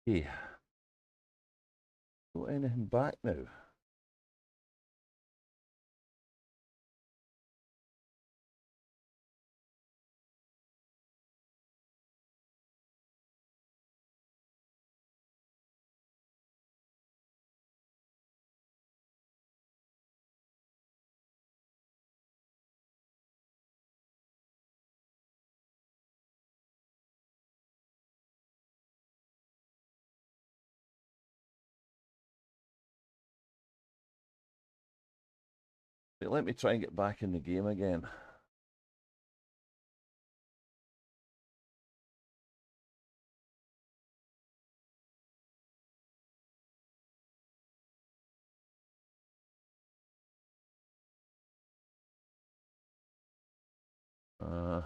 Hey, got anything back now? Wait, let me try and get back in the game again. Uh,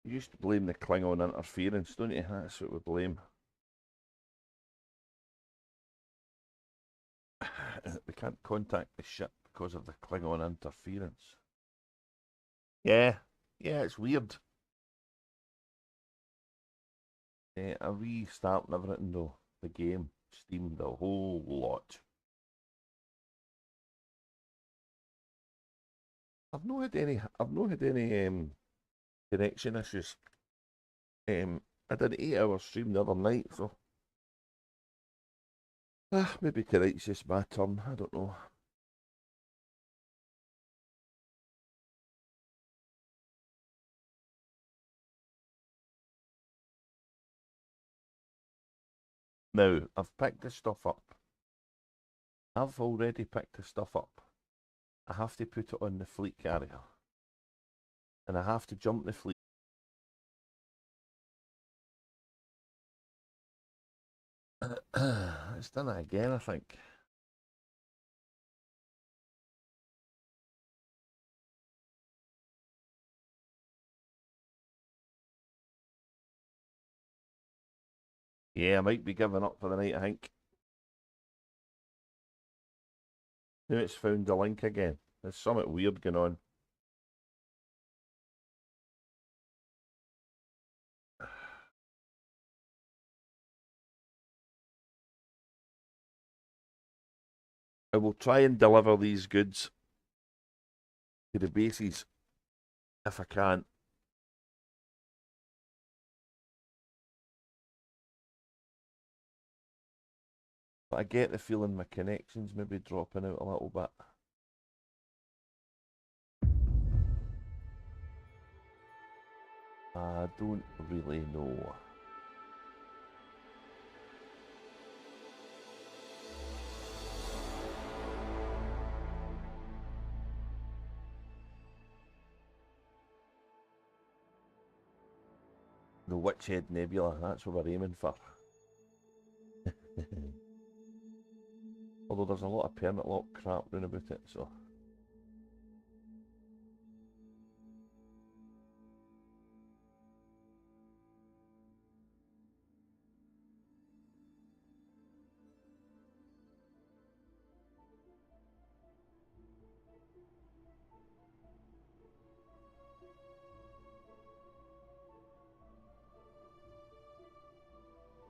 you used to blame the Klingon interference, don't you? That's what we blame. We can't contact the ship because of the Klingon interference. Yeah, yeah, it's weird. I'm restarting everything though. The game, Steam, the whole lot. I've not had any connection issues. I did an 8 hour stream the other night, so maybe tonight's just my turn. I don't know. Now, I've picked the stuff up. I've already picked the stuff up. I have to put it on the fleet carrier. And I have to jump the fleet. It's done it again, I think. Yeah, I might be giving up for the night, I think. Now it's found the link again. There's something weird going on. I will try and deliver these goods to the bases if I can. But I get the feeling my connection's maybe dropping out a little bit. I don't really know. The Witchhead Nebula, that's what we're aiming for. Although there's a lot of permit lock crap round about it, so.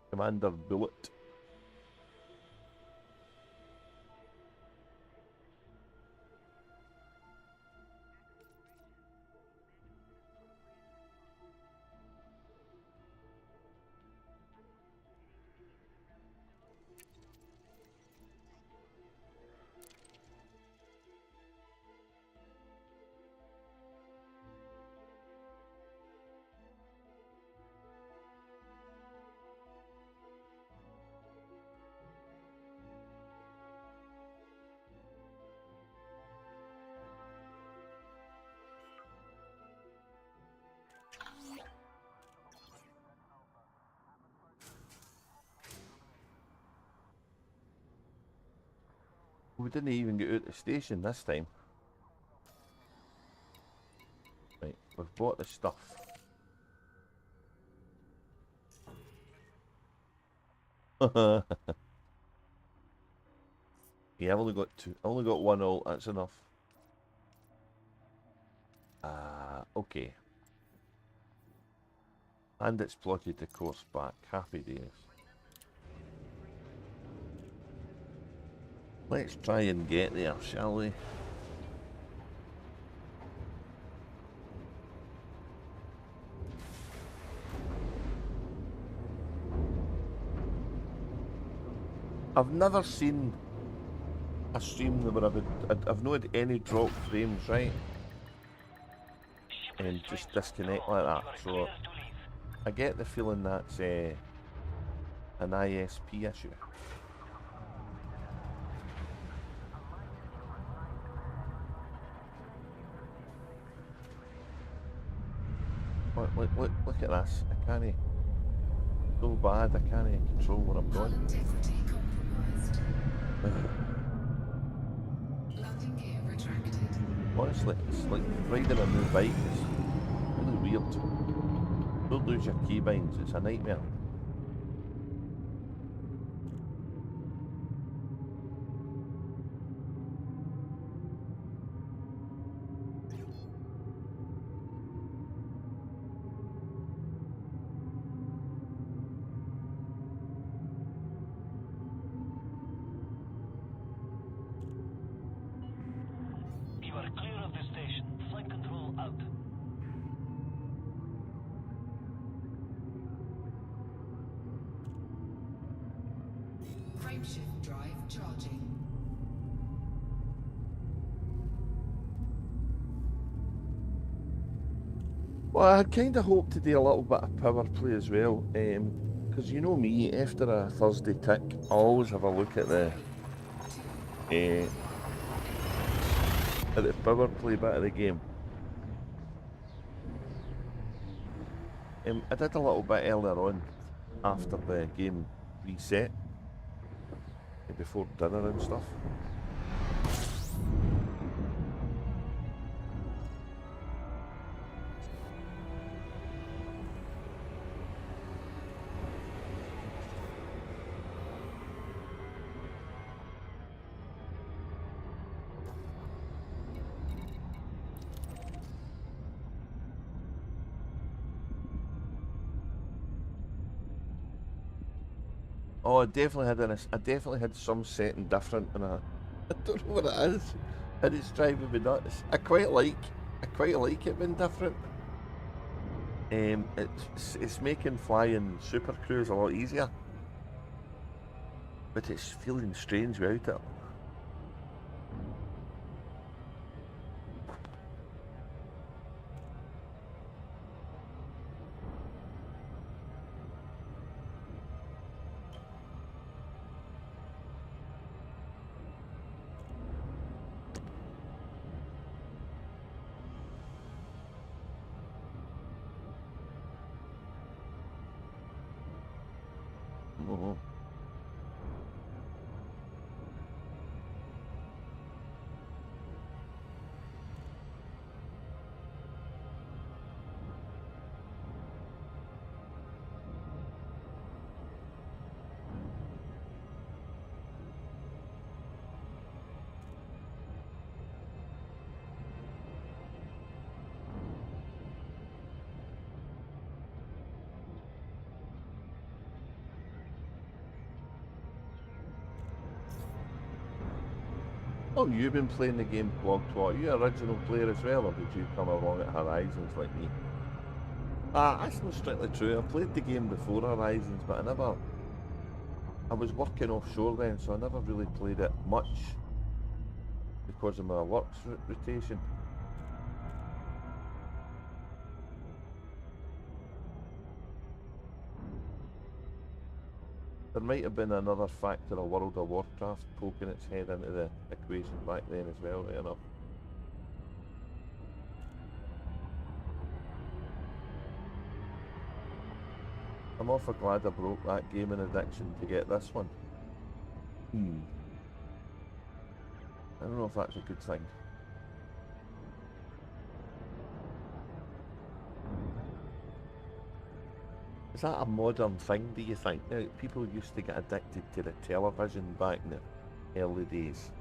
Commander Bullet. We didn't even get out the station this time. Right, we've bought the stuff. Yeah, I've only got two. I only got one ult, that's enough. Okay. And it's plotted the course back. Happy days. Let's try and get there, shall we? I've never seen a stream where I've not had any drop frames, right? And just disconnect like that. So I get the feeling that's an ISP issue. Look at this. I can't. So bad. I can't control where I'm going. Honestly, it's like riding a new bike. It's really weird. Don't lose your keybinds. It's a nightmare. Frameshift drive charging. Well, I kind of hope to do a little bit of power play as well, because you know me, after a Thursday tick, I always have a look at the power play bit of the game. I did a little bit earlier on, after the game reset, before dinner and stuff. Oh, I definitely had some setting different, and I don't know what it is, and it's driving me nuts. I quite like it being different. It's making flying Super Cruise a lot easier, but it's feeling strange without it. Mhm. Oh, you've been playing the game Clog Twat. Are you an original player as well, or did you come along at Horizons like me? That's not strictly true. I played the game before Horizons, but I was working offshore then, so I never really played it much because of my work's rotation. There might have been another factor of World of Warcraft poking its head into the equation back then as well, right enough. I'm awful glad I broke that gaming addiction to get this one. I don't know if that's a good thing. Is that a modern thing, do you think? Now, people used to get addicted to the television back in the early days.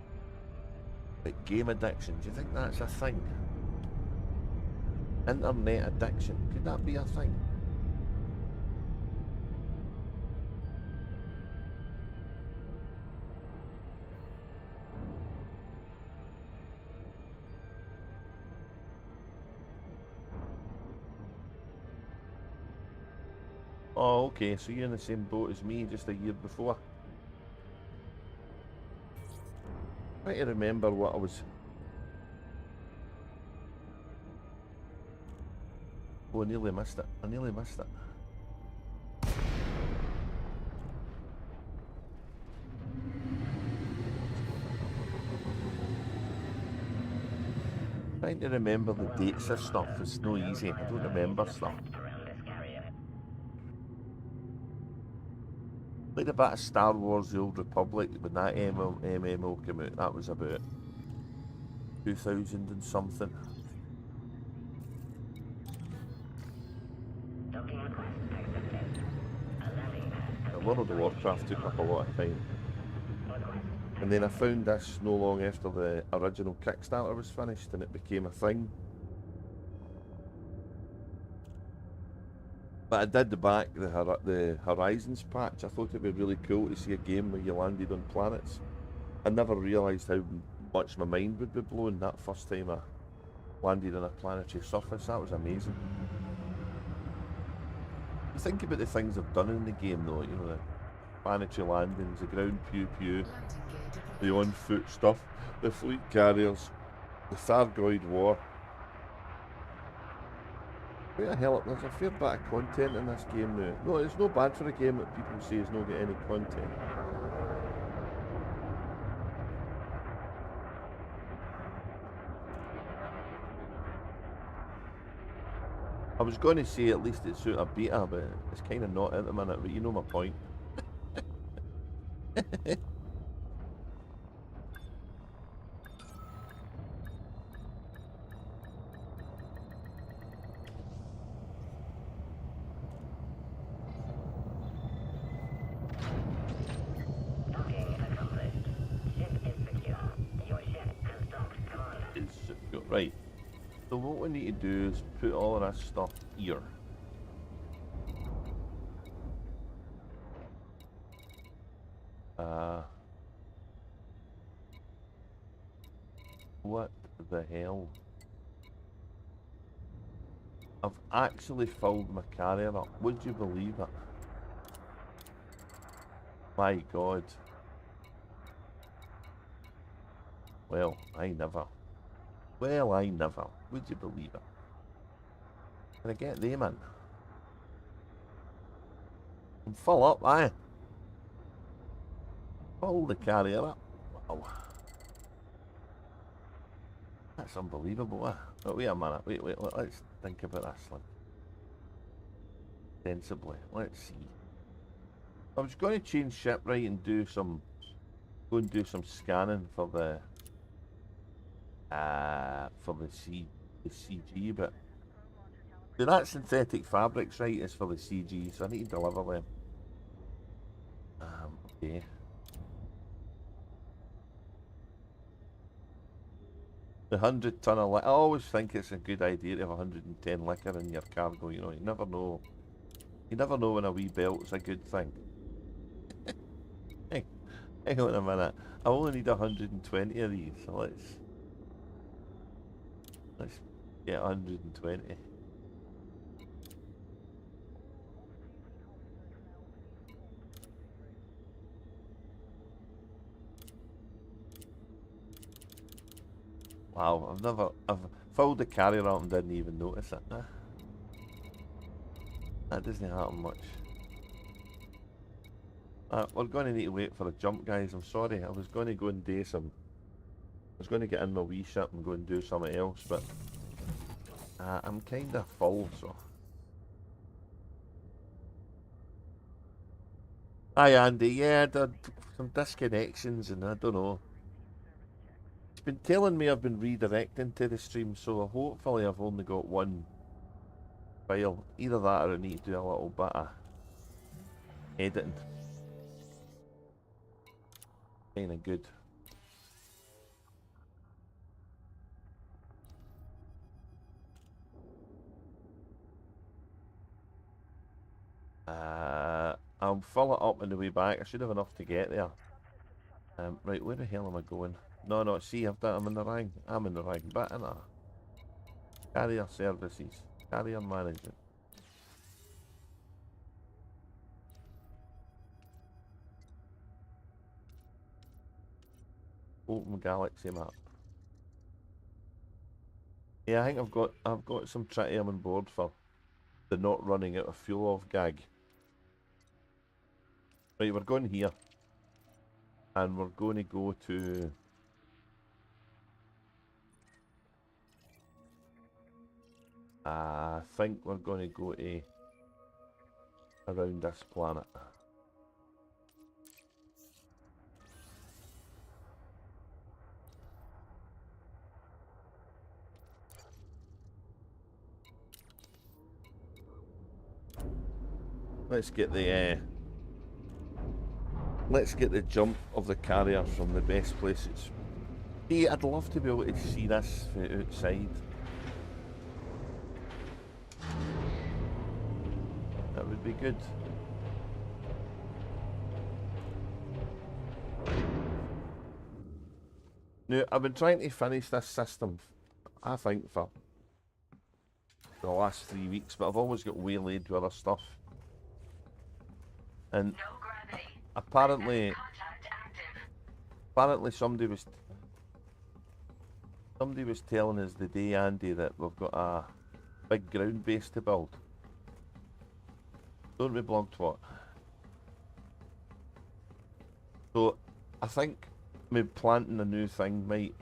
But game addiction, do you think that's a thing? Internet addiction, could that be a thing? Oh, okay, so you're in the same boat as me just a year before. Try to remember what I was... Oh, I nearly missed it. I nearly missed it. Trying to remember the dates of stuff is no easy. I don't remember stuff. Like a bit of Star Wars The Old Republic, when that MMO came out, that was about 2000 and something. World of Warcraft took up a lot of time. And then I found this no long after the original Kickstarter was finished and it became a thing. But I did back the Horizons patch. I thought it'd be really cool to see a game where you landed on planets. I never realised how much my mind would be blown that first time I landed on a planetary surface. That was amazing. You think about the things I've done in the game though, you know, the planetary landings, the ground pew-pew, the on-foot stuff, the fleet carriers, the Thargoid War. Where the hell, there's a fair bit of content in this game now. No, it's no bad for a game that people say has not got any content. I was going to say at least it's out a beta, but it's kind of not at the minute, but you know my point. Right, so what we need to do is put all of this stuff here. What the hell? I've actually filled my carrier up. Would you believe it? My God. Well, I never. Well, I never. Would you believe it? Can I get them in? I'm full up, aye. Fill the carrier up. Wow. That's unbelievable, eh? Oh, wait a minute. Wait, let's think about this one. Sensibly. Let's see. I was going to change ship right and do some scanning for the CG, but that synthetic fabrics right is for the CG, so I need to deliver them. Okay. The 100-ton of liquor. I always think it's a good idea to have 110 liquor in your cargo, you know. You never know. You never know when a wee belt's a good thing. Hey, hang on a minute. I only need 120 of these, so let's get 120. Wow, I've filled the carrier up and didn't even notice it. That doesn't happen much. We're going to need to wait for a jump, guys. I'm sorry. I was going to go and do some... I was going to get in my wee ship and go and do something else, but... I'm kind of full, so... Hi, Andy. Yeah, there some disconnections and I don't know. been telling me I've been redirecting to the stream, so hopefully I've only got one file. Either that or I need to do a little bit of editing. Kinda good. I'll fill it up on the way back. I should have enough to get there. Right, where the hell am I going? No, see, I'm in the wrong. I'm in the wrong bit, innit? Carrier services. Carrier management. Open galaxy map. Yeah, I think I've got some tritium on board for the not running out of fuel off gag. Right, we're going here. And we're going to go to... I think we're going to go to... around this planet. Let's get the jump of the carrier from the best places. See, I'd love to be able to see this from outside. That would be good. Now, I've been trying to finish this system, I think, for the last 3 weeks, but I've always got waylaid with other stuff. And apparently somebody was telling us the day, Andy, that we've got a big ground base to build. Don't we, Blogtwat? So I think maybe planting a new thing might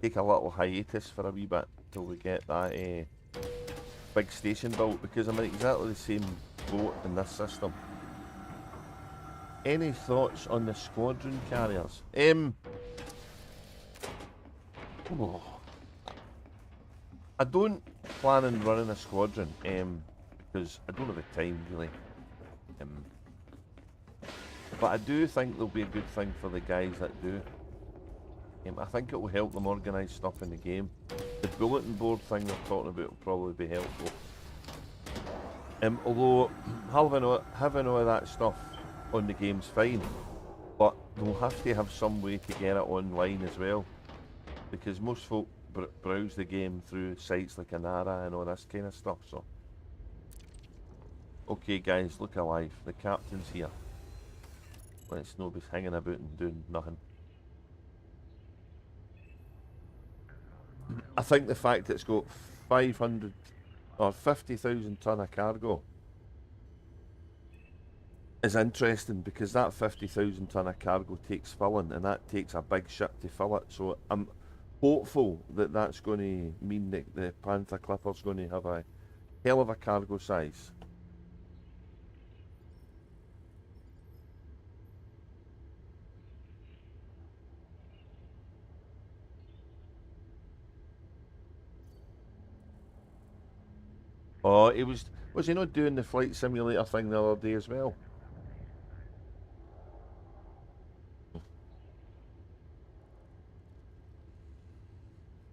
take a little hiatus for a wee bit till we get that big station built, because I'm in exactly the same boat in this system. Any thoughts on the squadron carriers? Oh, I don't plan on running a squadron, because I don't have the time really. But I do think there'll be a good thing for the guys that do. I think it will help them organise stuff in the game. The bulletin board thing they're talking about will probably be helpful. Although having all of that stuff on the game's fine, but they'll have to have some way to get it online as well, because most folk browse the game through sites like Anara and all this kind of stuff. So, okay guys, look alive, the captain's here. Let's not be hanging about and doing nothing. I think the fact it's got 500 or 50,000 ton of cargo is interesting, because that 50,000 ton of cargo takes filling, and that takes a big ship to fill it. So I'm hopeful that that's going to mean that the Panther Clipper's going to have a hell of a cargo size. Oh, was he not doing the flight simulator thing the other day as well?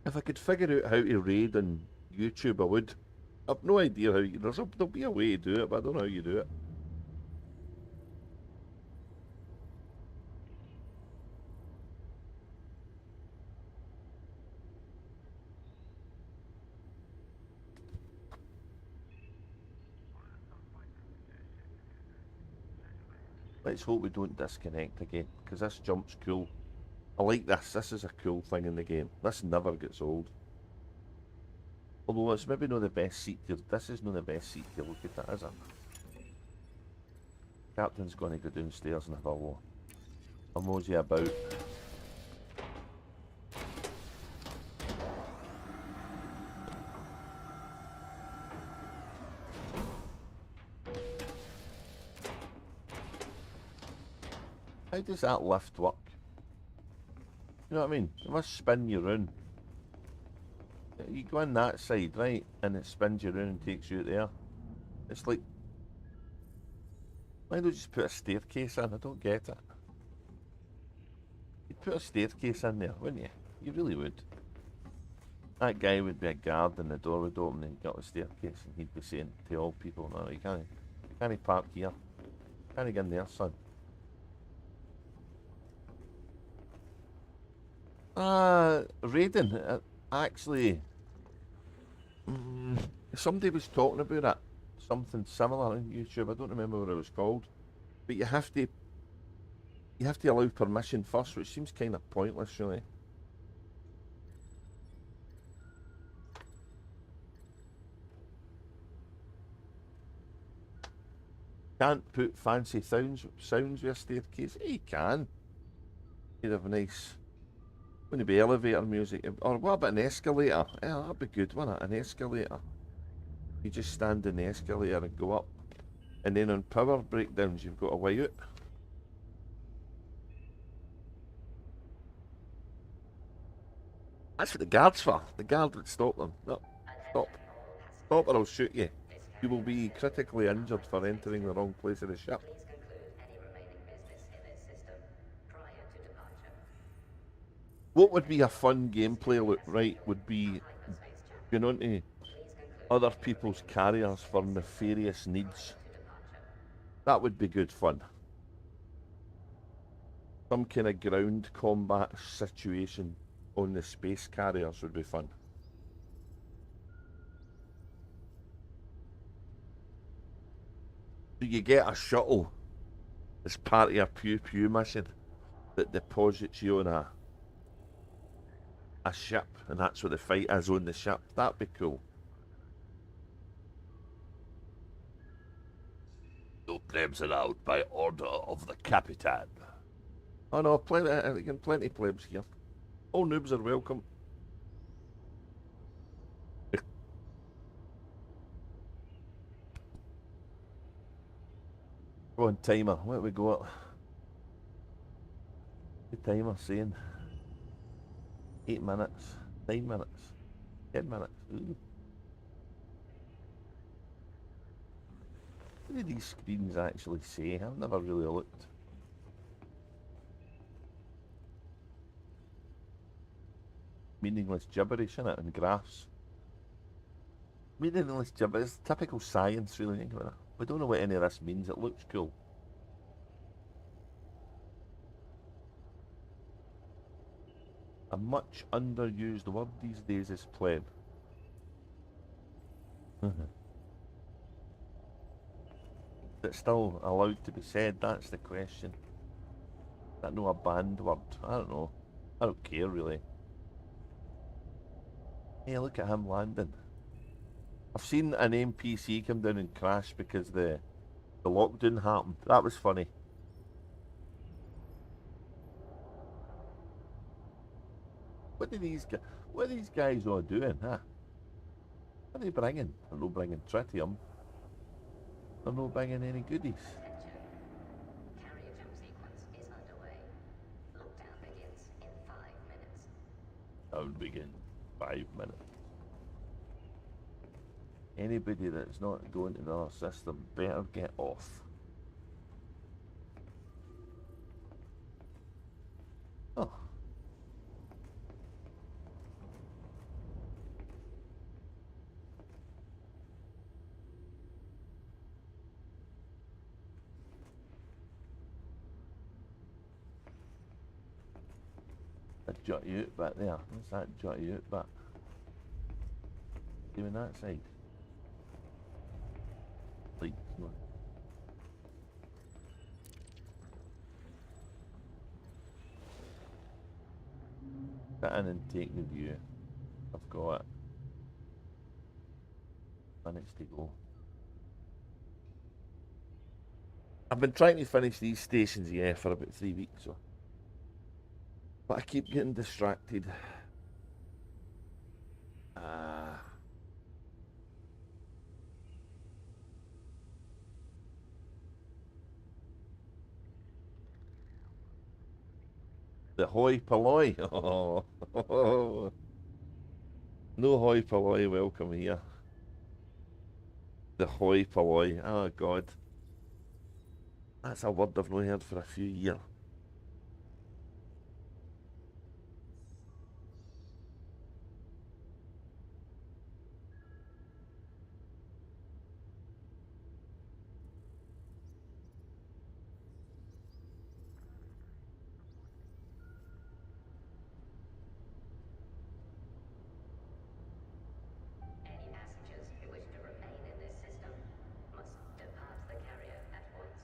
If I could figure out how to raid on YouTube, I would. I've no idea how there'll be a way to do it, but I don't know how you do it. Let's hope we don't disconnect again, because this jump's cool. I like this. This is a cool thing in the game. This never gets old. Although it's maybe not the best seat to... This is not the best seat to look at that, is it? Captain's going to go downstairs and have a mosey about. How does that lift work? You know what I mean? It must spin you round. You go in that side, right, and it spins you round and takes you out there. It's like, why don't you just put a staircase in? I don't get it. You'd put a staircase in there, wouldn't you? You really would. That guy would be a guard and the door would open and he'd get a staircase and he'd be saying to all people, no, you can't park here. You can't get in there, son. Raiden, actually, somebody was talking about it. Something similar on YouTube. I don't remember what it was called. But you have to allow permission first, which seems kind of pointless, really. Can't put fancy sounds with a staircase. Yeah, you can. You'd have a nice, wouldn't it be elevator music? Or what about an escalator? Yeah, that'd be good, wouldn't it? An escalator. You just stand in the escalator and go up. And then on power breakdowns, you've got a way out. That's what the guard's for. The guard would stop them. No, stop. Stop or I'll shoot you. You will be critically injured for entering the wrong place of the ship. What would be a fun gameplay loop, right, would be going on to other people's carriers for nefarious needs. That would be good fun. Some kind of ground combat situation on the space carriers would be fun. Do you get a shuttle as part of your pew pew mission that deposits you on a ship, and that's what the fight is on the ship? That'd be cool. No plebs allowed by order of the Capitan. Oh no, plenty plebs here. All noobs are welcome. Go on, timer. What have we got? The timer saying 8 minutes, 9 minutes, 10 minutes. Ooh. What do these screens actually say? I've never really looked. Meaningless gibberish, innit? And graphs. Meaningless gibberish. It's typical science, really. Think about it. We don't know what any of this means. It looks cool. A much underused word these days is pleb. It's still allowed to be said, that's the question. Is that not a banned word? I don't know. I don't care, really. Hey, look at him landing. I've seen an NPC come down and crash because the lockdown happened. That was funny. What are these guys all doing, huh? What are they bringing? They're not bringing tritium. They're not bringing any goodies. Carrier jump sequence is underway. Lockdown begins in 5 minutes. That would begin 5 minutes. Anybody that's not going to the system better get off. Oh. A jut you out back there. What's that jut you out back? Doing that side. Like, come on. Sit in and take the view. I've got it. Minutes to go. I've been trying to finish these stations, yeah, for about 3 weeks, so. But I keep getting distracted. The hoi polloi. Oh, no hoi polloi welcome here. The hoi polloi. Oh God, that's a word I've not heard for a few years. Any passengers who wish to remain in this system must depart the carrier at once.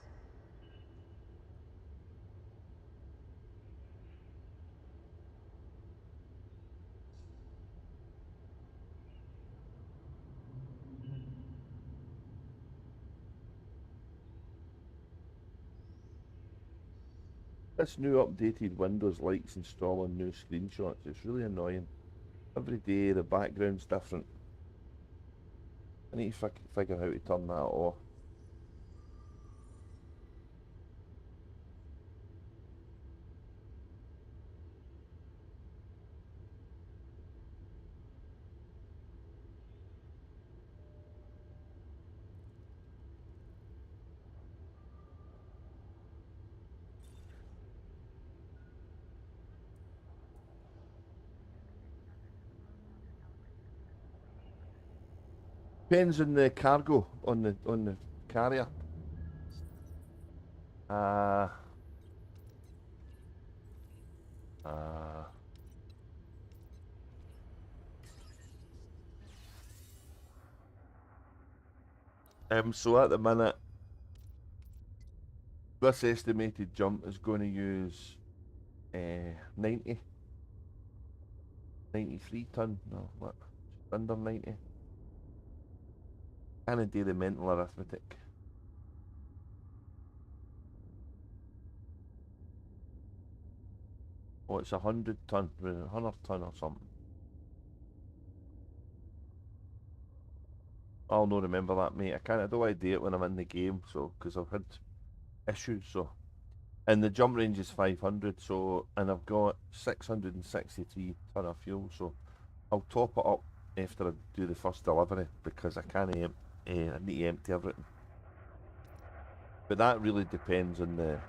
This new updated Windows likes installing new screenshots. It's really annoying. Every day the background's different. I need to figure out how to turn that off. Depends on the cargo on the carrier. Uh, uh, so at the minute, this estimated jump is going to use 93 ton. No, what? Under 90. Can't do the mental arithmetic. Oh, it's 100 ton, 100 ton or something. I'll not remember that, mate. I can't. I don't want to do it when I'm in the game, so because I've had issues. So, and the jump range is 500. So, and I've got 663 ton of fuel. So, I'll top it up after I do the first delivery because I can't. I need to empty everything. But that really depends on the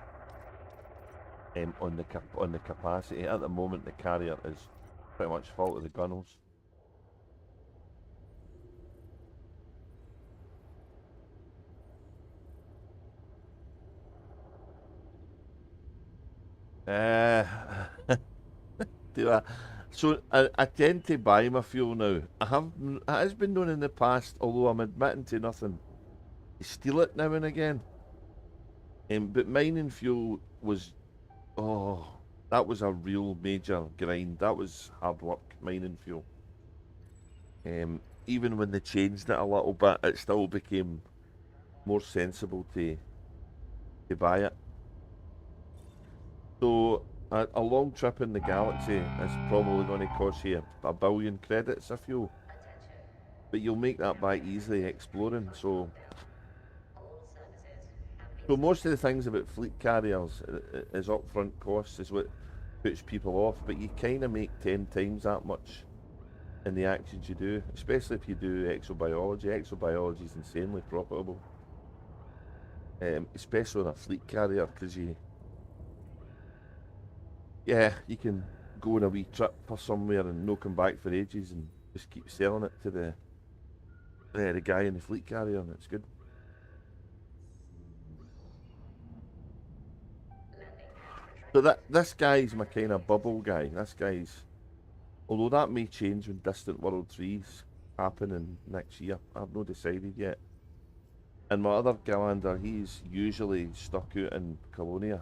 capacity. At the moment, the carrier is pretty much full to the gunnels. Do I? So I tend to buy my fuel now. It has been known in the past, although I'm admitting to nothing, to steal it now and again. But mining fuel was, oh, that was a real major grind. That was hard work, mining fuel. Even when they changed it a little bit, it still became more sensible to buy it. So a long trip in the galaxy is probably going to cost you a billion credits of fuel, but you'll make that back easily exploring. So most of the things about fleet carriers is upfront costs is what puts people off, but you kind of make 10 times that much in the actions you do, especially if you do exobiology. Exobiology is insanely profitable, especially on a fleet carrier, because you can go on a wee trip for somewhere and no come back for ages and just keep selling it to the guy in the fleet carrier, and it's good. So this guy's my kind of bubble guy. This guy's, although that may change when Distant World 3's happening next year. I've not decided yet. And my other Gallander, he's usually stuck out in Colonia,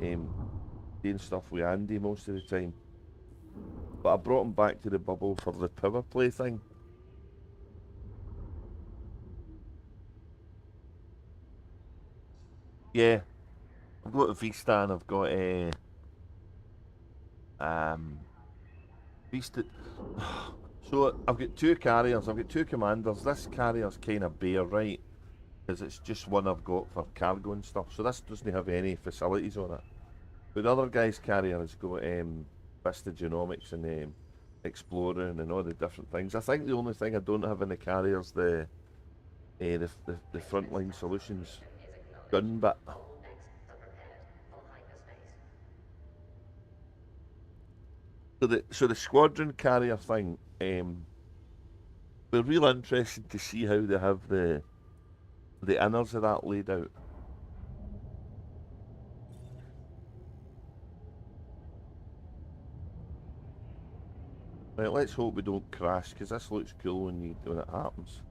doing stuff with Andy most of the time. But I brought him back to the bubble for the power play thing. Yeah, I've got a Vista and I've got a Vista. So I've got two carriers. I've got two commanders. This carrier's kind of bare, right? Because it's just one I've got for cargo and stuff. So this doesn't have any facilities on it. But the other guy's carrier has got Vista Genomics and Exploring and all the different things. I think the only thing I don't have in the carrier is the frontline solutions gun bit. So the squadron carrier thing, we're real interested to see how they have the inners of that laid out. Right, let's hope we don't crash, because this looks cool when it happens.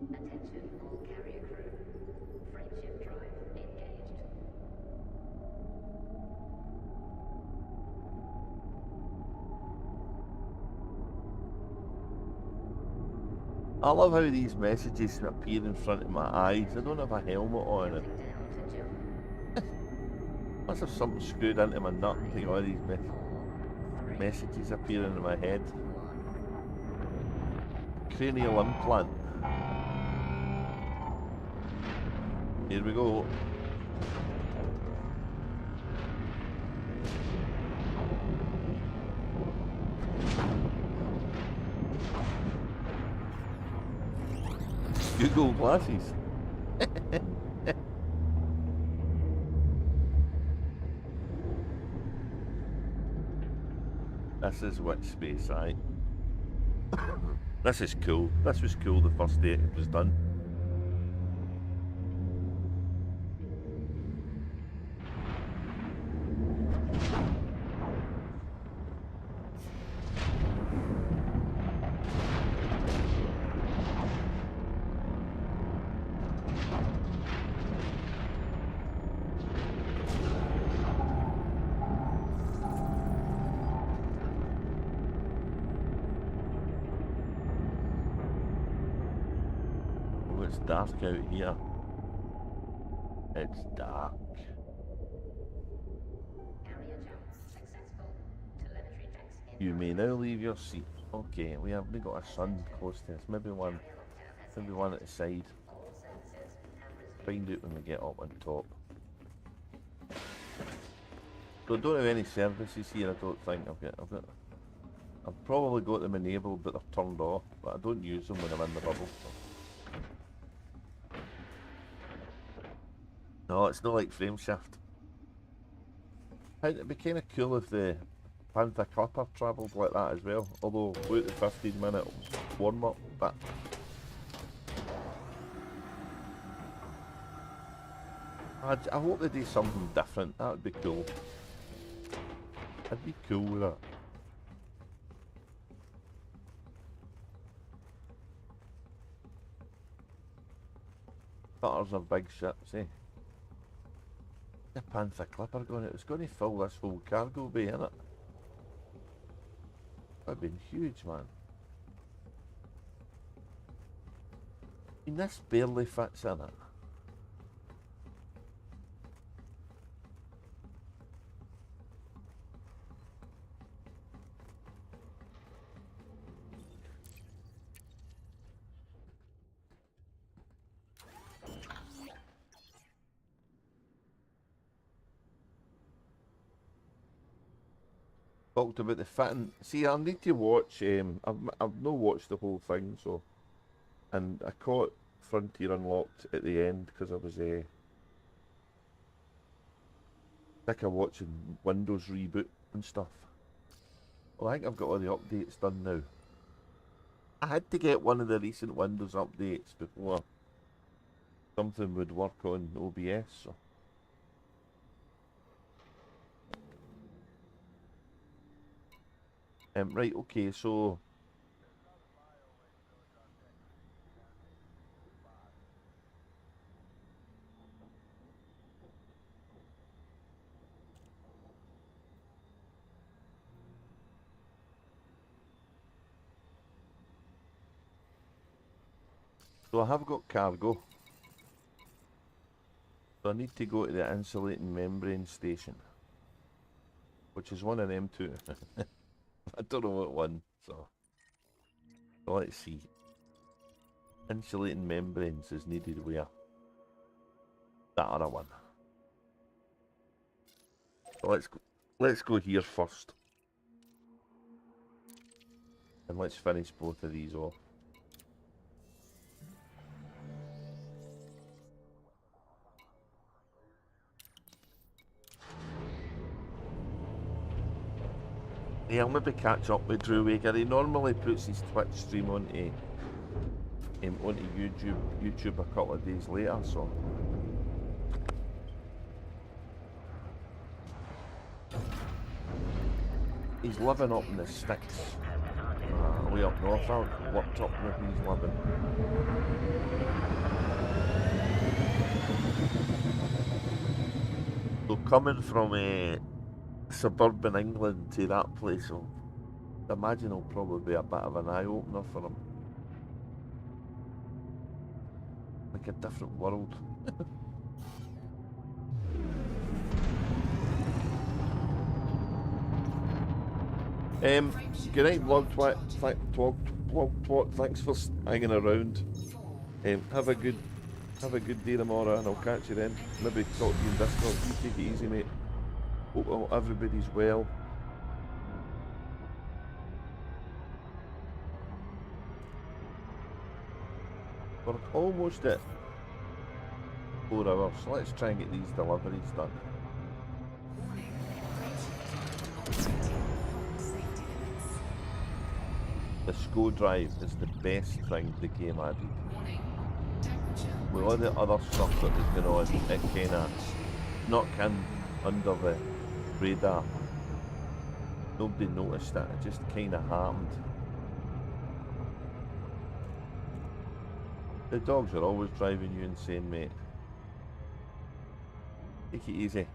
Attention all carrier crew. Frameshift drive engaged. I love how these messages appear in front of my eyes. I don't have a helmet on it. Counting down to jump. Must have something screwed into my nut to get all these messages appearing in my head. Cranial implant. Here we go. Google glasses. This is which space, aye. This is cool. This was cool the first day it was done. It's dark out here. It's dark. Carrier jump successful. Telemetry checks in. You may now leave your seat. Okay, we haven't got a sun close to us. Maybe one at the side. All services have resumed. Find out when we get up on top. So I don't have any services here. I don't think I've probably got them enabled, but they're turned off. But I don't use them when I'm in the bubble. So. No, it's not like Frameshift. It'd be kind of cool if the Panther Clipper travelled like that as well. Although, wait the 15-minute warm-up bit. I hope they do something different. That would be cool. I'd be cool with that. Cutters are big ships, eh? The Panther Clipper going, it was going to fill this whole cargo bay, innit? That'd been huge, man. I mean, this barely fits in it. Talked about the fitting. See, I need to watch. I've not watched the whole thing, so, and I caught Frontier Unlocked at the end because I was sick of watching Windows reboot and stuff. Well, I think I've got all the updates done now. I had to get one of the recent Windows updates before something would work on OBS. So. Right, okay, so I have got cargo. So I need to go to the insulating membrane station, which is one of them two. I don't know what one, so let's see. Insulating membranes is needed where? That other one. So let's go here first. And let's finish both of these off. Yeah, I'll maybe catch up with Drew Wager. He normally puts his Twitch stream onto YouTube a couple of days later, so he's living up in the sticks. Way up north. I looked up where he's living. So coming from suburban England to that place, I imagine it'll probably be a bit of an eye-opener for him. Like a different world. Good night, Vlog Twat. Thanks for hanging around. Have a good day tomorrow, and I'll catch you then. Maybe talk to you in Discord. You take it easy, mate. Hope everybody's well. We're almost at 4 hours, so let's try and get these deliveries done. The SCO drive is the best thing the game added. With all the other stuff that was going on, it kind of snuck in under the radar. Nobody noticed it, it just kind of happened. The dogs are always driving you insane, mate. Take it easy.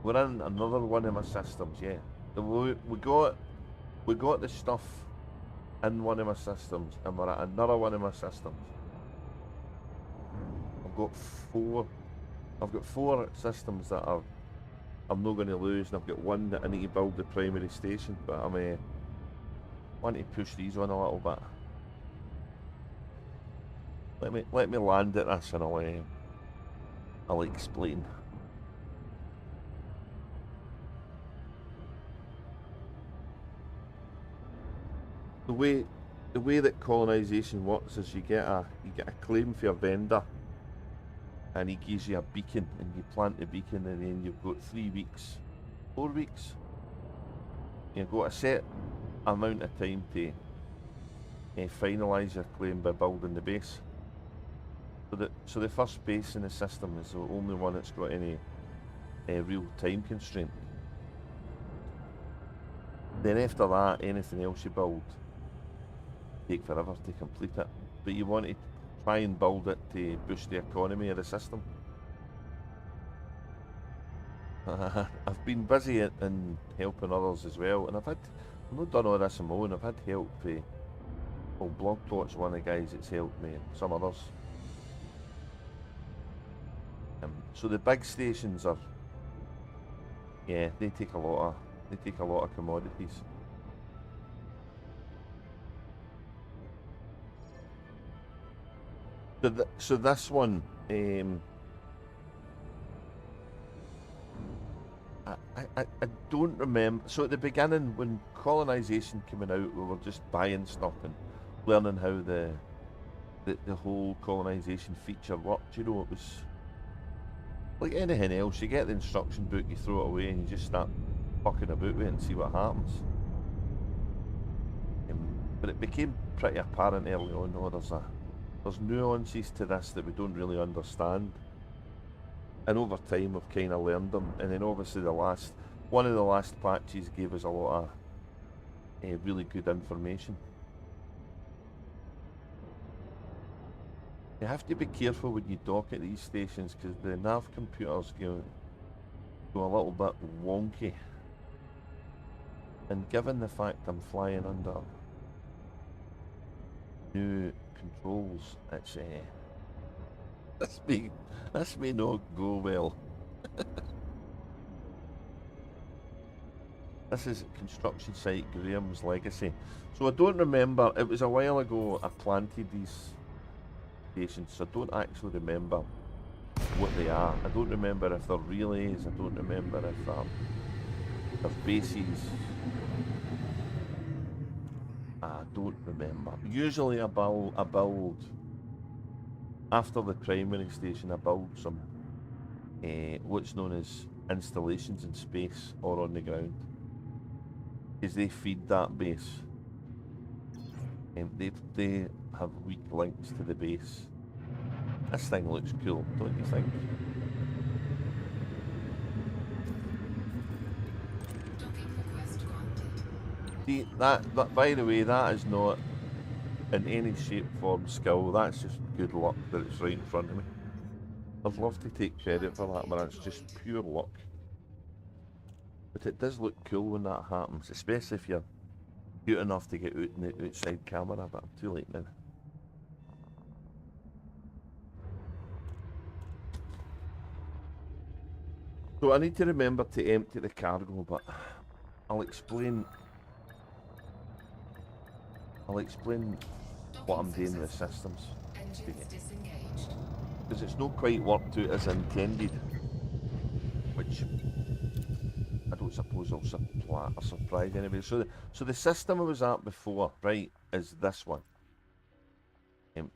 We're in another one of my systems, yeah. We got the stuff in one of my systems, and we're at another one of my systems. I've got four systems that I'm not going to lose, and I've got one that I need to build the primary station, but I'm want to push these on a little bit. Let me land at this, and I'll explain. The way that colonisation works is you get a claim for your vendor, and he gives you a beacon, and you plant the beacon, and then you've got 3 weeks, 4 weeks. You've got a set amount of time to finalise your claim by building the base. So the first base in the system is the only one that's got any real time constraint. Then after that, anything else you build take forever to complete it. But you want to try and build it to boost the economy of the system. I've been busy in helping others as well, and I've not done all this on my own. I've had help. BlogTalk's one of the guys that's helped me, and some others. So the big stations are, yeah, they take a lot of commodities. So this one, I don't remember. So at the beginning, when colonisation came out, we were just buying stuff and learning how the whole colonisation feature worked. You know, it was like anything else. You get the instruction book, you throw it away, and you just start fucking about with it and see what happens. But it became pretty apparent early on, oh, there's nuances to this that we don't really understand. And over time we've kind of learned them. And then obviously one of the last patches gave us a lot of really good information. You have to be careful when you dock at these stations, because the nav computers go a little bit wonky. And given the fact I'm flying under new controls, this may not go well. This is construction site Graham's Legacy. So I don't remember, it was a while ago I planted these stations, so I don't actually remember what they are. I don't remember if they're relays, I don't remember if they're bases. I don't remember. Usually I build after the primary station, I build some what's known as installations in space or on the ground, because they feed that base. They have weak links to the base. This thing looks cool, don't you think? Docking request granted. See, that by the way, that is not in any shape, form, skill. That's just good luck that it's right in front of me. I'd love to take credit for that, but that's just pure luck. But it does look cool when that happens, especially if you're good enough to get out in the outside camera, but I'm too late now. So I need to remember to empty the cargo, but I'll explain what I'm doing with the systems. Engines disengaged. Because it's not quite worked out as intended, which I don't suppose will surprise anybody. So the system I was at before, right, is this one.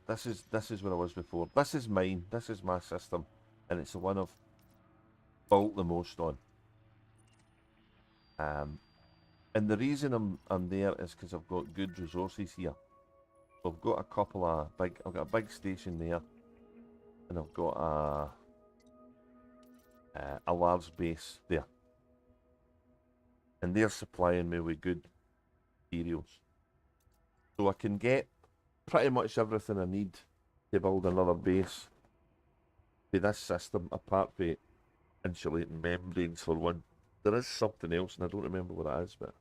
This is where I was before. This is mine. This is my system, and it's the one I've built the most on. And the reason I'm there is because I've got good resources here. So I've got I've got a big station there, and I've got a large base there, and they're supplying me with good materials, so I can get pretty much everything I need to build another base with this system, apart from insulating membranes for one. There is something else, and I don't remember what it is, but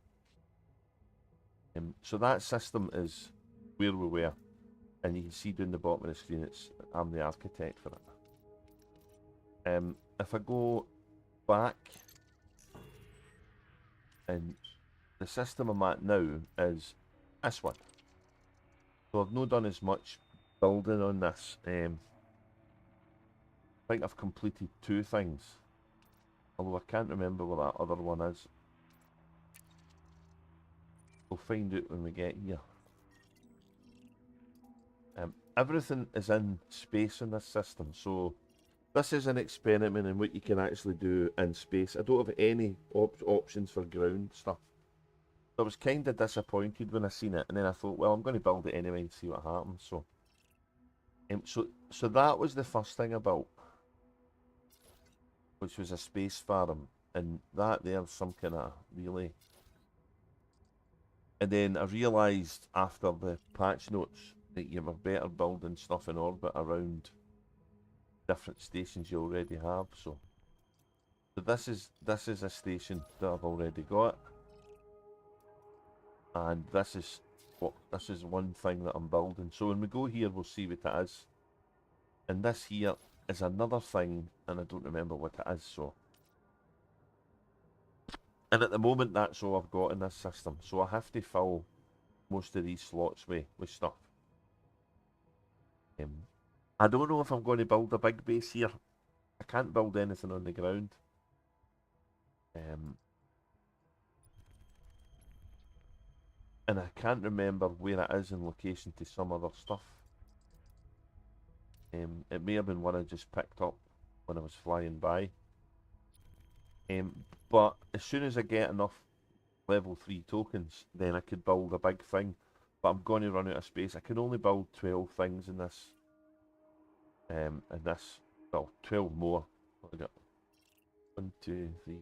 so that system is where we were, and you can see down the bottom of the screen, I'm the architect for it. If I go back, and the system I'm at now is this one. So I've not done as much building on this. I think I've completed 2 things, although I can't remember what that other one is. We'll find out when we get here. Everything is in space in this system, so this is an experiment in what you can actually do in space. I don't have any options for ground stuff. I was kind of disappointed when I seen it, and then I thought, well, I'm going to build it anyway and see what happens. So that was the first thing I built, which was a space farm, and that there's some kind of relay. And then I realised after the patch notes that you were better building stuff in orbit around different stations you already have. So this is a station that I've already got, and this is one thing that I'm building. So when we go here, we'll see what it is, and this here is another thing, and I don't remember what it is. So, and at the moment, that's all I've got in this system. So I have to fill most of these slots with stuff. I don't know if I'm going to build a big base here. I can't build anything on the ground. And I can't remember where it is in location to some other stuff. It may have been one I just picked up when I was flying by. But as soon as I get enough level 3 tokens, then I could build a big thing. But I'm going to run out of space. I can only build 12 things in this. Well, 12 more. I got 1, 2, 3,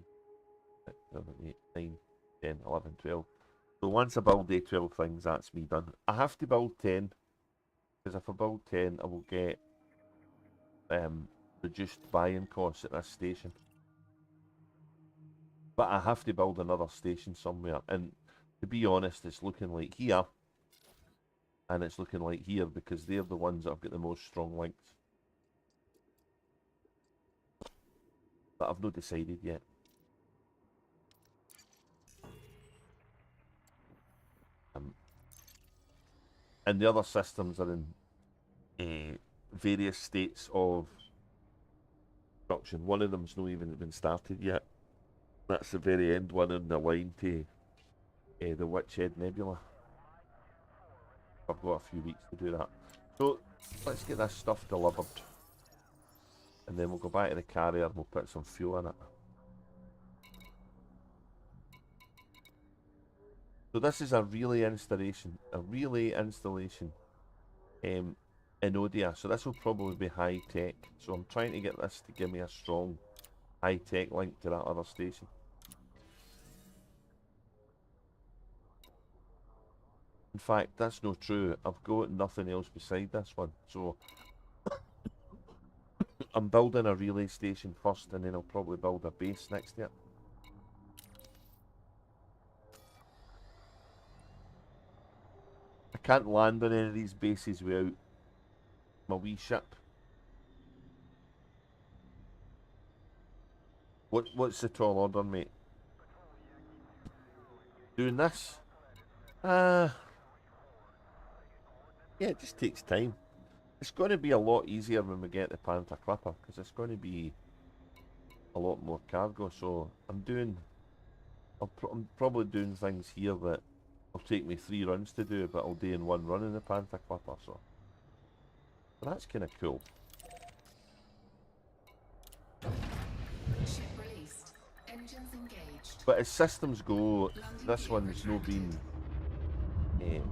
6, 7, 8, 9, 10, 11, 12. So once I build the 12 things, that's me done. I have to build 10, because if I build 10, I will get reduced buying costs at this station. But I have to build another station somewhere, and to be honest, it's looking like here, and it's looking like here, because they're the ones that have got the most strong links. but I've not decided yet. And the other systems are in various states of production. One of them's not even been started yet. That's the very end one in the line to the Witchhead Nebula. I've got a few weeks to do that. So let's get this stuff delivered. And then we'll go back to the carrier and we'll put some fuel in it. So this is a relay installation. In Odia. So this will probably be high tech. So I'm trying to get this to give me a strong high tech link to that other station. In fact, that's not true. I've got nothing else beside this one. So I'm building a relay station first and then I'll probably build a base next to it. I can't land on any of these bases without my wee ship. What's the tall order, mate? Doing this? Yeah, it just takes time. It's going to be a lot easier when we get the Panther Clipper, because it's going to be a lot more cargo. So I'm probably doing things here that will take me 3 runs to do, but I'll do in 1 run in the Panther Clipper. So that's kind of cool. Ship released. Engines engaged. But as systems go, this one's not been.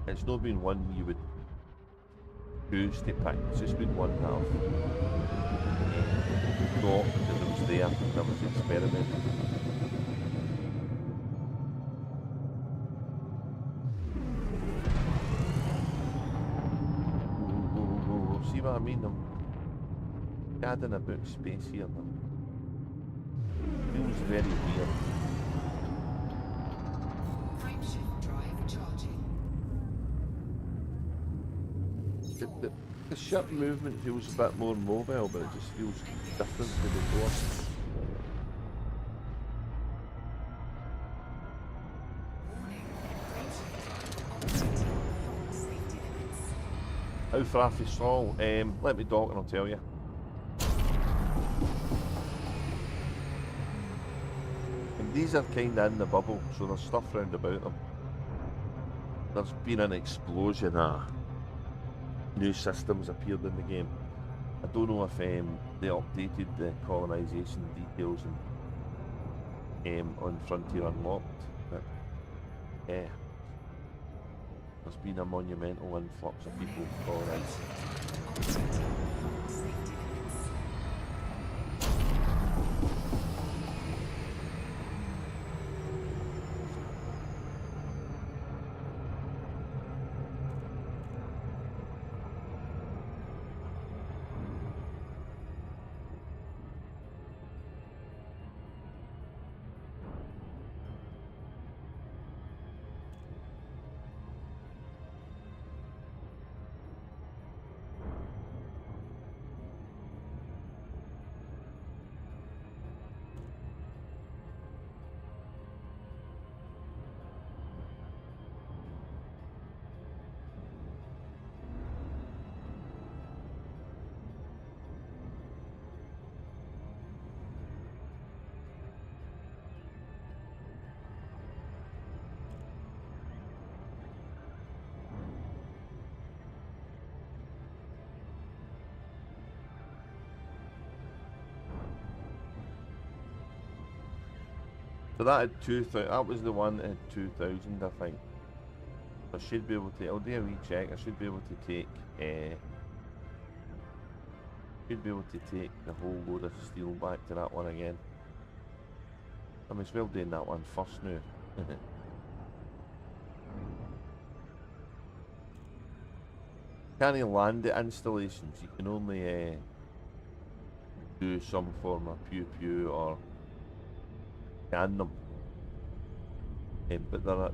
It's not been one you would choose to pick. It's just been one that I've got because it was there and I was experimenting. See what I mean? I'm gadding about space here now. Feels very weird. Frameshift drive charging. The ship movement feels a bit more mobile, but it just feels different to before. How far off is Saul? Let me dock and I'll tell you. And these are kind of in the bubble, so there's stuff round about them. There's been an explosion of new systems appeared in the game. I don't know if they updated the colonisation details on Frontier Unlocked, but yeah, there's been a monumental influx of people colonised. So that had 2,000. That was the one that had 2,000, I think. I should be able to. I'll do a wee check. I should be able to take. Should be able to take the whole load of steel back to that one again. I may as well doing that one first now. Can't land the installations. You can only do some form of pew pew or scan them. But they're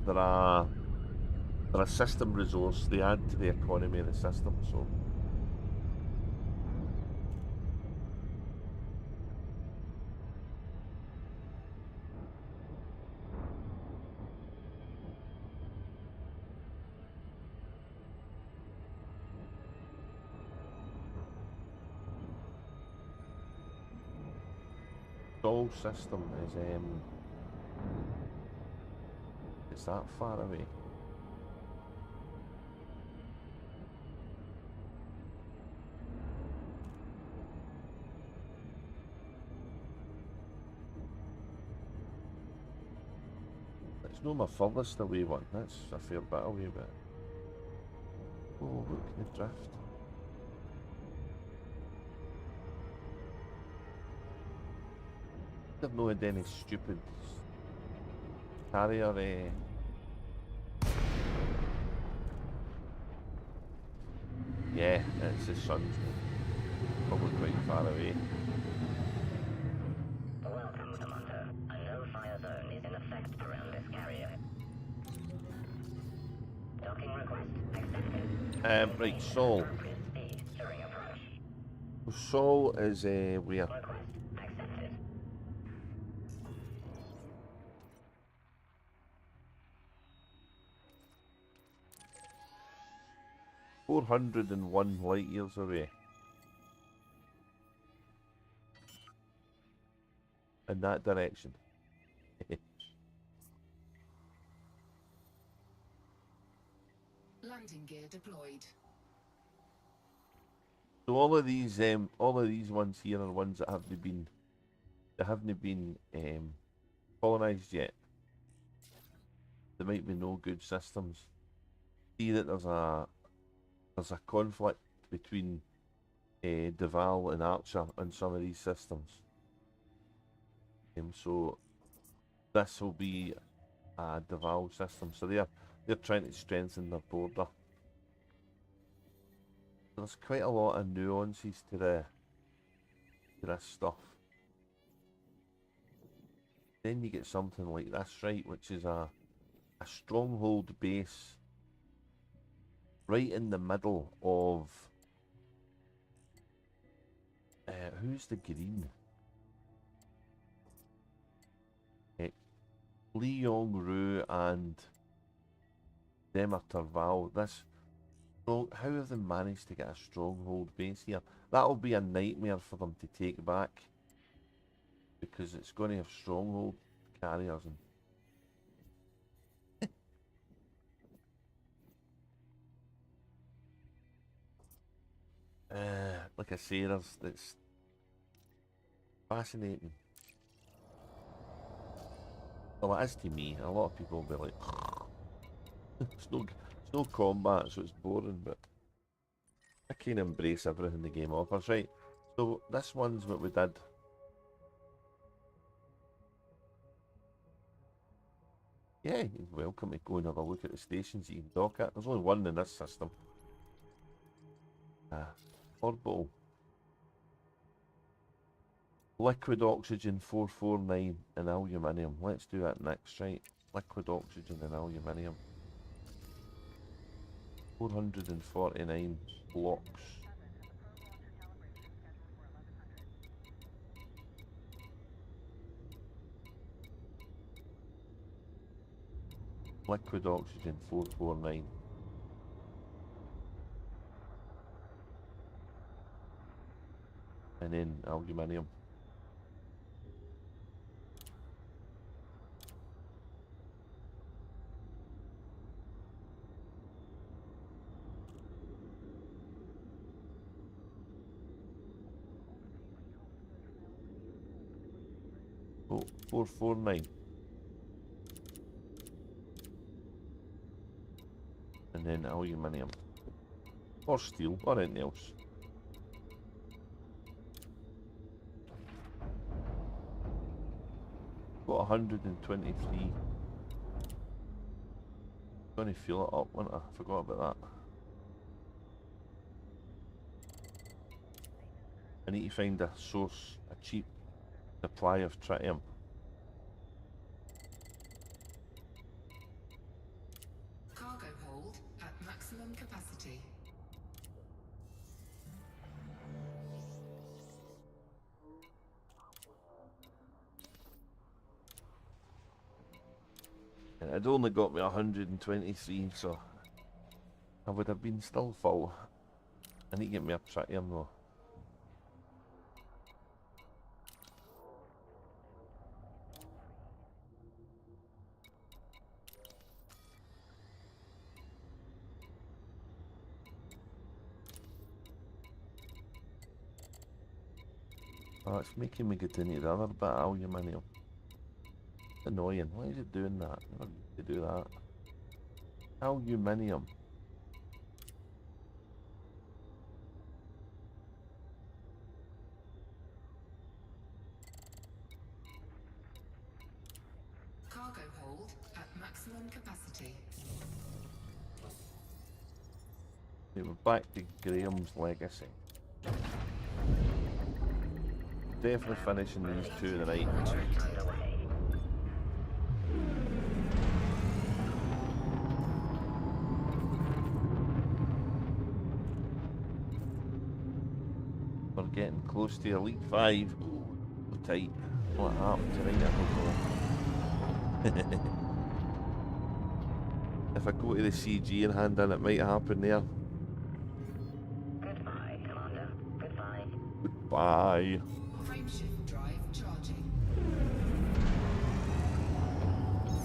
a system resource. They add to the economy of the system. So. Sol system is that far away? It's not my furthest away one, that's a fair bit away, but... Oh, look, the drift. I've not had any stupid carrier, Yeah, it's the sun's probably quite far away. Welcome, Commander. A no-fire zone is in effect around this carrier. Docking request accepted. Right, Sol. Appropriate speed during approach. Sol is where? Request accepted. 401 light years away. In that direction. Landing gear deployed. So all of these ones here are ones that haven't been colonized yet. There might be no good systems. See that there's a conflict between Duval and Archer on some of these systems. So this will be a Duval system. So they're trying to strengthen their border. There's quite a lot of nuances to this stuff. Then you get something like this, right, which is a stronghold base right in the middle of who's the green? Lee Yong-Ru and Demerterval. How have they managed to get a stronghold base here? That'll be a nightmare for them to take back, because it's going to have stronghold carriers and like I say, it's fascinating. Well, it is to me. A lot of people will be like, it's no combat, so it's boring, but I can embrace everything the game offers, right? So this one's what we did. Yeah, you're welcome to go and have a look at the stations you can dock at. There's only one in this system. Orbital. Liquid oxygen 449 and aluminium. Let's do that next, right? Liquid oxygen and aluminium. 449 blocks. Liquid oxygen 449. And then aluminium. Oh, 449. And then aluminium. Or steel, or anything else. Got 123. Gonna fill it up, won't I? Forgot about that. I need to find a source, a cheap supply of tritium. Cargo hold at maximum capacity. And it only got me 123, so I would have been still full. I need to get me a tritium though. Oh, it's making me get into the other bit of aluminium. It's annoying. Why is it doing that? I don't need to do that. Aluminium. Cargo hold at maximum capacity. Okay, we're back to Graham's legacy. Definitely finishing these two tonight. We're getting close to Elite 5. Ooh, so tight. What happened tonight? I don't know. If I go to the CG and hand in, it might happen there. Goodbye, Commander. Goodbye. Goodbye. Frameshift drive charging. 4,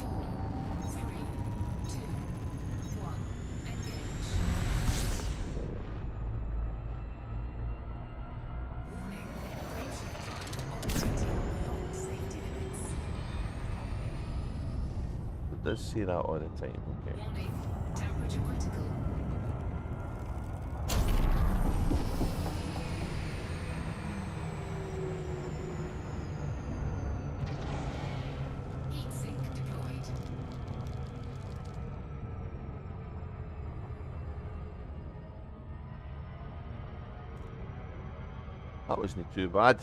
3, 2, 1. Engage. Warning. Frameshift drive operating beyond safety limits. It does say that all the time. Okay. Warning. Temperature critical. Heatsink deployed. That wasn't too bad.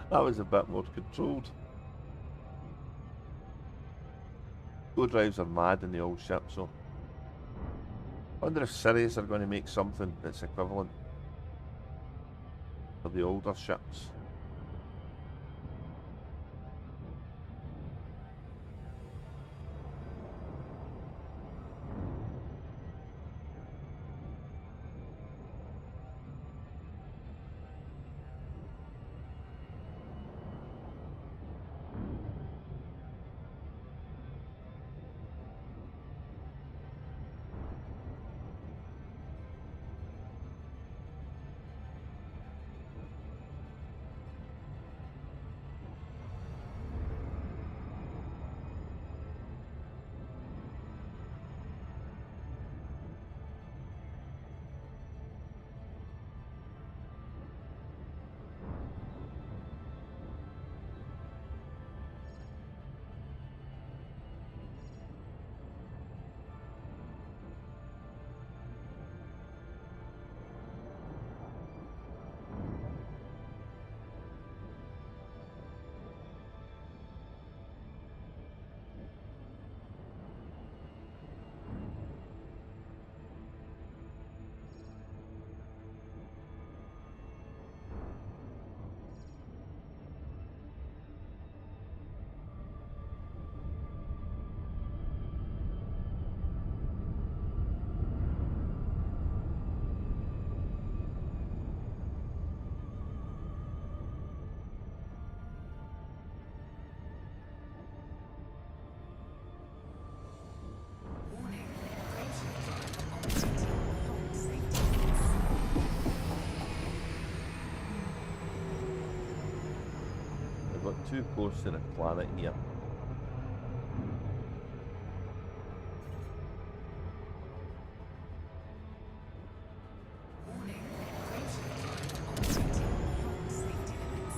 That was a bit more controlled. Go drives are mad in the old ship, so I wonder if Sirius are going to make something that's equivalent for the older ships. Warning. Frameshift drive operating beyond safety limits. We've got too close to the planet here. Warning. Frameshift drive operating beyond safety limits.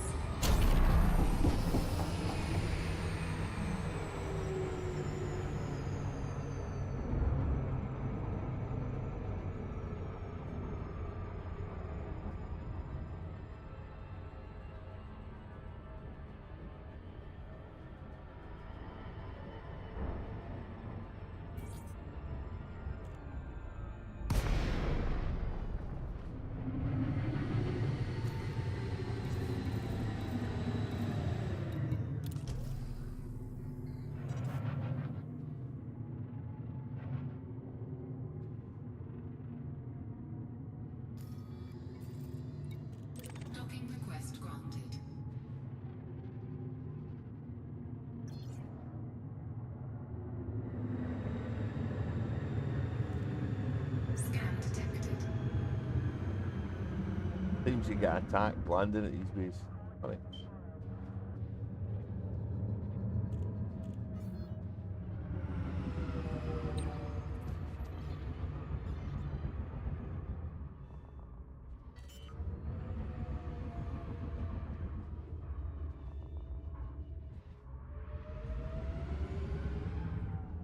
times you get attacked landing at these bases. Funny.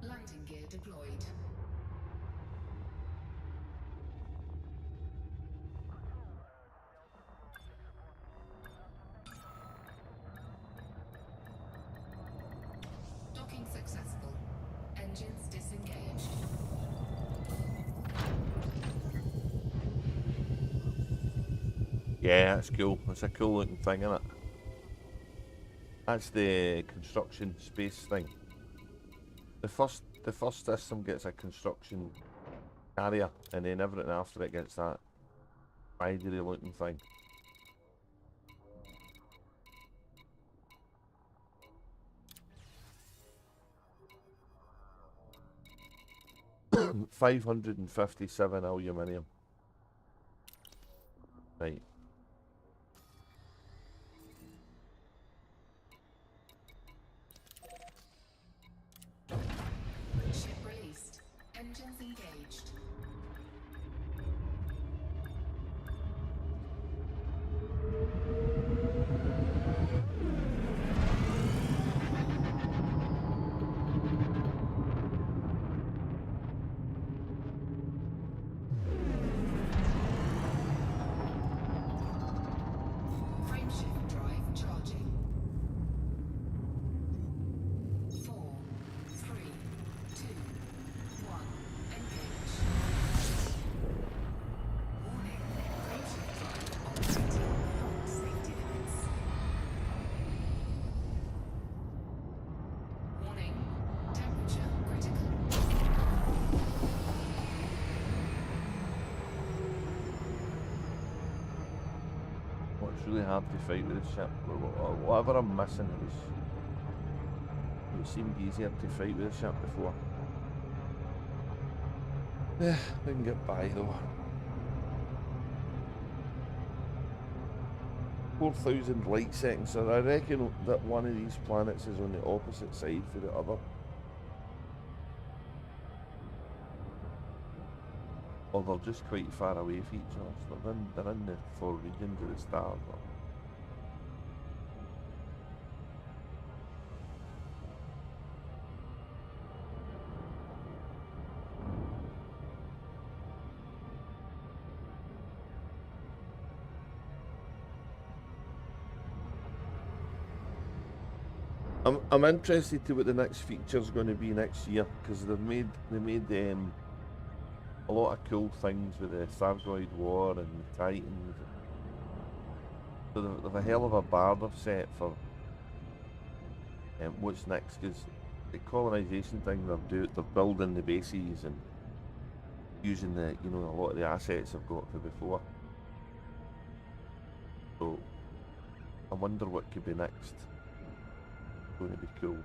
Landing gear deployed. Docking successful. Engines disengaged. Yeah, that's cool. That's a cool looking thing, isn't it? That's the construction space thing. The first system gets a construction carrier, and then everything after it gets that spidery looking thing. $557 aluminium. Right. Ship released. Engines engaged. Frameshift drive charging. 4, 3, 2, 1. Engage. Warning. Frameshift drive operating beyond safety limits. Warning. Temperature critical. Well, it's really hard to fight with this ship. Whatever I'm missing is. It seemed easier to fight with this ship before. Yeah, we can get by though. 4,000 light seconds, so I reckon that one of these planets is on the opposite side for the other. Or they're just quite far away from each other, so they're in the four regions of the stars. I'm interested to what the next feature's going to be next year, because they made a lot of cool things with the Thargoid War and the Titans. So they've a hell of a bar they've set for what's next, because the colonisation thing they're building the bases and using the a lot of the assets they've got from before. So I wonder what could be next. It's going to be cool.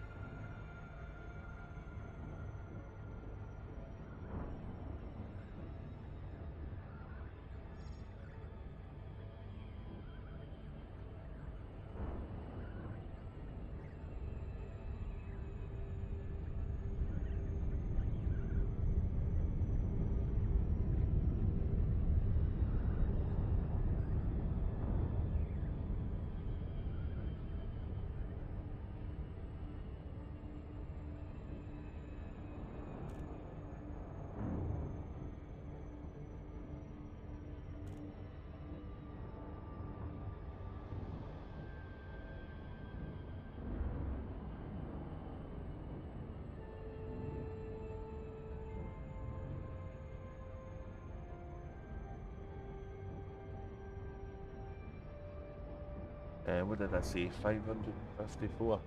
What did I say? 554.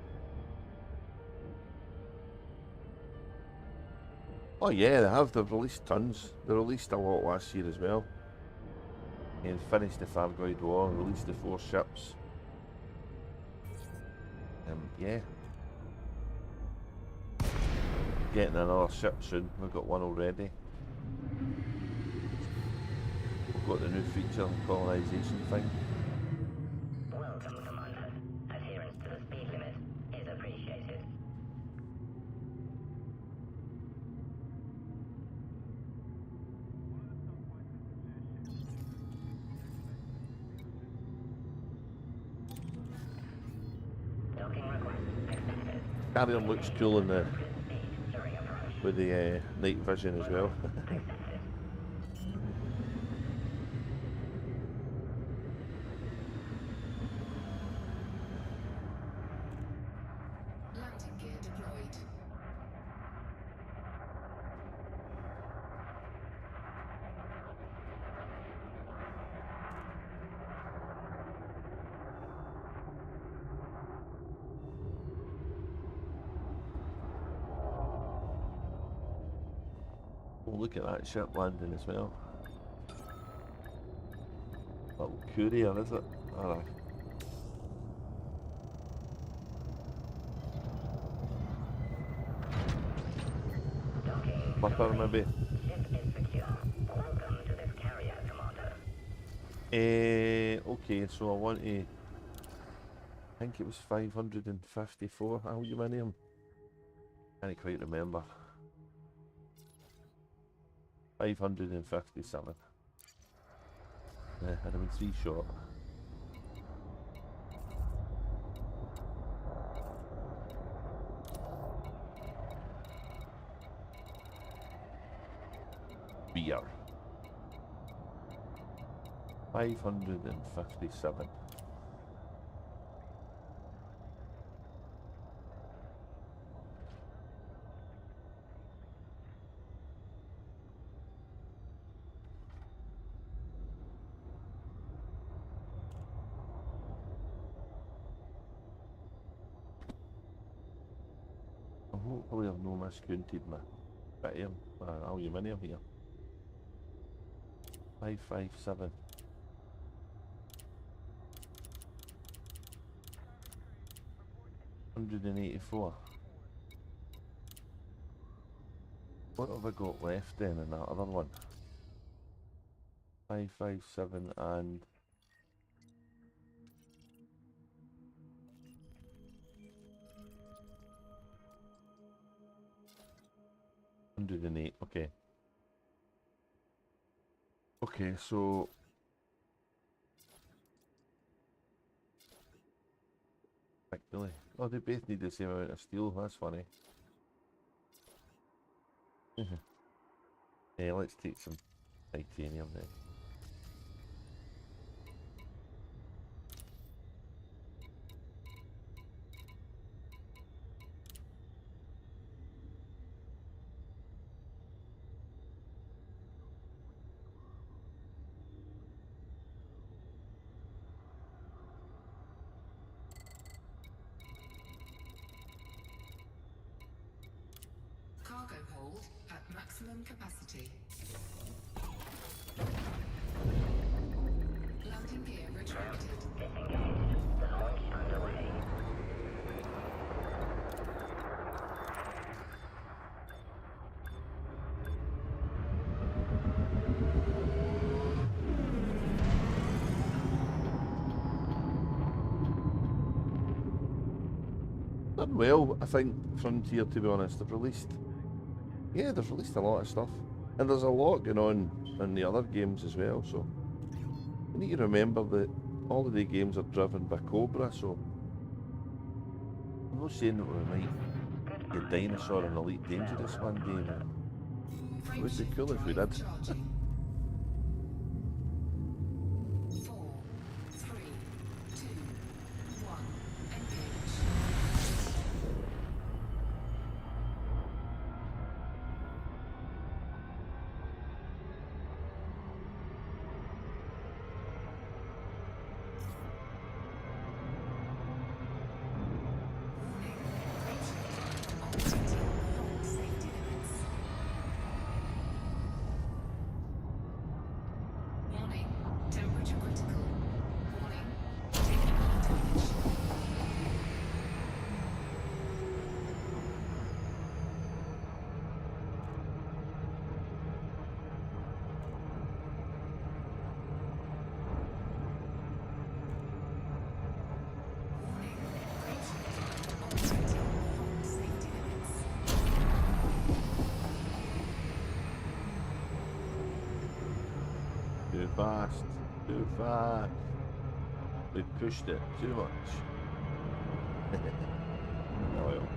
Oh yeah, they have. They've released tons. They released a lot last year as well. And finished the Thargoid War, released the 4 ships. Yeah. Getting another ship soon. We've got one already. got the new feature and colonisation thing. Welcome, Commander. Adherence to the speed limit is appreciated. Docking request accepted. Carrier looks cool in the Speed during approach. with the night vision as well. Accepted. Landing gear deployed. Oh, look at that ship landing as well. Little courier, is it? Alright. Docking. Flipper maybe. Ship is secure. Welcome to this carrier, Commander. Okay, so I want to. I think it was 554 aluminium. Can't quite remember. 557. Yeah, I'd have been 3 short. Beer. 557. Hopefully I've no miscounted my bitium, aluminium here. 557. $184. What have I got left then in that other one? 557 and 108. Okay. Okay, so actually, oh, they both need the same amount of steel. That's funny. Yeah, let's take some titanium then. Cargo hold at maximum capacity. Landing gear retracted. Disengaged. The launch underway. Done well, I think, Frontier, to be honest. They've released, yeah, they've released a lot of stuff. And there's a lot going on in the other games as well, so you need to remember that all of the games are driven by Cobra, so I'm not saying that we might get Dinosaur and Elite Dangerous one day, but it would be cool if we did. Charging. 4, 3, 2, 1. Engage. Warning. Operating beyond safety limits. fast. Too fast. We pushed it too much. Oh well.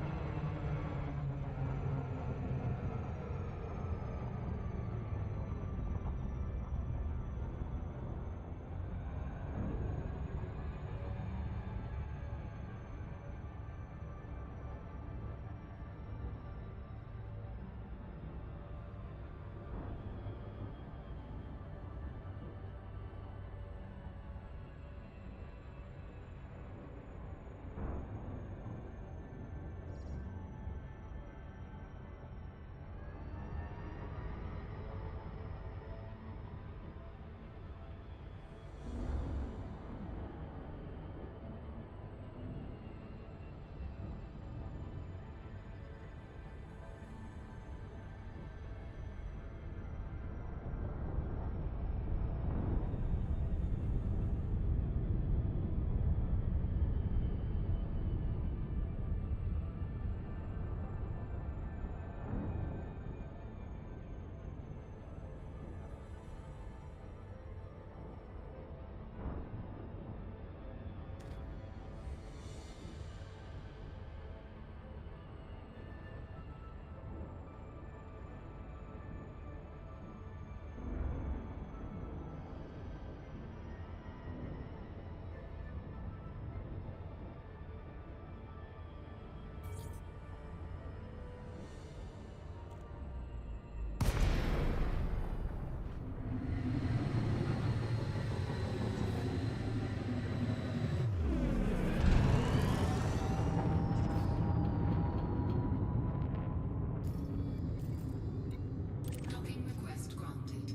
Docking request granted.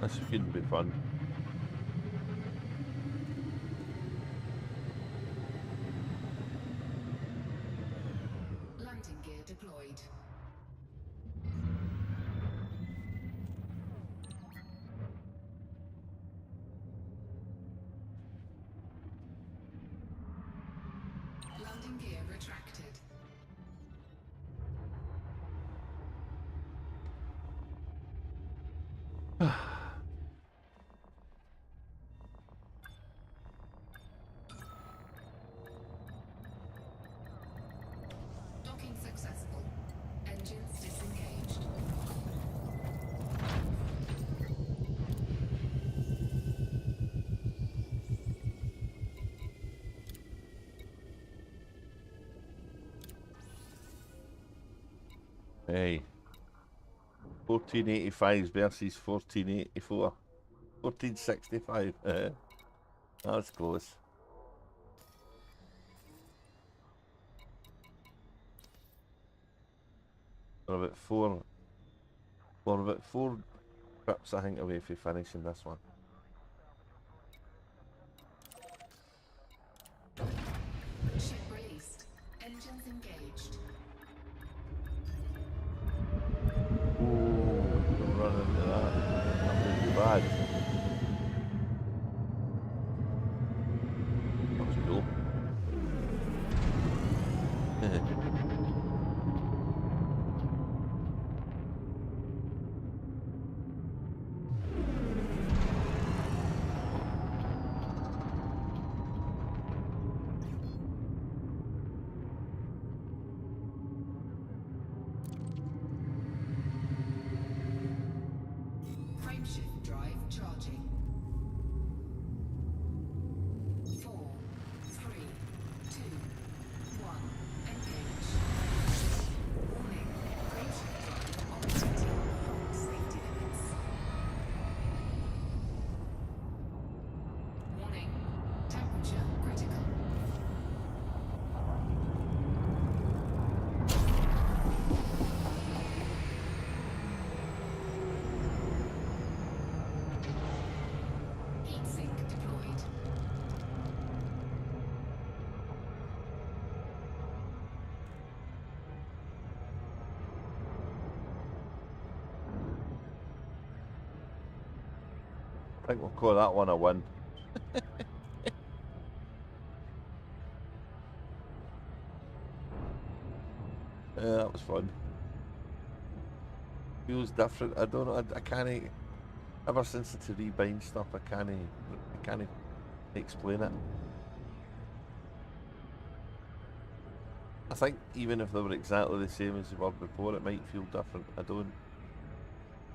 This shouldn't be fun. Landing gear deployed. Landing gear retracted. Docking successful. Engines disengaged. Hey. 1485 versus 1484. 1465. That's close. We're about four trips, I think, away from finishing this one. Ship released. Engines engaged. Ooh, we're running into that. That would be bad. That was cool. Frameshift drive charging. 4, 3, 2, 1. Engage. Warning. Frameshift drive operating beyond safety limits. Warning. Temperature critical. Heatsink deployed. I think we'll call that one a win. Yeah, that was fun. Feels different. I don't know. I can't. Ever since it's to rebind stuff, I can't explain it. I think even if they were exactly the same as they were before, it might feel different. I don't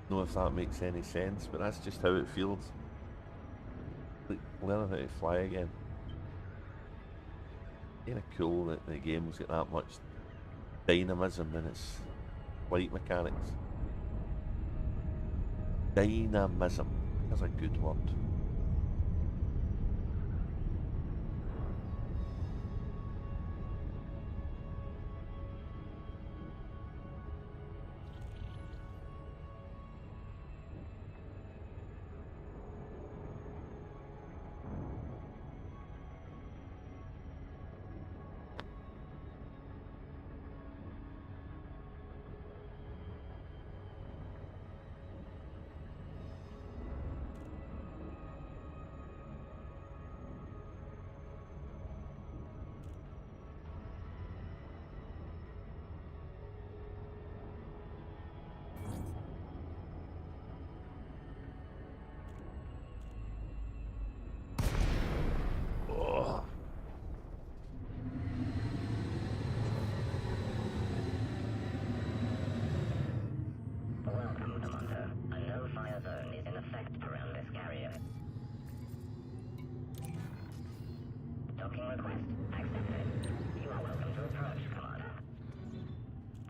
know if that makes any sense, but that's just how it feels. Like learning how to fly again. Kind of cool that the game's got that much dynamism in its flight mechanics. Dynamism. That's a good word. Oh. Welcome, Commander. A no-fire zone is in effect around this carrier. Docking request accepted. You are welcome to approach, Commander.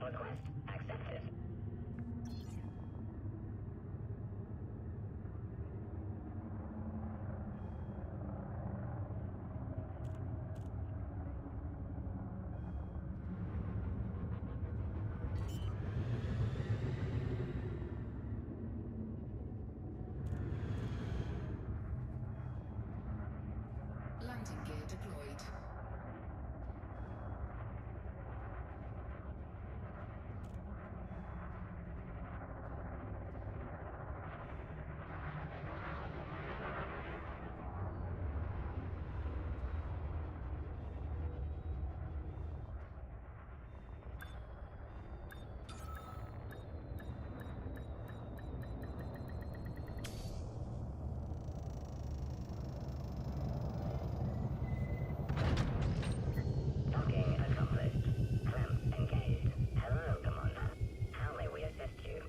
Request accepted. Landing gear deployed. Docking accomplished. Clamp engaged. Hello, Commander. How may we assist you?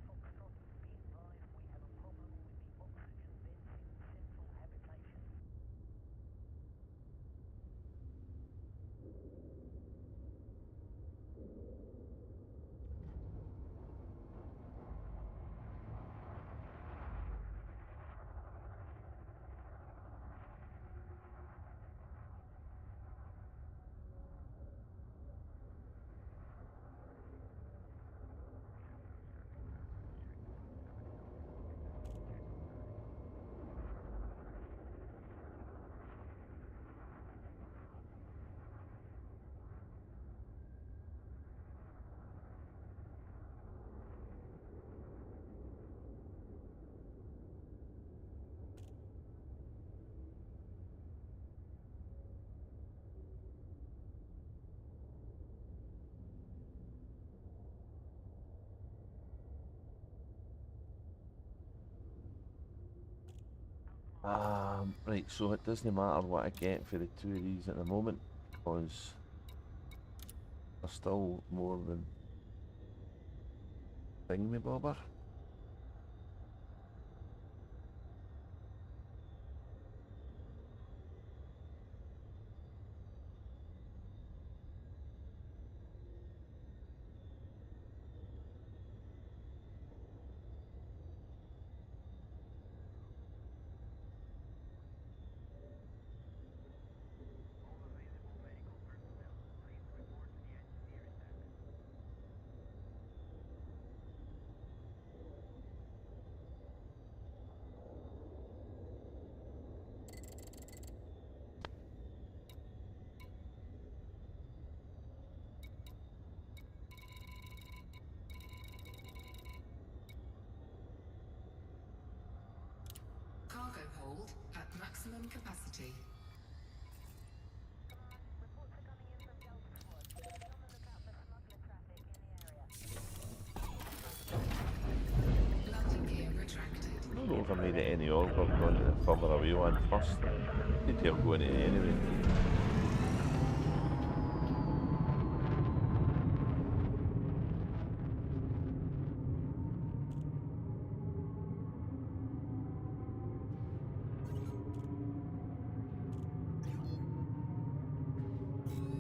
All personnel should be aware that maintenance is due to be carried out on central life support at 0600 hours. Ah. Right, so it doesn't matter what I get for the two of these at the moment, because they're still more than thingy bobber. maximum capacity. Landing gear retracted. I don't know if I made it any order going to the further away one first. Detail going to it anyway.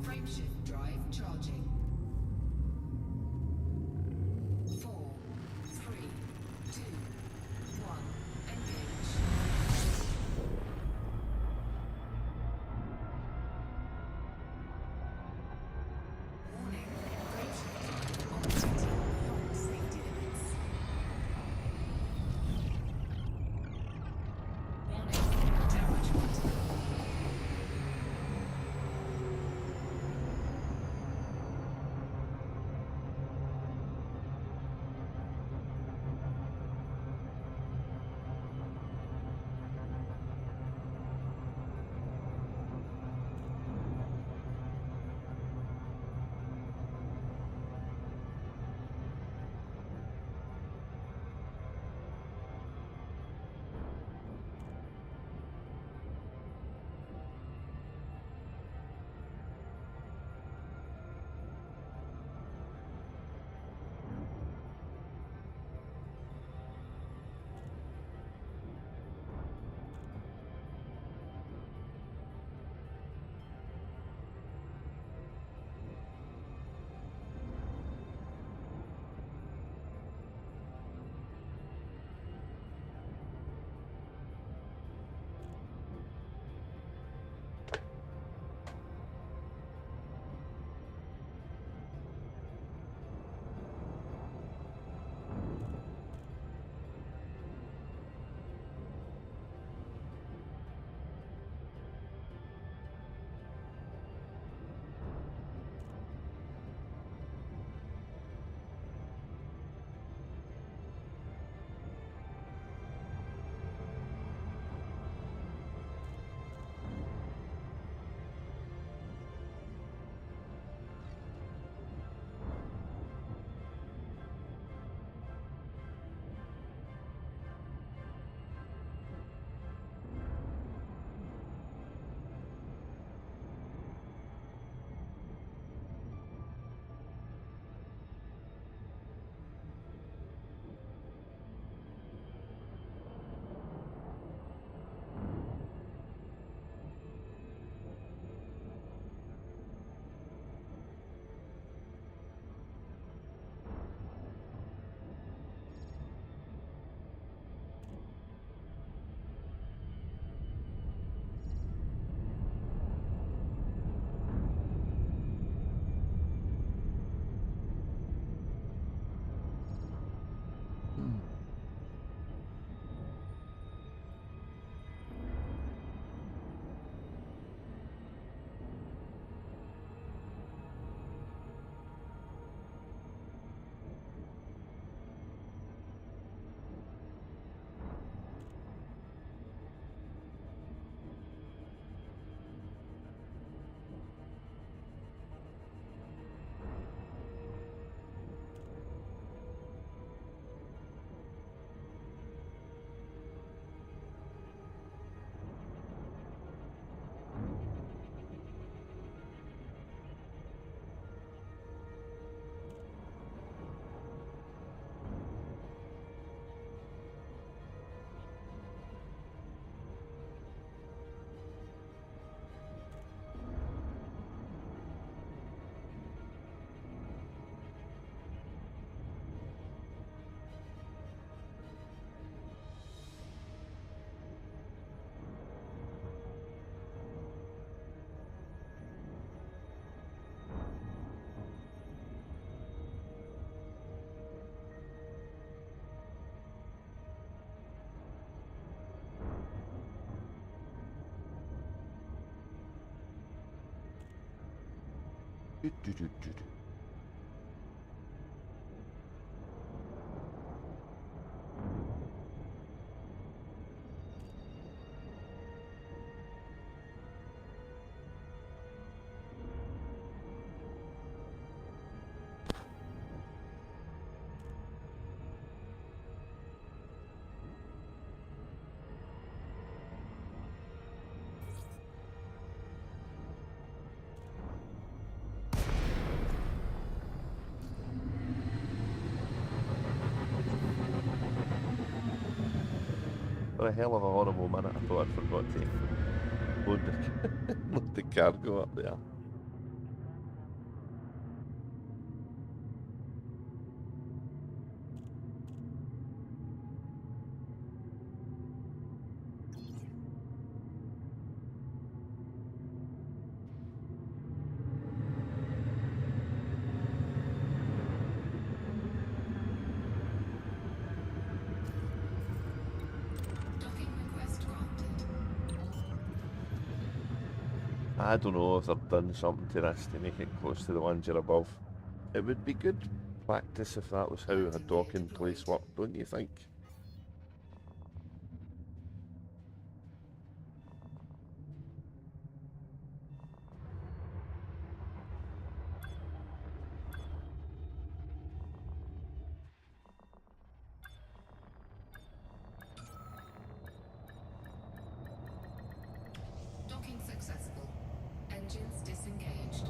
Frameshift drive charging. 4, 3, 2, 1. Engage. Warning. Frameshift drive operating beyond safety limits. Warning. Damage. Do, do, do, do, do. For a hell of a horrible minute, I thought I'd forgot to load the, load the cargo up there. Docking request granted. I don't know if they've done something to this to make it close to the ones you're above. It would be good practice if that was how a docking place worked, don't you think? Docking successful. Engines disengaged.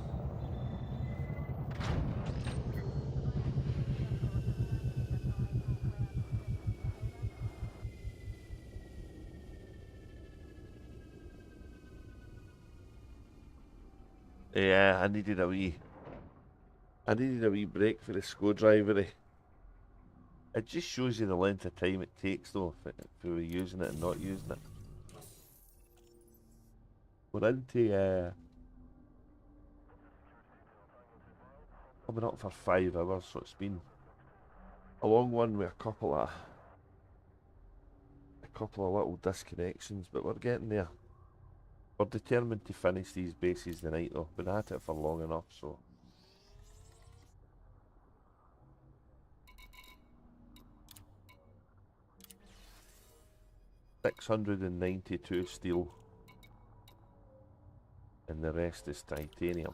Yeah, I needed a wee break for the screwdriver. It just shows you the length of time it takes though, if we were using it and not using it. We're into coming up for 5 hours, so it's been a long one with a couple of little disconnections, but we're getting there. We're determined to finish these bases tonight though. Been at it for long enough, so. $692 steel, and the rest is titanium.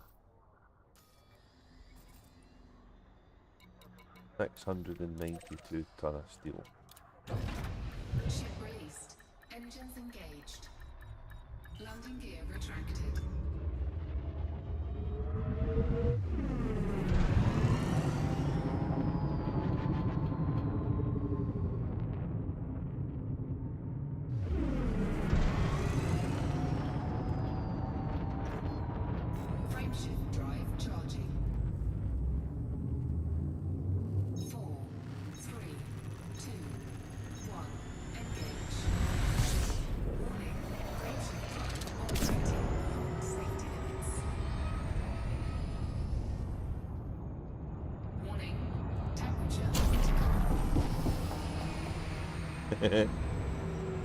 692 ton of steel. Ship released. Engines engaged. Landing gear retracted. Frameshift drive charging. 4, 3, 2, 1. Engage. Warning. Frameshift drive operating beyond safety limits. Warning. Temperature critical.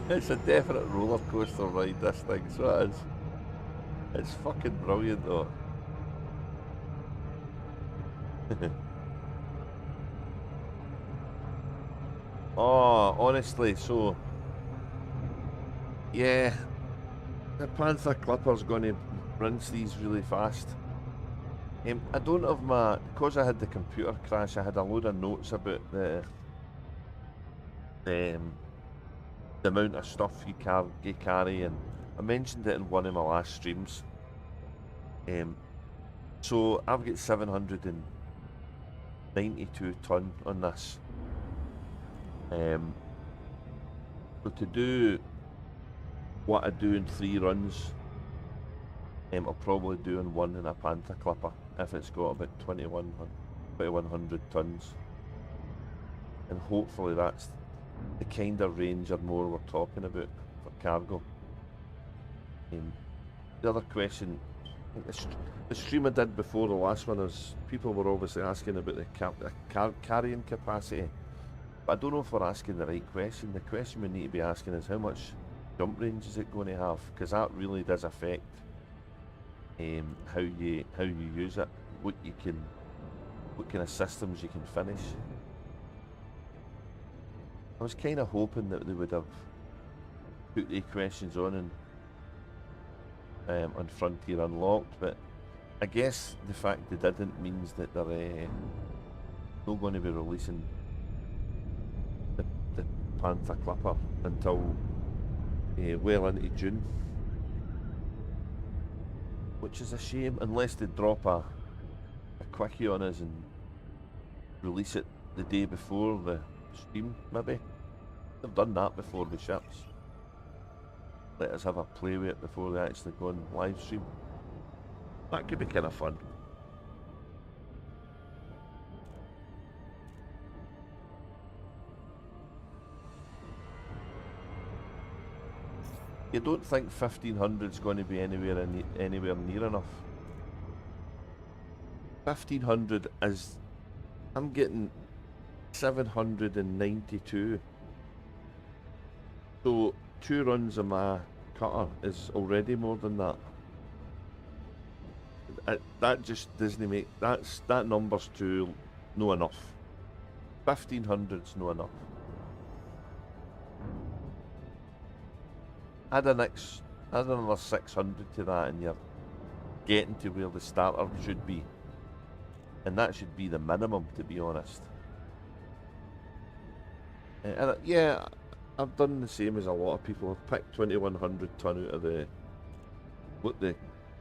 It's a definite roller coaster ride, this thing, so it is. It's fucking brilliant though. Oh, honestly, so yeah, the Panther Clipper's going to rinse these really fast. I don't have because I had the computer crash, I had a load of notes about the amount of stuff you carry, and I mentioned it in one of my last streams. So I've got 792 ton on this. So to do what I do in 3 runs, I'll probably do in 1 in a Panther Clipper if it's got about 2100 tons, and hopefully that's the kind of range or more we're talking about for cargo. The other question, I think the stream I did before the last one, is people were obviously asking about the carrying capacity, but I don't know if we're asking the right question. The question we need to be asking is how much jump range is it going to have, because that really does affect how you use it, what kind of systems you can finish. I was kind of hoping that they would have put the questions on Frontier Unlocked, but I guess the fact they didn't means that they're not going to be releasing the Panther Clipper until well into June, which is a shame, unless they drop a quickie on us and release it the day before the stream, maybe. They've done that before with ships. let us have a play with it before they actually go on live stream. That could be kind of fun. You don't think 1500 is going to be anywhere near enough? 1500 is, I'm getting 792. So 2 runs of my cutter is already more than that. That just doesn't make, that number's too no enough. 1500's no enough. Add another 600 to that and you're getting to where the starter should be. And that should be the minimum, to be honest. And yeah, I've done the same as a lot of people. I've picked 2100 ton out of what the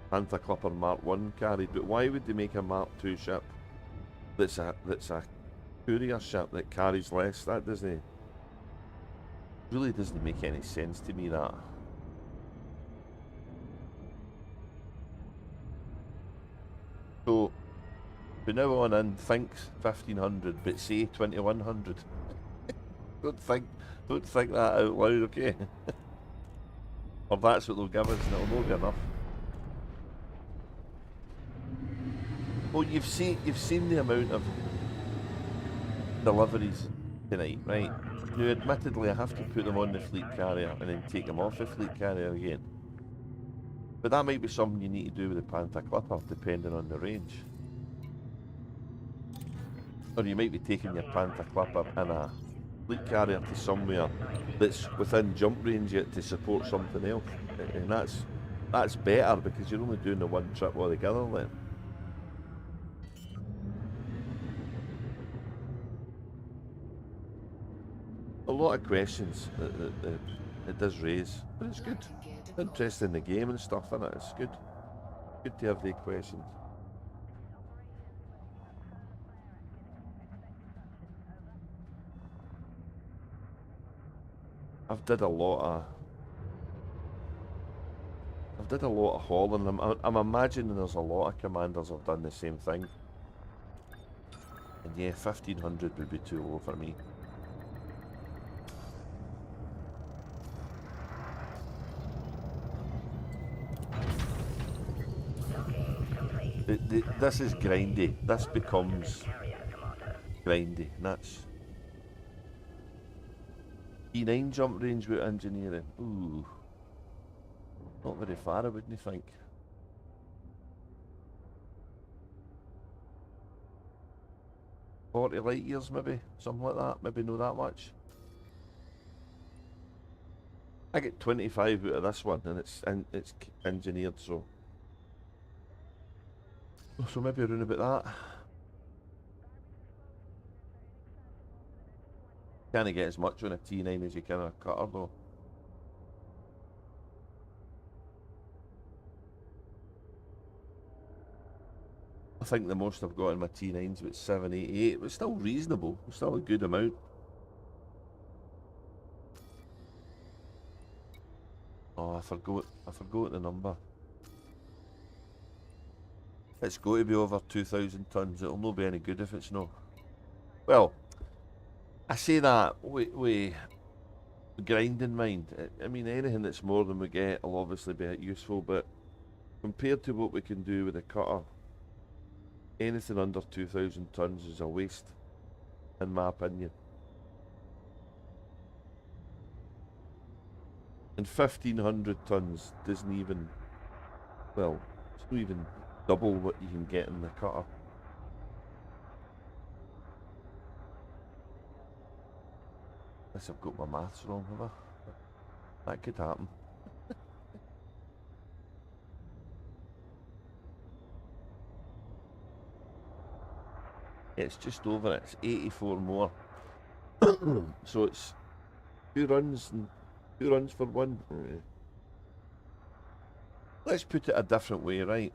Panther Clipper Mark 1 carried, but why would they make a Mark 2 ship that's a courier ship that carries less? That really doesn't make any sense to me, that. So from now on in, think 1500, but say 2100. Don't think that out loud, okay? Or that's what they'll give us, and it'll not be enough. Well, you've seen the amount of deliveries tonight, right? Now, admittedly, I have to put them on the fleet carrier and then take them off the fleet carrier again. But that might be something you need to do with the Panther Clipper, depending on the range. Or you might be taking your Panther Clipper in a fleet carrier to somewhere that's within jump range yet to support something else. And that's better because you're only doing the one trip altogether then. A lot of questions that it does raise, but it's good. Interest in the game and stuff, in it. It's good. Good to have the questions. I've did a lot of hauling. I'm imagining there's a lot of commanders have done the same thing. And yeah, 1500 would be too low for me. This is grindy. This becomes grindy. And that's E9 jump range with engineering. Ooh. Not very far, I wouldn't think. "40 light years maybe, something like that, maybe not that much. I get 25 out of this one and it's engineered, so maybe around about that. Can't get as much on a T9 as you can on a cutter though. I think the most I've got in my T9's about 788, but still reasonable, still a good amount. Oh, I forgot the number. It's got to be over 2,000 tons. It'll not be any good if it's not. Well, I say that with grind in mind. I mean, anything that's more than we get will obviously be useful, but compared to what we can do with a cutter, anything under 2,000 tons is a waste, in my opinion. And 1,500 tons doesn't even, well, it's not even double what you can get in the cutter. Unless I've got my maths wrong, have I? That could happen. It's just over it. It's 84 more. So it's 2 runs for one. Let's put it a different way, right?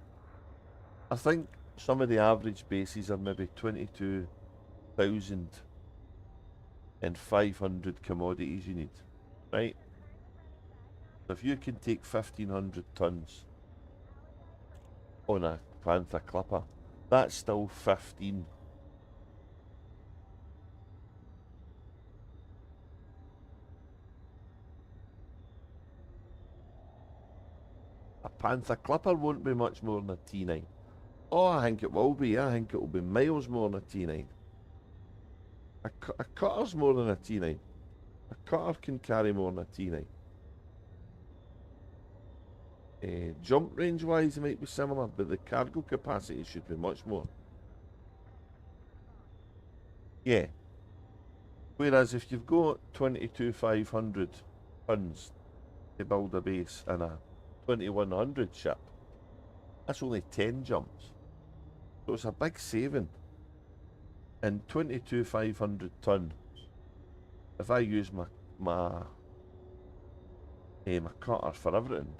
I think some of the average bases are maybe 22,500 commodities you need, right? So if you can take 1,500 tons on a Panther Clipper, that's still 15. A Panther Clipper won't be much more than a T9. Oh, I think it will be. I think it will be miles more than a T9. A cutter's more than a T9. A cutter can carry more than a T9. Jump range wise, it might be similar, but the cargo capacity should be much more. Yeah. Whereas if you've got 22,500 tons to build a base and a 2100 ship, that's only 10 jumps. So it's a big saving. And 22,500 ton, if I use my cutter for everything,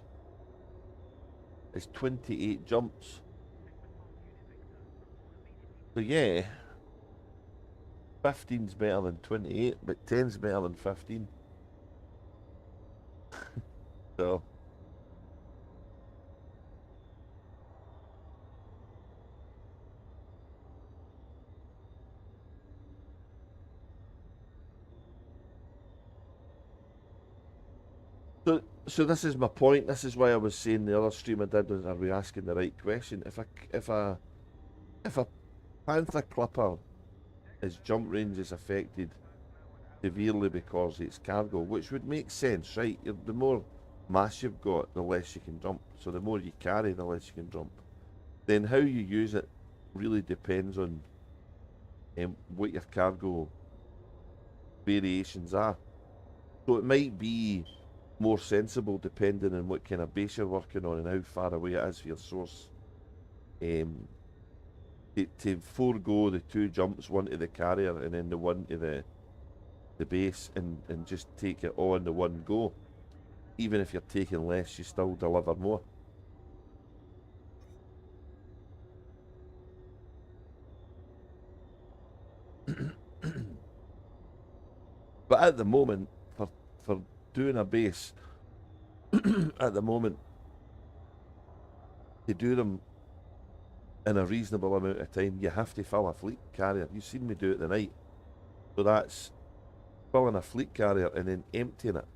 it's 28 jumps. So yeah, 15's better than 28, but 10's better than 15. So So this is my point. This is why I was saying the other stream I did was, are we asking the right question? If a Panther Clipper, its jump range is affected severely because it's cargo, which would make sense, right? The more mass you've got, the less you can jump. So the more you carry, the less you can jump. Then how you use it really depends on what your cargo variations are. So it might be more sensible depending on what kind of base you're working on and how far away it is for your source. To forego the 2 jumps, one to the carrier and then the one to the base, and just take it all in the one go. Even if you're taking less, you still deliver more. But at the moment, for doing a base, at the moment, to do them in a reasonable amount of time, you have to fill a fleet carrier. You've seen me do it tonight. So that's filling a fleet carrier and then emptying it.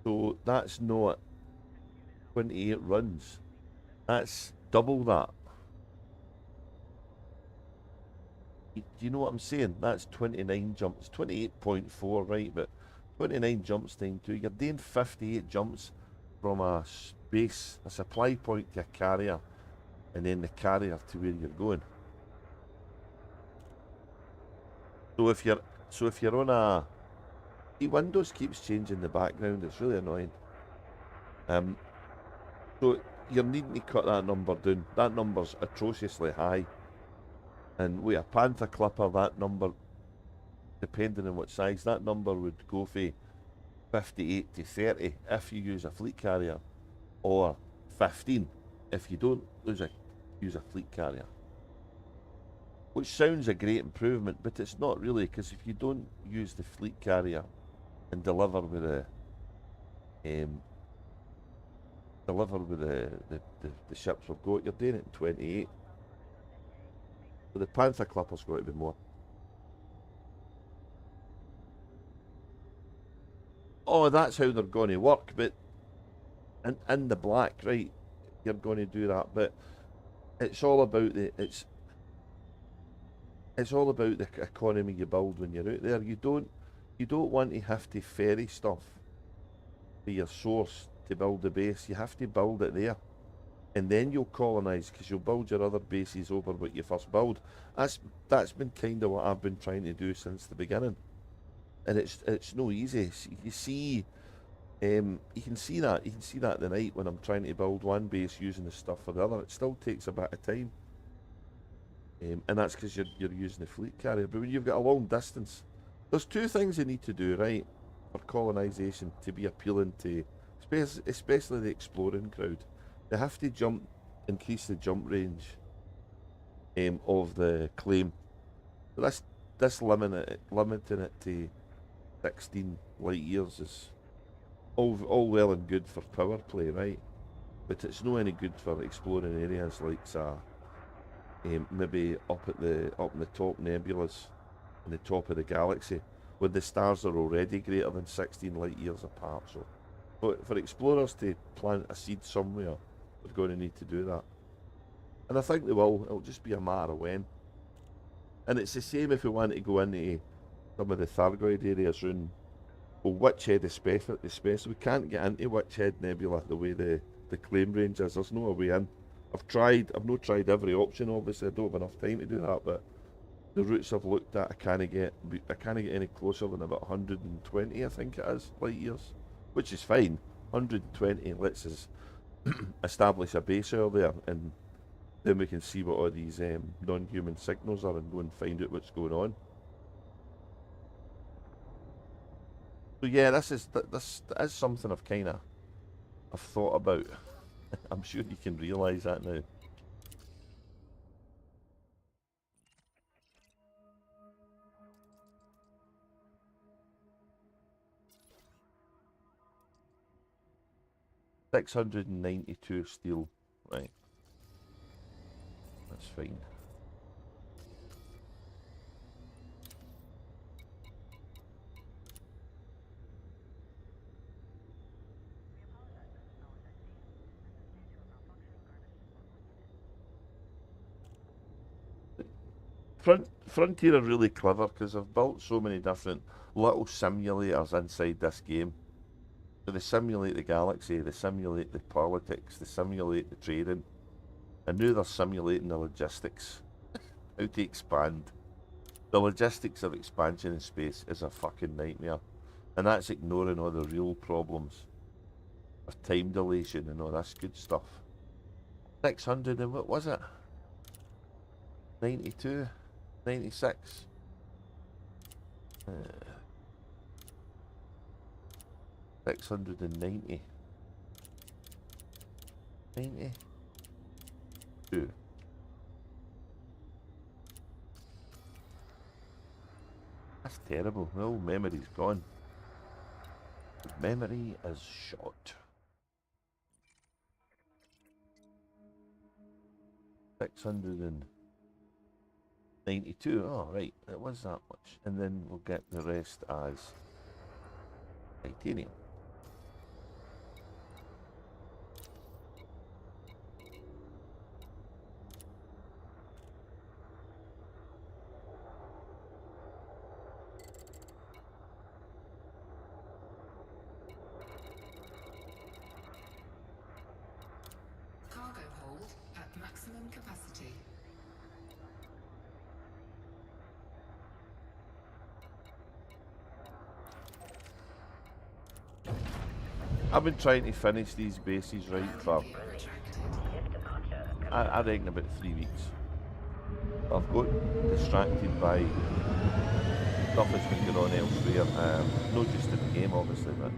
So that's not 28 runs. That's double that. Do you know what I'm saying? That's 29 jumps. 28.4, right? But 29 jumps times 2. You're doing 58 jumps from a base, a supply point to a carrier, and then the carrier to where you're going. So if you're on a Windows keeps changing the background, it's really annoying. So you're needing to cut that number down. That number's atrociously high. And with a Panther Clipper, that number, depending on what size, that number would go for 58 to 30 if you use a fleet carrier, or 15 if you don't use a fleet carrier. Which sounds a great improvement, but it's not really, because if you don't use the fleet carrier and deliver with the ships we've got, you're doing it in 28. So the Panther Clipper's got to be more. Oh, that's how they're going to work, but in the black, right, you're going to do that, but it's all about it's all about the economy you build when you're out there. You don't want to have to ferry stuff to your source to build the base. You have to build it there, and then you'll colonise, because you'll build your other bases over what you first build. That's been kind of what I've been trying to do since the beginning, and it's no easy. You see, you can see that tonight when I'm trying to build one base using the stuff for the other. It still takes a bit of time, and that's because you're using the fleet carrier. But when you've got a long distance, there's 2 things you need to do, right, for colonisation to be appealing to, especially the exploring crowd. They have to increase the jump range of the claim. So this limiting it to 16 light years all well and good for power play, right? But it's no any good for exploring areas like maybe up in the top nebulas, in the top of the galaxy, where the stars are already greater than 16 light years apart. So, but for explorers to plant a seed somewhere, we're going to need to do that. And I think they will. It'll just be a matter of when. And it's the same if we want to go into some of the Thargoid areas around, well, Witchhead especially. We can't get into Witchhead Nebula the way the claim range is. There's no way in. I've not tried every option, obviously. I don't have enough time to do that, but the routes I've looked at, I can't get any closer than about 120, I think it is, light years, which is fine. 120 lets us establish a base out there, and then we can see what all these non-human signals are and go and find out what's going on. So yeah, this is something I've thought about. I'm sure you can realise that now. $692 steel, right? That's fine. Frontier are really clever because they've built so many different little simulators inside this game. So they simulate the galaxy, they simulate the politics, they simulate the trading, and now they're simulating the logistics. How to expand. The logistics of expansion in space is a fucking nightmare. And that's ignoring all the real problems of time dilation and all this good stuff. 600 and what was it? 92? 96? 690. 92. That's terrible. No, memory's gone. Memory is shot. 692. Oh, right. It was that much. And then we'll get the rest as titanium. Cargo hold at maximum capacity. I've been trying to finish these bases right for, I reckon, about 3 weeks. I've got distracted by stuff that's been going on elsewhere, not just in the game obviously, but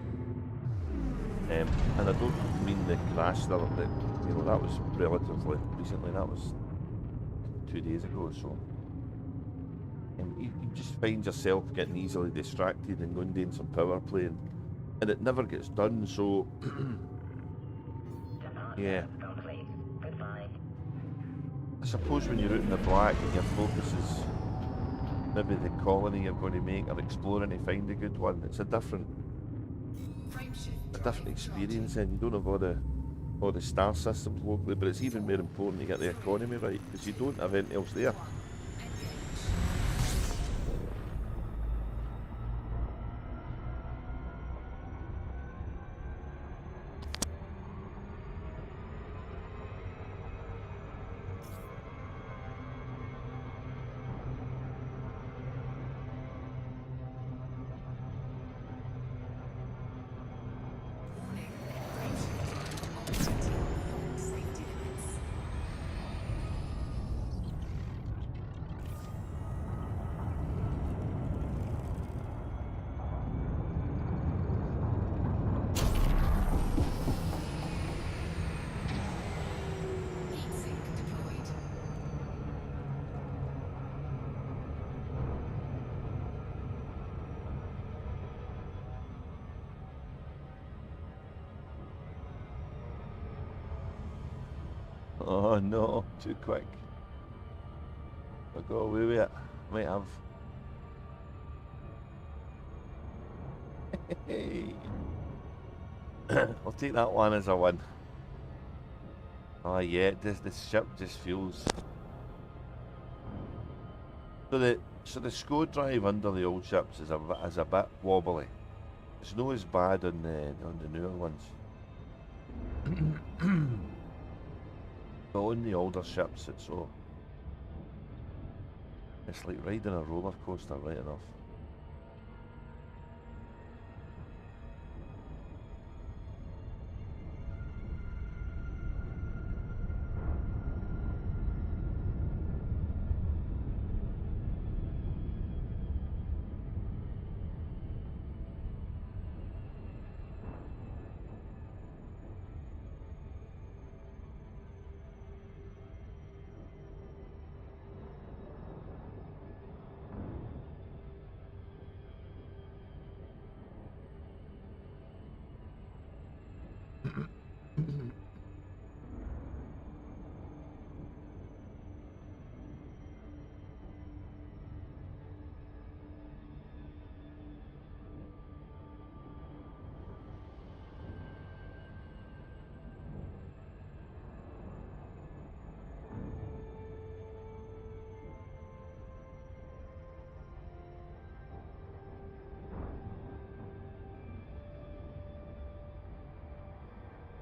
and I don't mean the crash that that was relatively recently. That was 2 days ago, so you just find yourself getting easily distracted and going doing some power play, and it never gets done. So yeah, I suppose when you're out in the black and your focus is maybe the colony you're going to make or exploring to find a good one, it's a different experience, and you don't have all the star systems locally, but it's even more important to get the economy right because you don't have anything else there. Oh no, too quick. I'll go away with it. Might have. Hey. I'll take that one as a win. Oh yeah, the ship just feels. So the SCO drive under the old ships is a bit wobbly. It's not as bad on the newer ones. But on the older ships, it's like riding a roller coaster, right enough.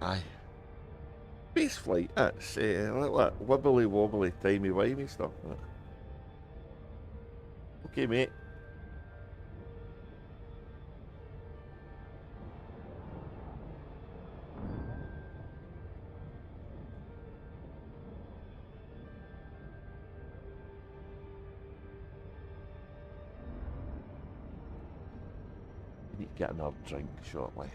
Aye. Space flight, that's like that wibbly wobbly, timey wimey stuff. Okay, mate. I need to get another drink shortly.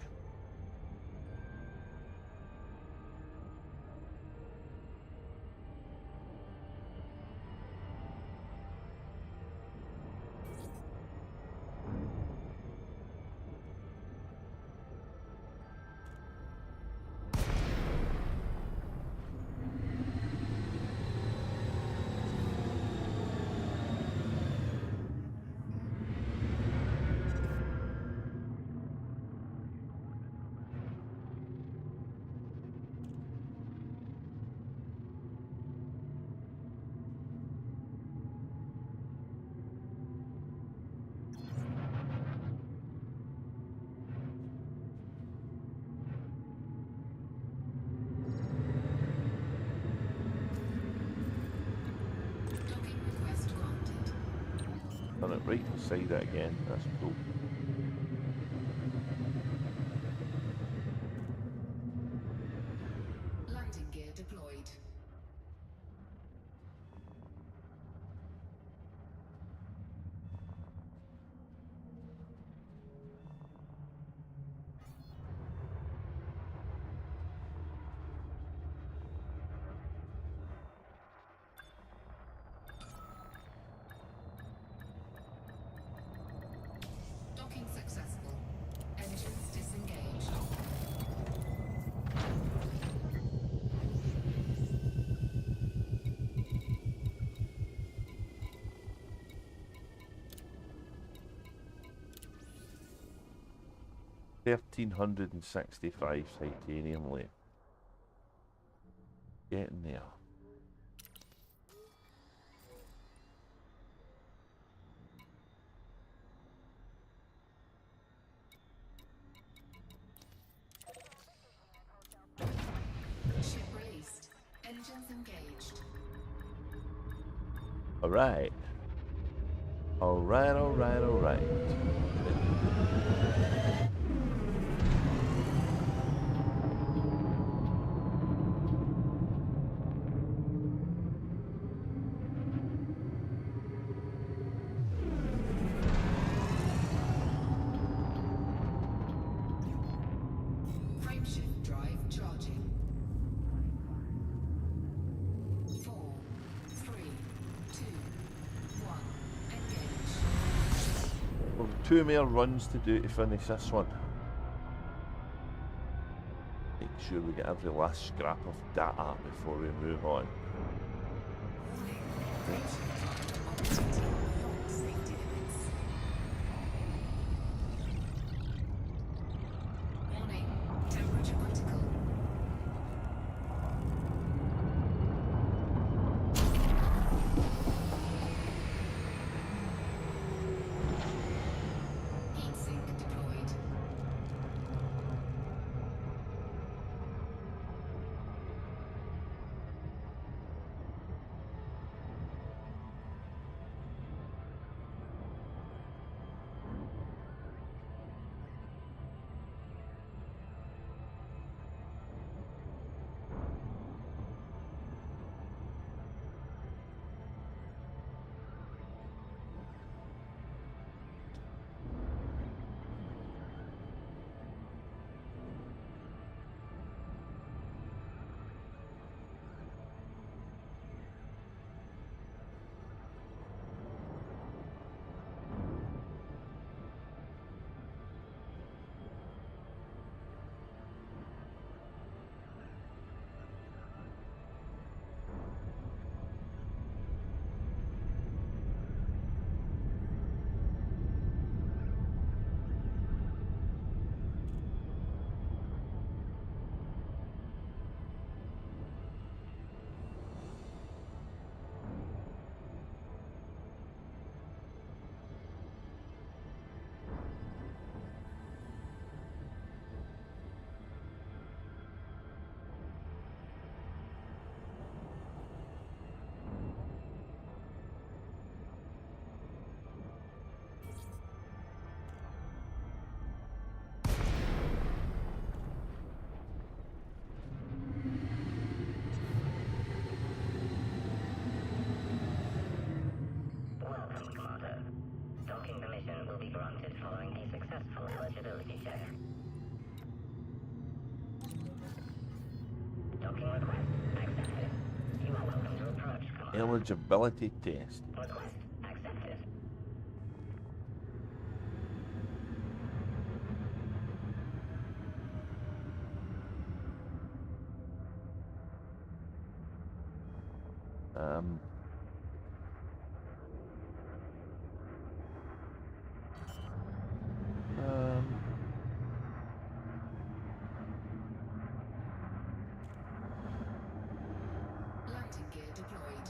Docking request granted. Done it right beside it again. That's cool. Landing gear deployed. Docking successful. Engines disengaged. 1,365 titanium left. Getting there. Ship released. Engines engaged. Alright. Alright. Frameshift drive charging. 4, 3, 2, 1. Engage. We've 2 more runs to do to finish this one. Make sure we get every last scrap of data before we move on. Warning. Approaching time operating beyond safety limits. Warning. Temperature critical. Heat sink deployed. Welcome, Commander. Docking permission will be granted following a successful eligibility check. Docking request accepted. You are welcome to approach, Commander. Eligibility test. Request accepted. Um, um, Landing gear deployed.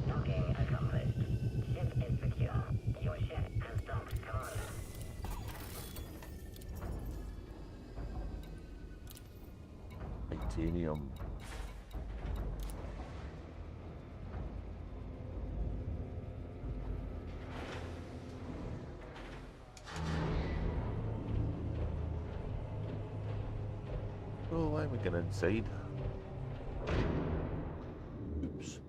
Docking accomplished. Ship is secure. Your ship has docked, Commander. titanium. Oh, why am I getting inside? Oops.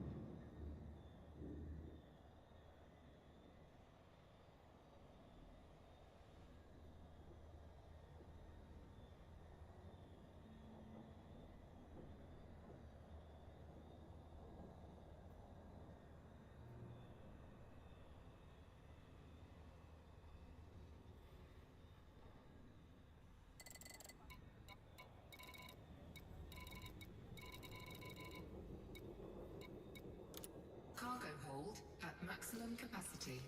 Cargo hold at maximum capacity.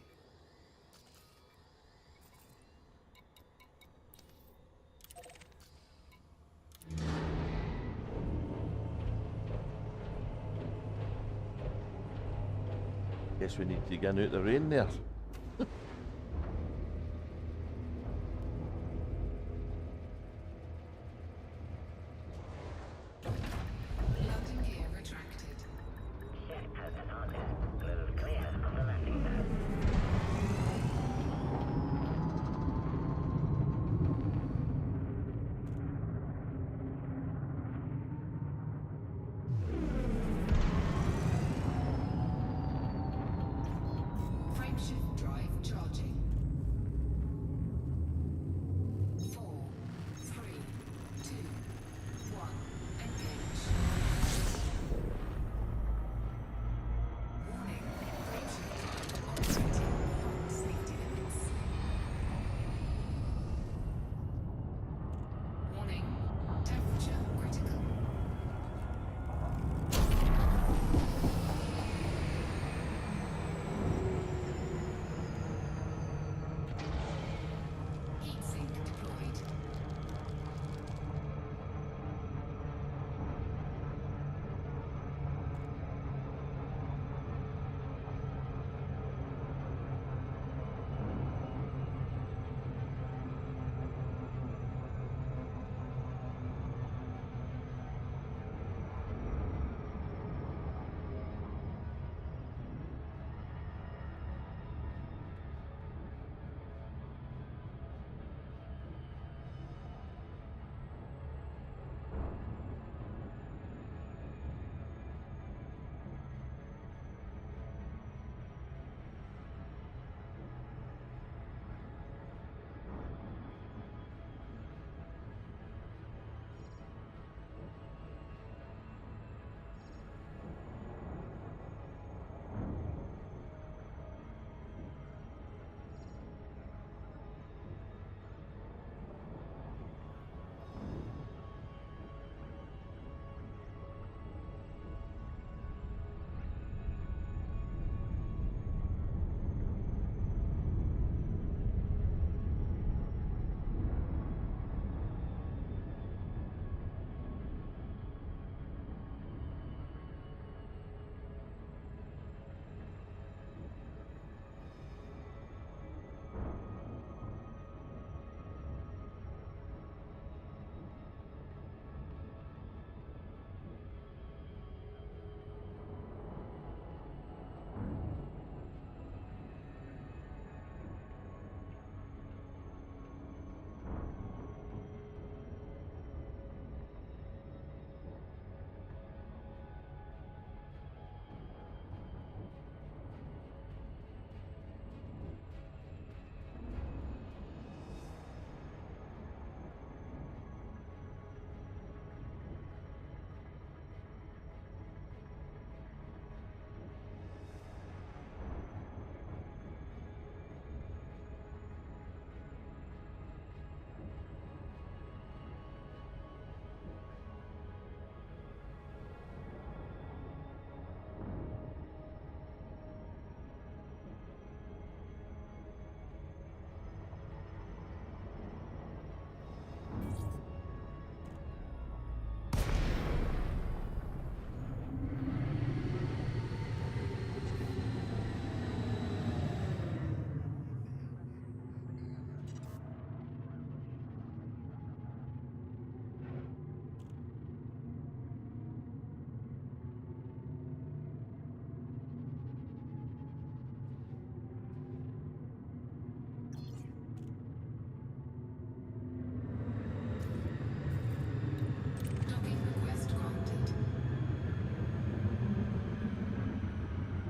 Guess we need to get out the rain there. Landing gear retracted. Ship has departed. Move clear of the landing pad.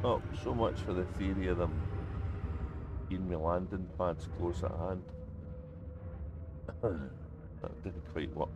Oh, so much for the theory of them being my landing pads close at hand. That didn't quite work.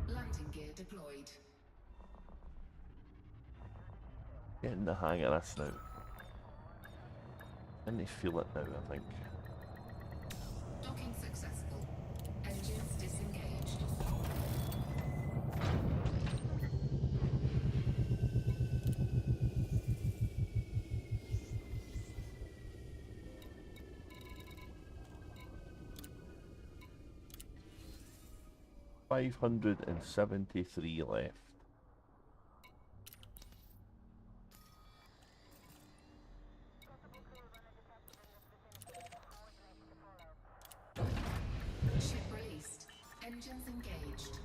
Landing gear deployed. Getting the hang of this now. I need to feel it now, I think. Docking successful. Engines disengaged. $573 left. Ship released. Engines engaged.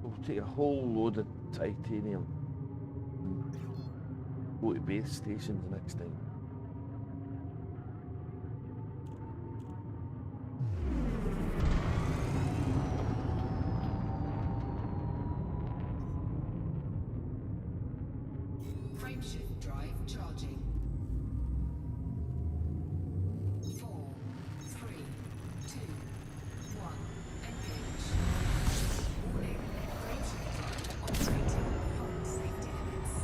We'll take a whole load of titanium and go to base stations next time. Frameshift drive charging. 4, 3, 2, 1. Engage. Warning. Frameshift drive operating beyond safety limits.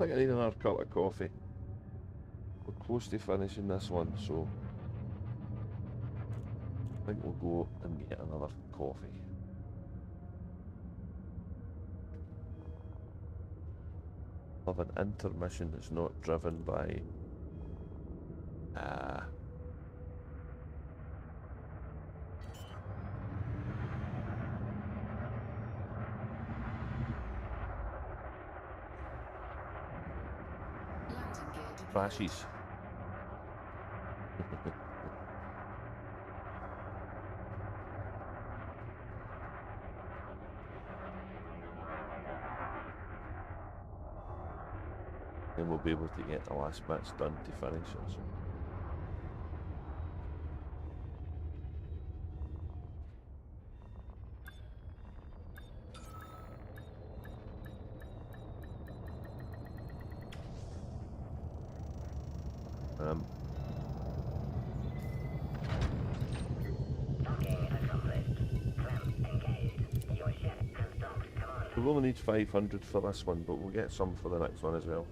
think I need another cup of coffee. We're close to finishing this one, so I think we'll go and get another coffee. Of an intermission that's not driven by Landing gear deployed. crashes. Then we'll be able to get the last bits done to finish it. So. Docking accomplished. Clamp engaged. Your ship has docked. Command. We'll only need 500 for this one, but we'll get some for the next one as well.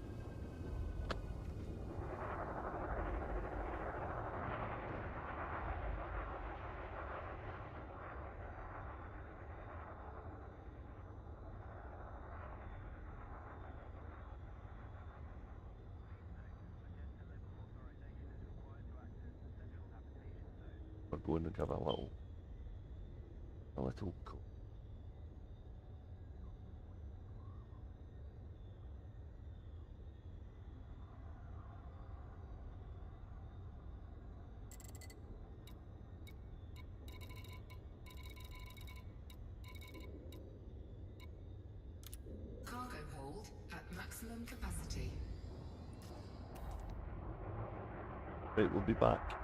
We're going to give a little call. Cargo hold at maximum capacity. Right, we'll be back.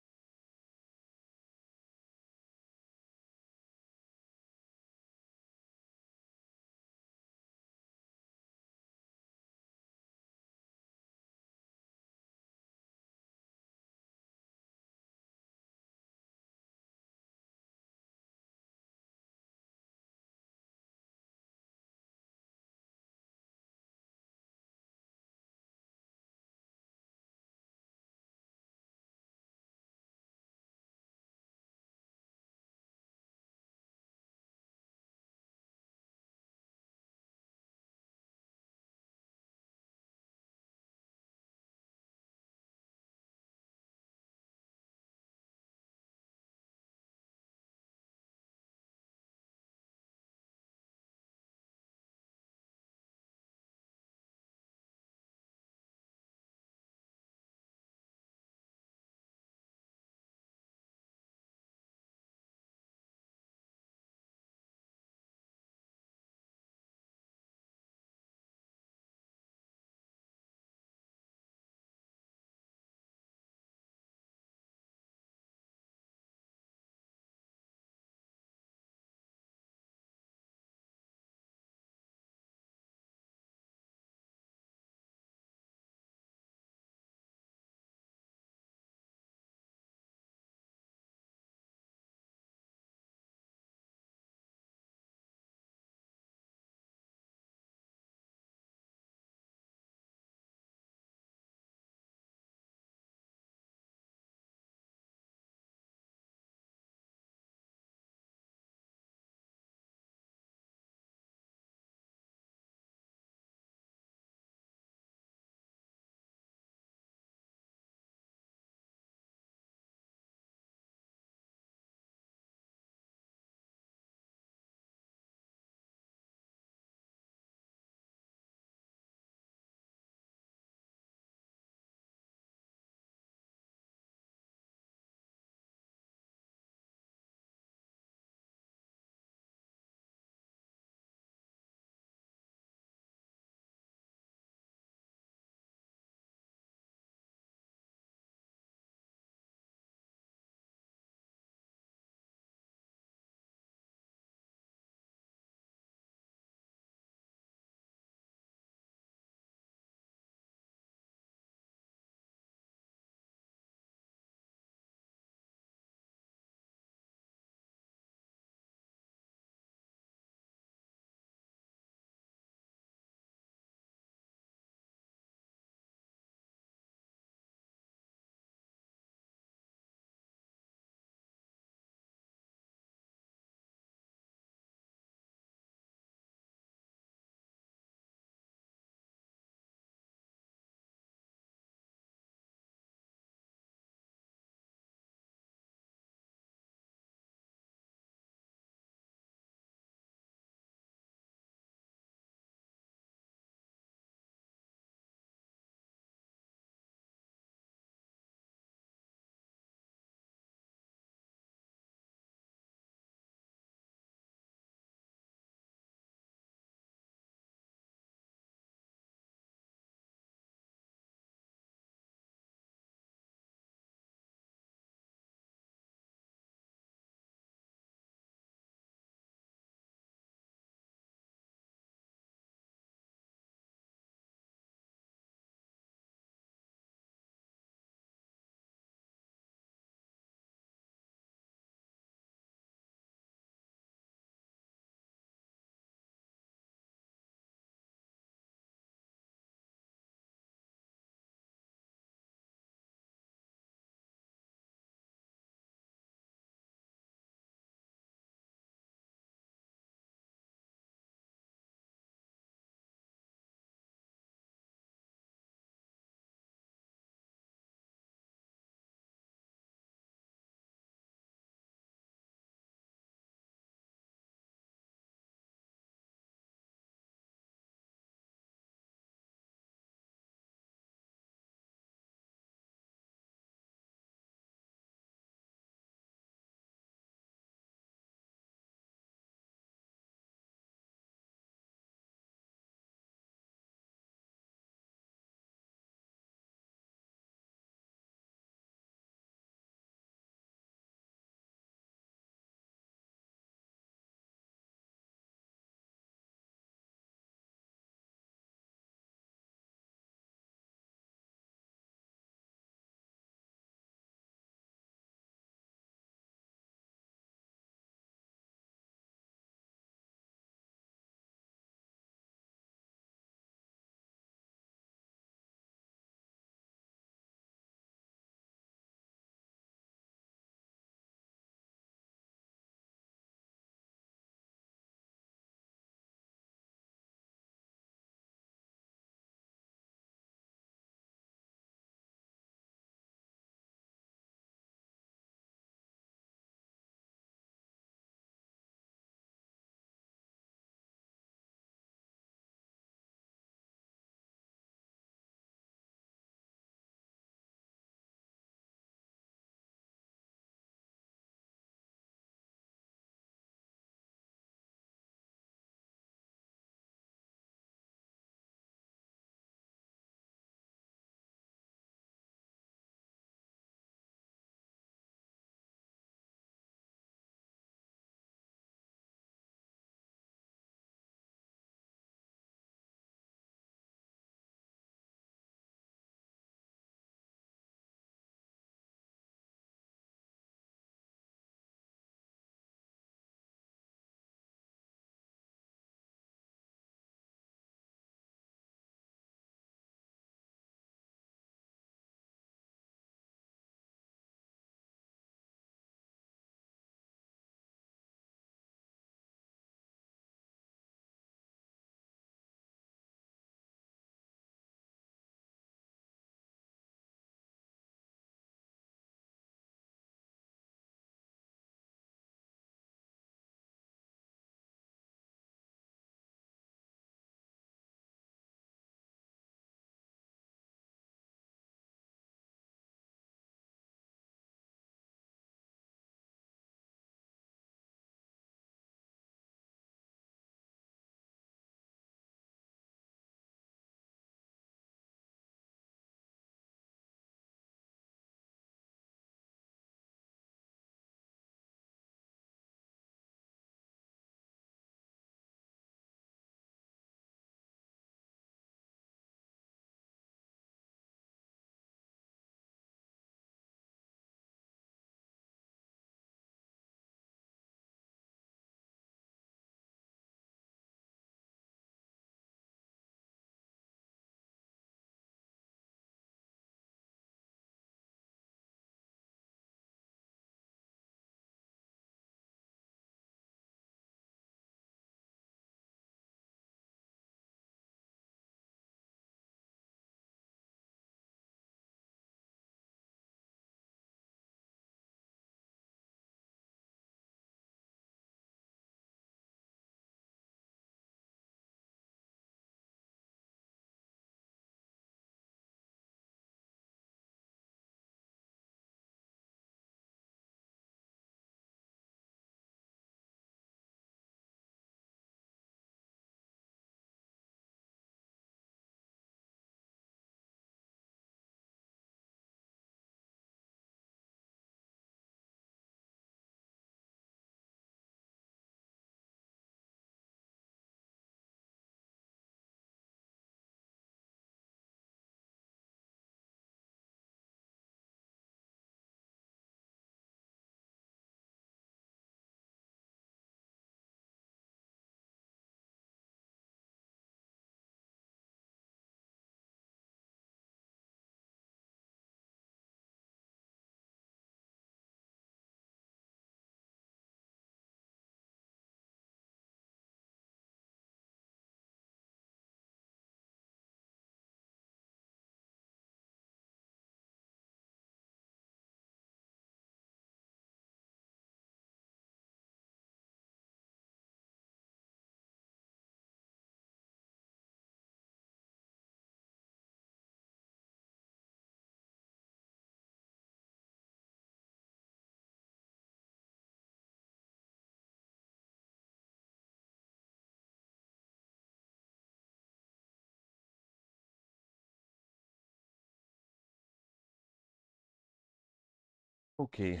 Okay.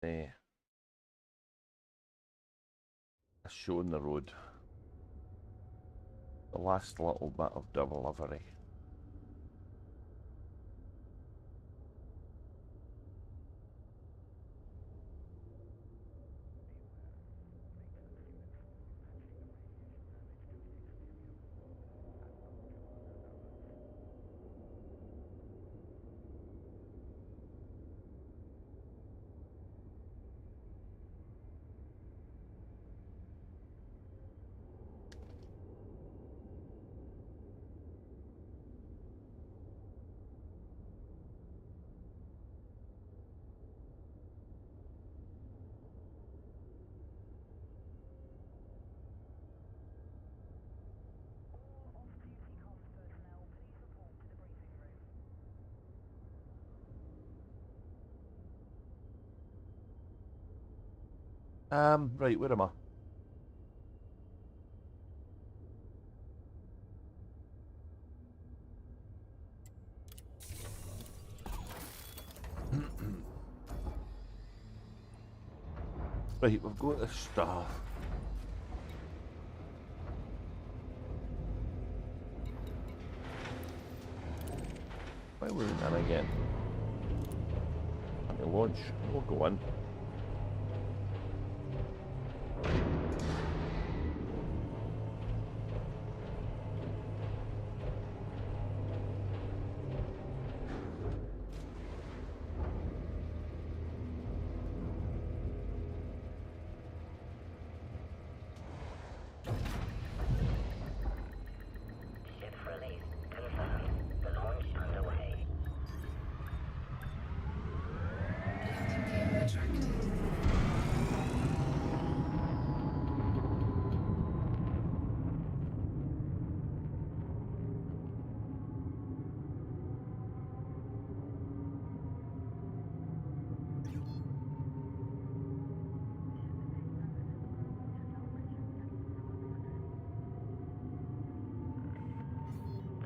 A show on the road. The last little bit of delivery. Right, where am I? Right, we've got the stuff. Why was it that again? Let me launch. We'll go in. Ship release confirmed. The launch underway. Landing gear retracted.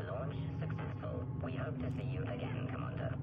Launch successful. We hope to see you again, Commander.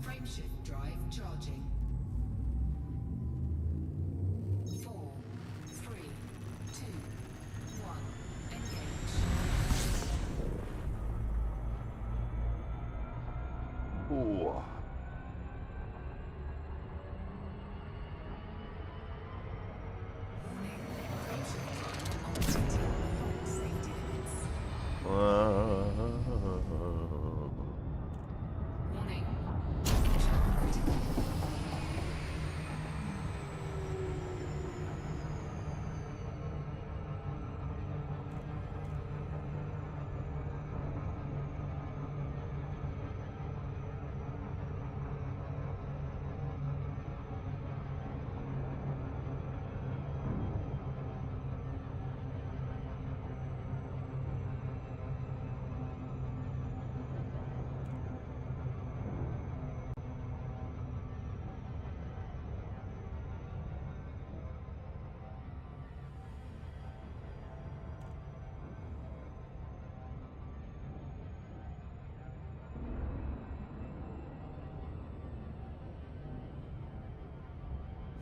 Frameshift drive charging. 4, 3, 2, 1. Engage. Ooh. Warning. Frameshift time operating beyond safety limits. Warning. Function critical.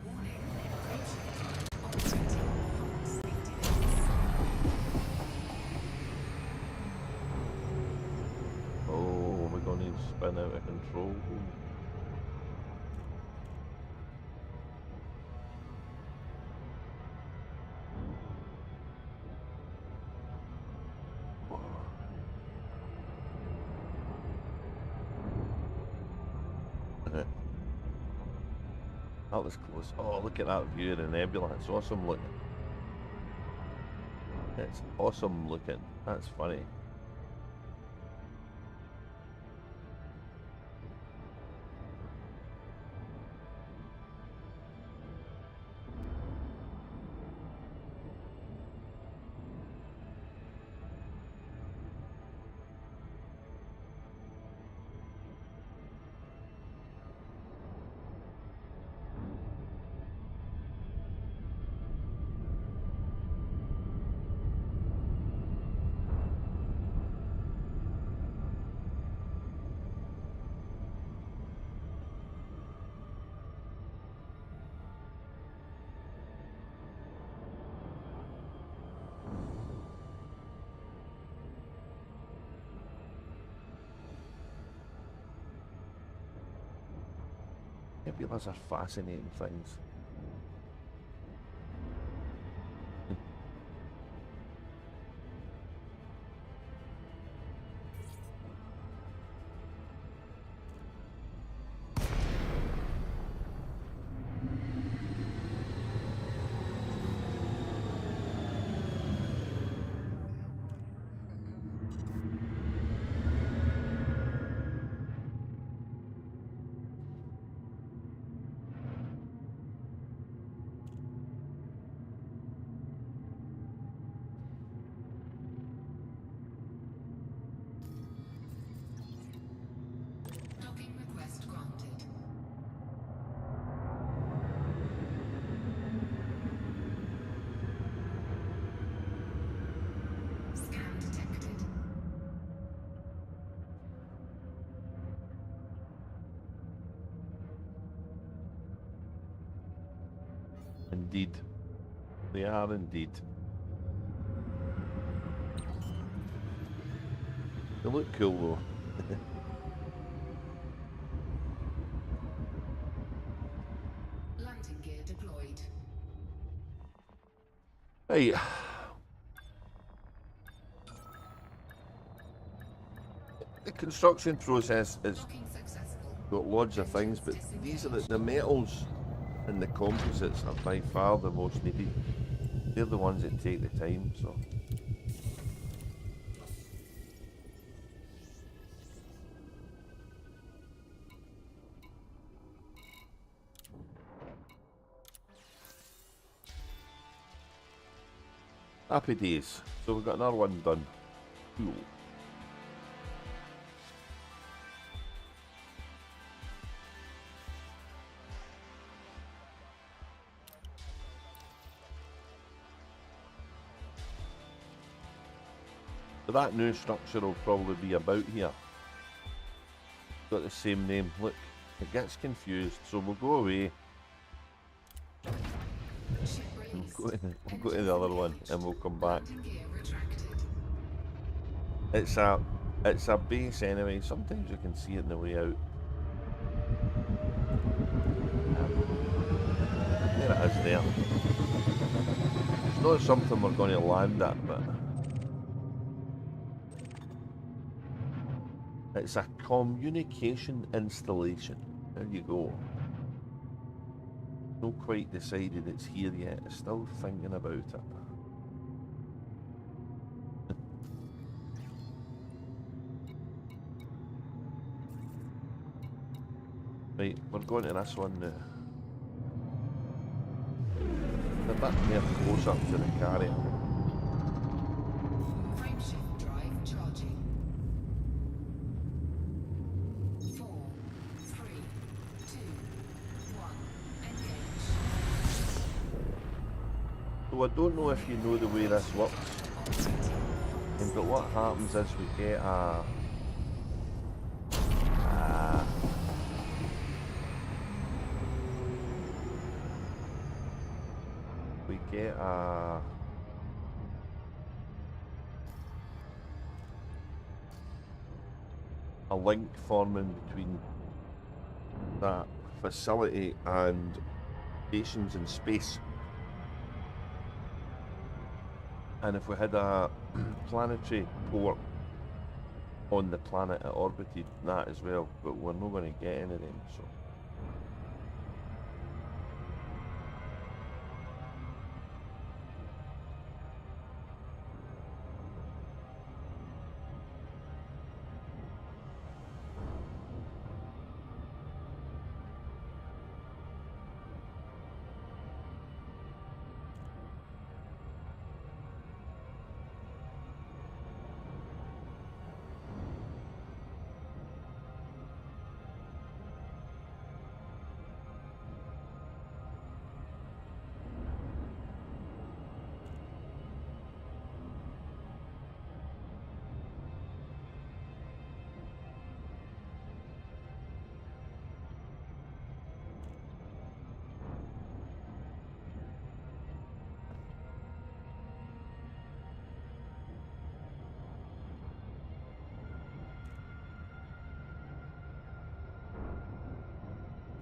Warning. Frameshift time operating beyond safety limits. Oh, we're going to spin out of control. That was close. Oh, look at that view of the nebula. It's awesome looking. It's awesome looking. That's funny. Nebulas are fascinating things. Docking request granted. Scan detected. Indeed. They are indeed. They look cool though. Landing gear deployed. Right. The construction process is Docking successful. got loads of things, but these are the metals and the composites are by far the most needed. They're the ones that take the time, so. Happy days. So we've got another one done. Cool. So that new structure will probably be about here. Got the same name. Look, it gets confused. So we'll go away. Ship We'll released. go to the other one and we'll come back. Landing gear retracted. It's a base anyway. Sometimes you can see it in the way out. There it is there. It's not something we're going to land at, but it's a communication installation. There you go. Not quite decided it's here yet. Still thinking about it. Right, we're going to this one now. A bit more closer to the carrier. Frameshift drive charging. 4, 3, 2, 1. Engage. So I don't know if you know the way this works, but what happens is we get a link forming between that facility and stations in space. And if we had a planetary port on the planet it orbited that as well, but we're not going to get any of them, so.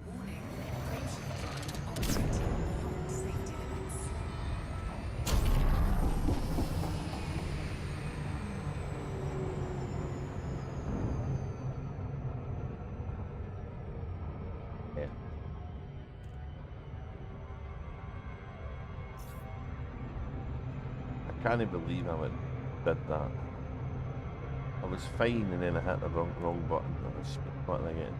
Warning, approaching time operating beyond safety limits. Yeah. I can't believe I did that. I was fine and then I hit the wrong button. I was button again.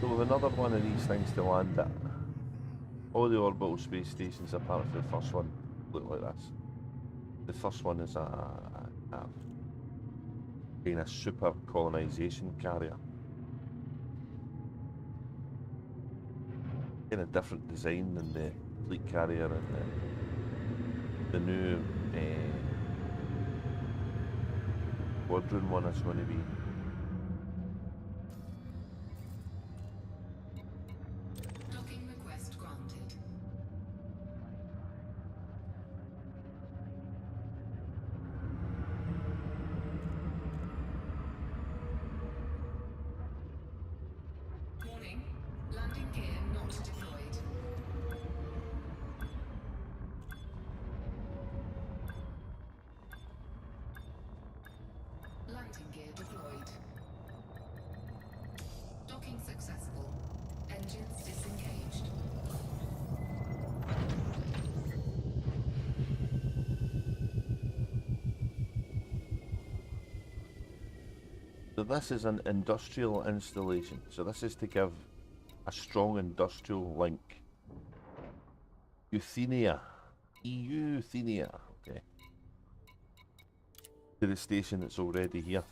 So with another one of these things to land at. All the orbital space stations apart from the first one look like this. The first one is a kind of super colonization carrier. Kind of different design than the fleet carrier and the new squadron one is going to be. Docking request granted. Warning, landing gear not deployed. Landing gear deployed. Docking successful. Engines disengaged. So this is an industrial installation. So this is to give a strong industrial link. Euthenia. Euthenia. Okay. To the station that's already here.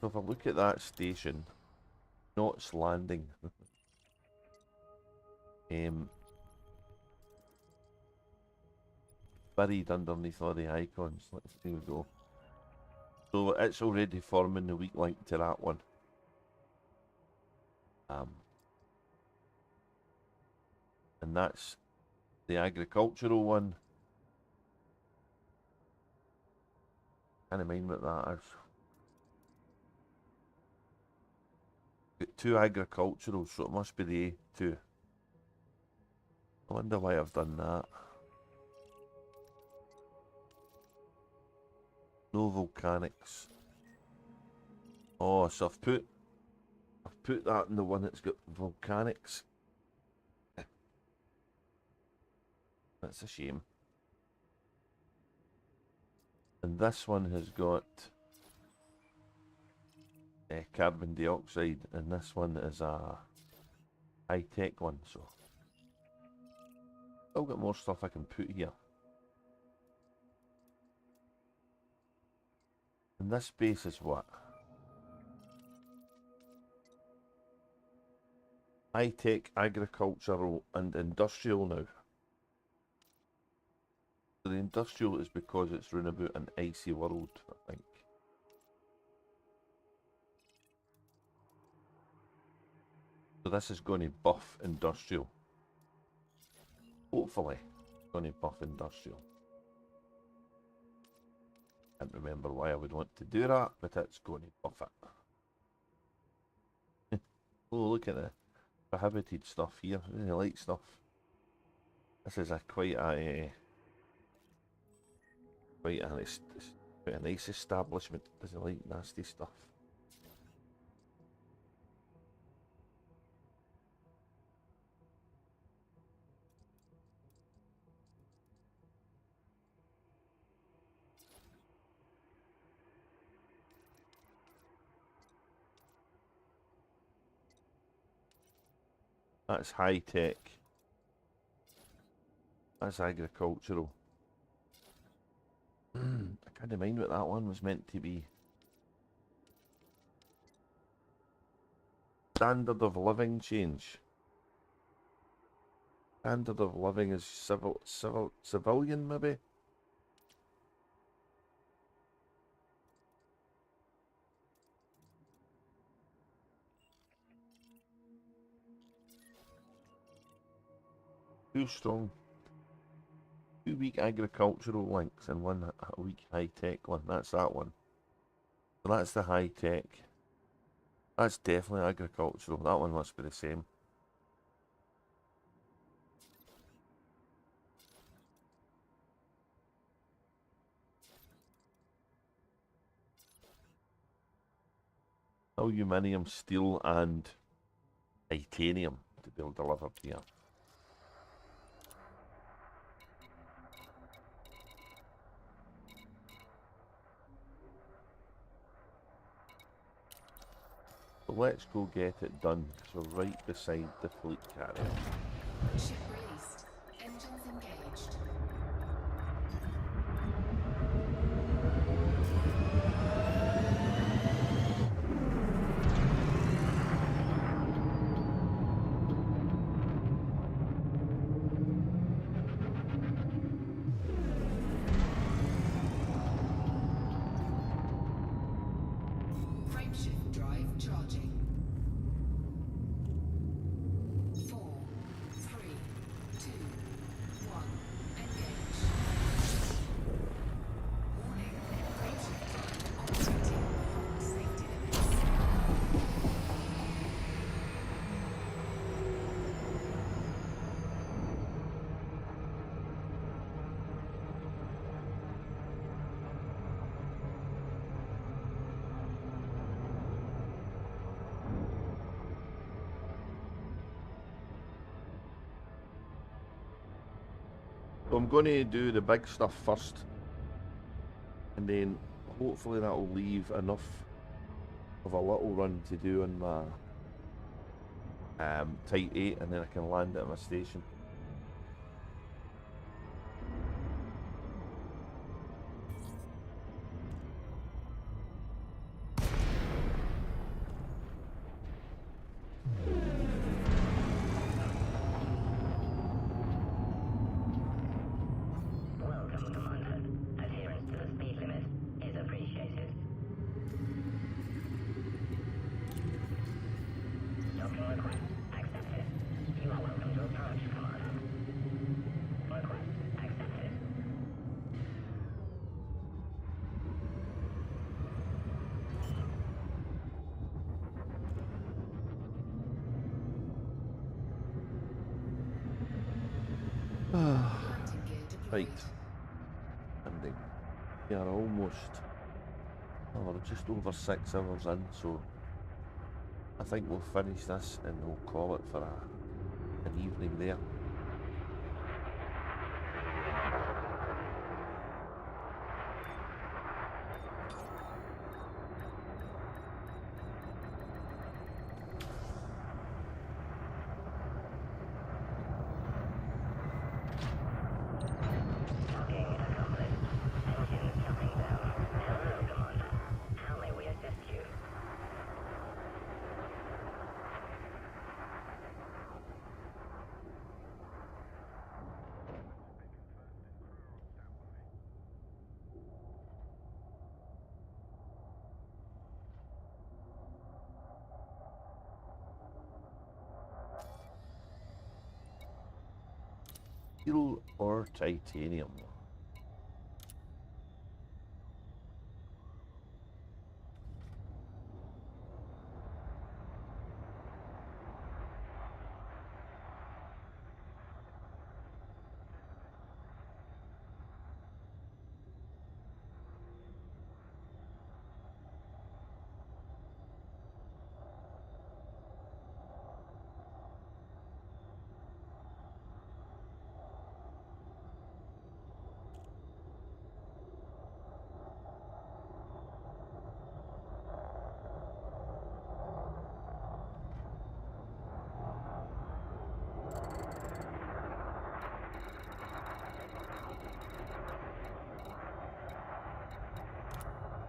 So if I look at that station, Knots Landing. Buried underneath all the icons. Let's see we go. So it's already forming the weak link to that one. And that's the agricultural one. Can't mind what that is. Got 2 agricultural, so it must be the A2. I wonder why I've done that. No volcanics. Oh, so I've put that in the one that's got volcanics. That's a shame. And this one has got carbon dioxide, and this one is a high-tech one, so I've got more stuff I can put here. And this base is what? High-tech, agricultural and industrial now. So the industrial is because it's round about an icy world, I think. So this is going to buff industrial. Hopefully, it's going to buff industrial. Can't remember why I would want to do that, but it's going to buff it. Oh, look at the prohibited stuff here. I really like stuff. This is quite a nice establishment. Doesn't like nasty stuff. That's high tech. That's agricultural. I can't mind what that one was meant to be. Standard of living change. Standard of living is civilian maybe? Too strong. 2 weak agricultural links and 1 weak high-tech one. That's that one. So that's the high-tech. That's definitely agricultural. That one must be the same. Aluminium, steel and titanium to be delivered here. So let's go get it done, because we're right beside the fleet carrier. Ship released. Engines engaged. Frameshift drive charging. 4, 3, 2, 1. Engage. Warning. Frameshift drive operating beyond safety limits. So I'm going to do the big stuff first, and then hopefully that will leave enough of a little run to do on my Type 8, and then I can land at my station. Welcome, Commander. Adherence to the speed limit is appreciated. Docking request accepted. You are welcome to approach, Commander. Landing gear deployed. Right. And we are almost, oh, we're just over 6 hours in, so I think we'll finish this and we'll call it for an evening there. Steel or titanium?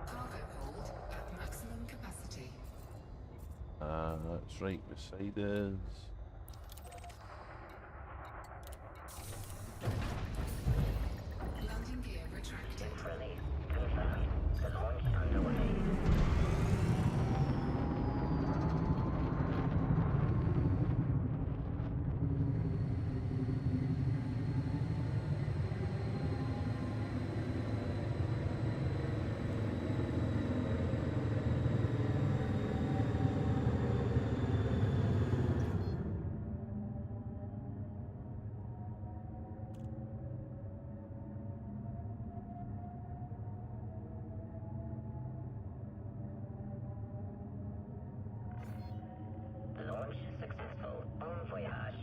Cargo hold at maximum capacity. That's right beside us. Landing gear retracted. Release confirmed. The launch underway. Launch successful. Bon voyage.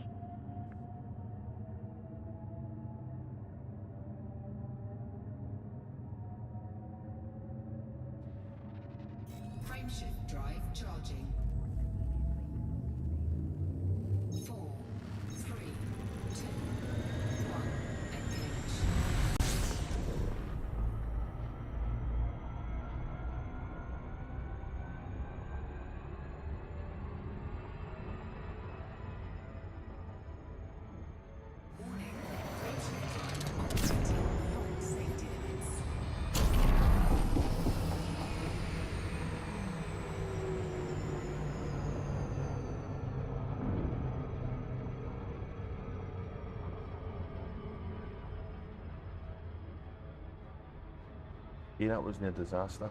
Frameshift drive charging. 4, 3, 2, 1. Engage. Warning. Frameshift drive operating beyond safety limits. Yeah, that wasn't a disaster.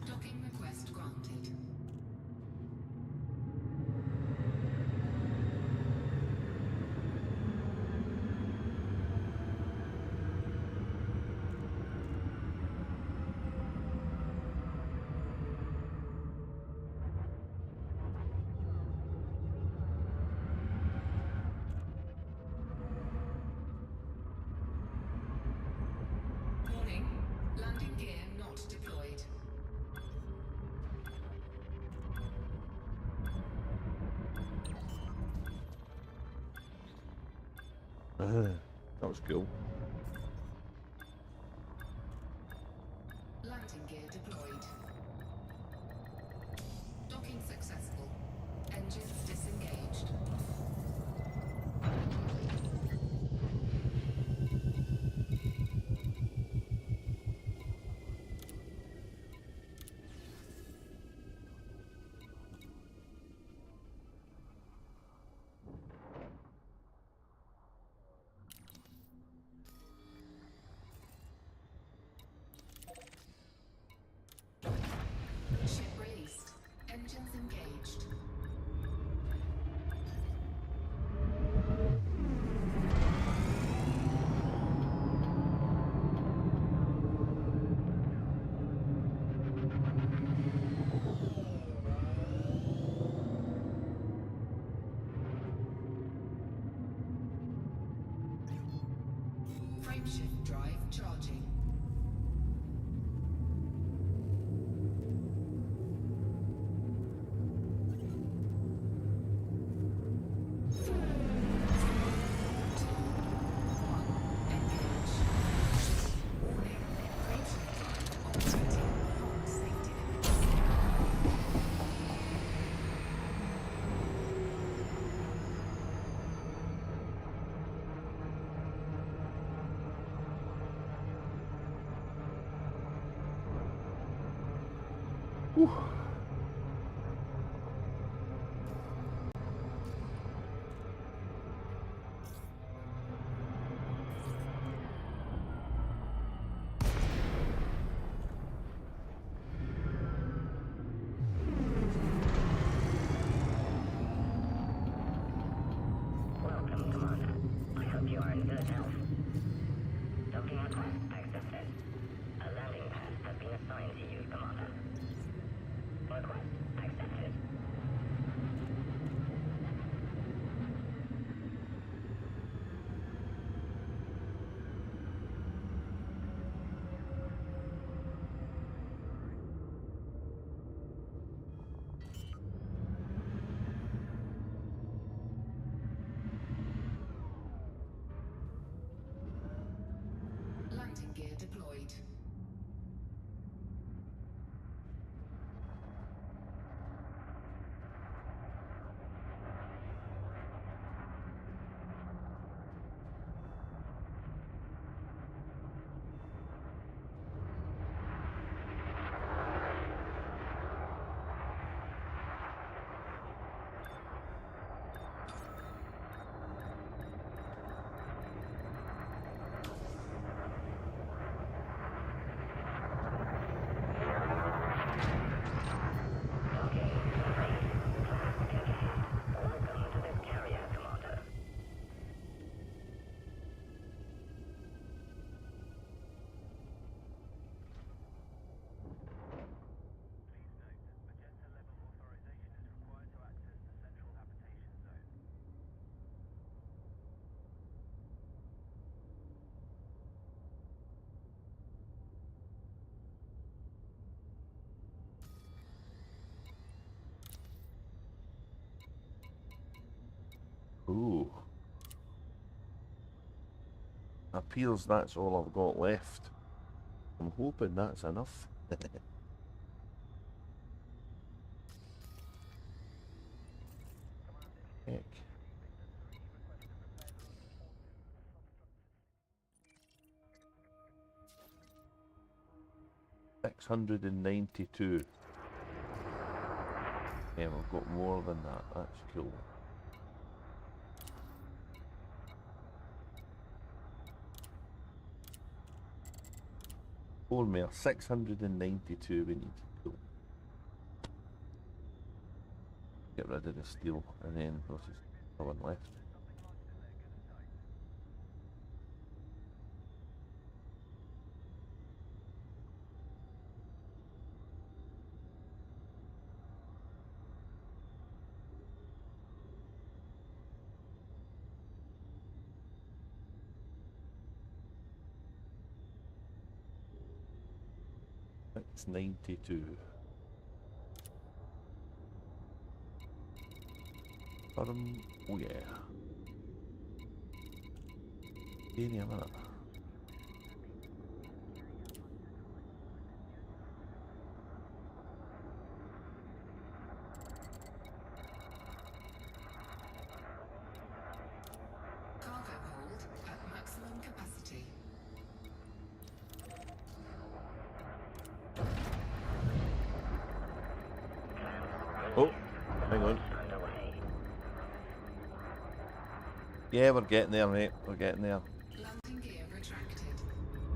Docking request granted. Warning. Landing gear not deployed. That was cool. Landing gear deployed. Docking successful. Engines disengaged. Ship released. Engines engaged. Frameshift drive charging. Whew. Welcome, Commander. I hope you are in good health. Docking request accepted. A landing pad has been assigned to you, Commander. Request accepted. Landing gear deployed. Welcome to this carrier, Commander. Ooh. Appears that's all I've got left. I'm hoping that's enough. Heck. 692. Yeah, we've got more than that. That's cool. Four more. 692 we need. Cool. Get rid of the steel and then we'll just have one left. It's 92. Oh yeah. Give me a minute. Hang on. Underway. Yeah, we're getting there, mate. We're getting there. Landing gear retracted.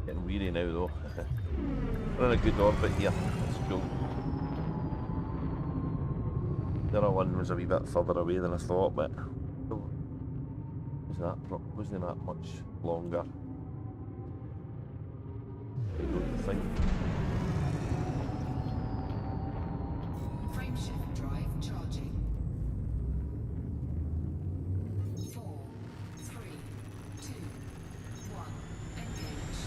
Getting weary now, though. We're in a good orbit here. That's cool. The other one was a wee bit further away than I thought, but wasn't that much longer. I don't think. Frameshift drive charging. 4, 3, 2, 1. Engage.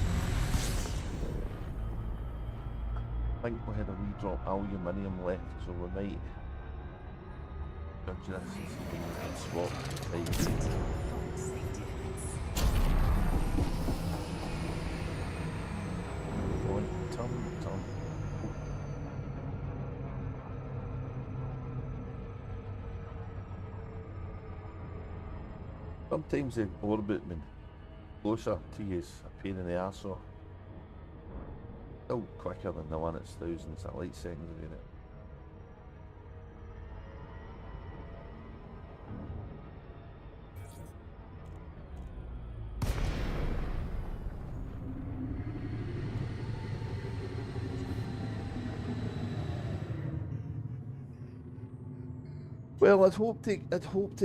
I think we had a wee drop aluminium left, so we might judge this and see if we can swap sides. Safety limits. Going turn. Sometimes the orbit man closer to you is a pain in the arse, so still quicker than the one that's thousands of light seconds away in it. Well, I'd hope to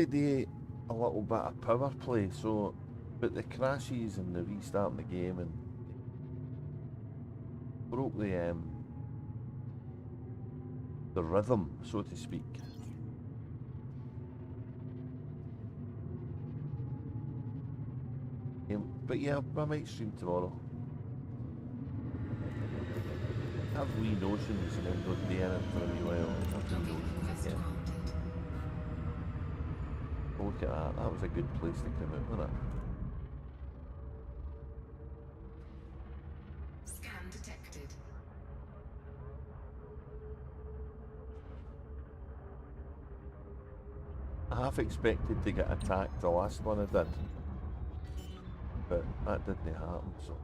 do a little bit of power play, so but the crashes and the restarting the game and broke the rhythm, so to speak. But yeah, I might stream tomorrow. Have wee notions and then don't do anything for a wee while. Have wee notions, yeah. Look at that, that was a good place to come out, wasn't it? Scan detected. I half expected to get attacked the last one I did, but that didn't happen, so.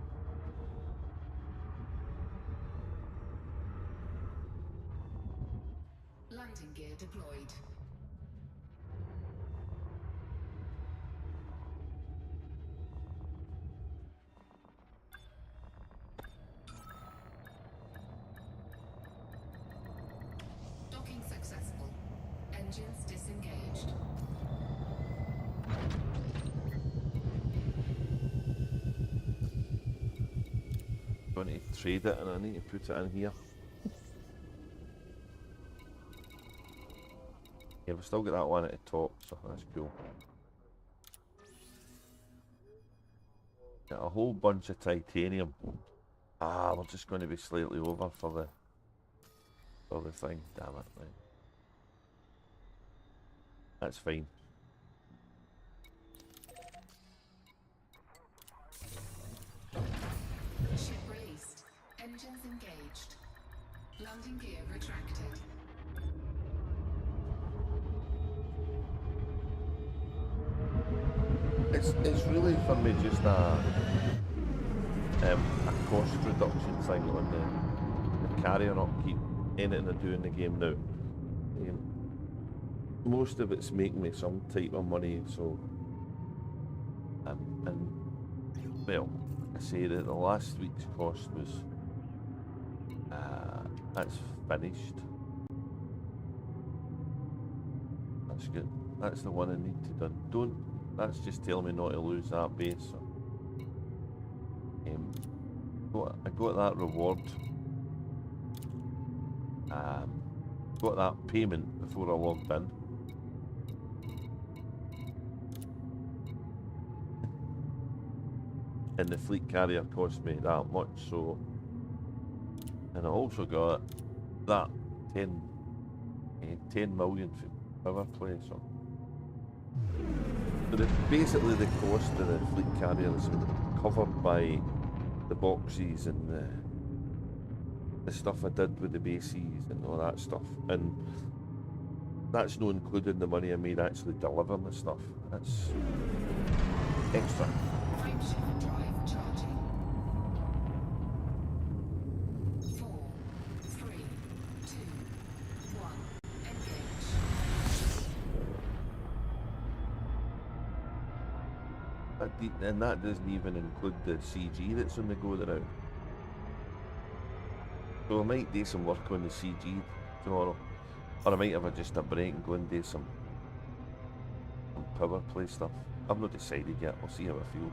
Landing gear deployed. Docking successful. Engines disengaged. I need to trade it and I need to put it in here. Yeah, we've still got that one at the top, so that's cool. Got a whole bunch of titanium. Ah, we're just going to be slightly over for the thing. Damn it, right. That's fine. Ship released. Engines engaged. Landing gear retracted. It's really for me just a cost reduction thing on the carrier upkeep. Anything I do in the game now. Most of it's making me some type of money, so and well, I say that the last week's cost was that's finished. That's good. That's the one I need to do. That's just telling me not to lose that base. So, I got that reward. Got that payment before I logged in. And the fleet carrier cost me that much, so. And I also got that 10 million for power play, so. But basically the cost of the fleet carrier is covered by the boxes and the stuff I did with the bases and all that stuff. And that's not including the money I made actually delivering the stuff. That's extra. Frameshift drive charging. 4, 3, 2, 1. Engage. And that doesn't even include the CG that's on the go around. So I might do some work on the CG tomorrow. Or I might have just a break and go and do some power play stuff. I've not decided yet. I'll see how I feel.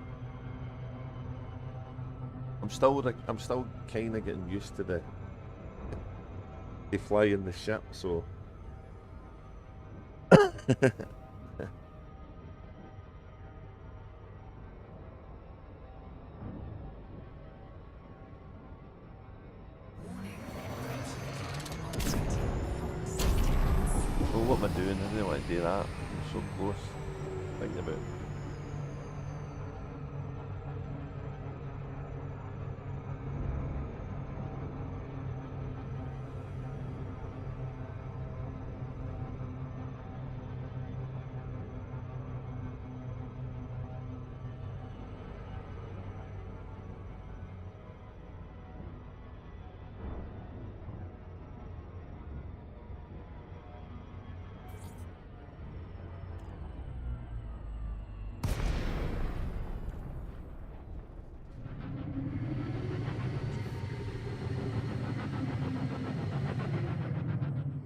I'm still kind of getting used to the flying the ship, so. Warning. Approaching time of 21 seconds. Well, what am I doing? I don't want to do that. I'm so close. Thinking about it.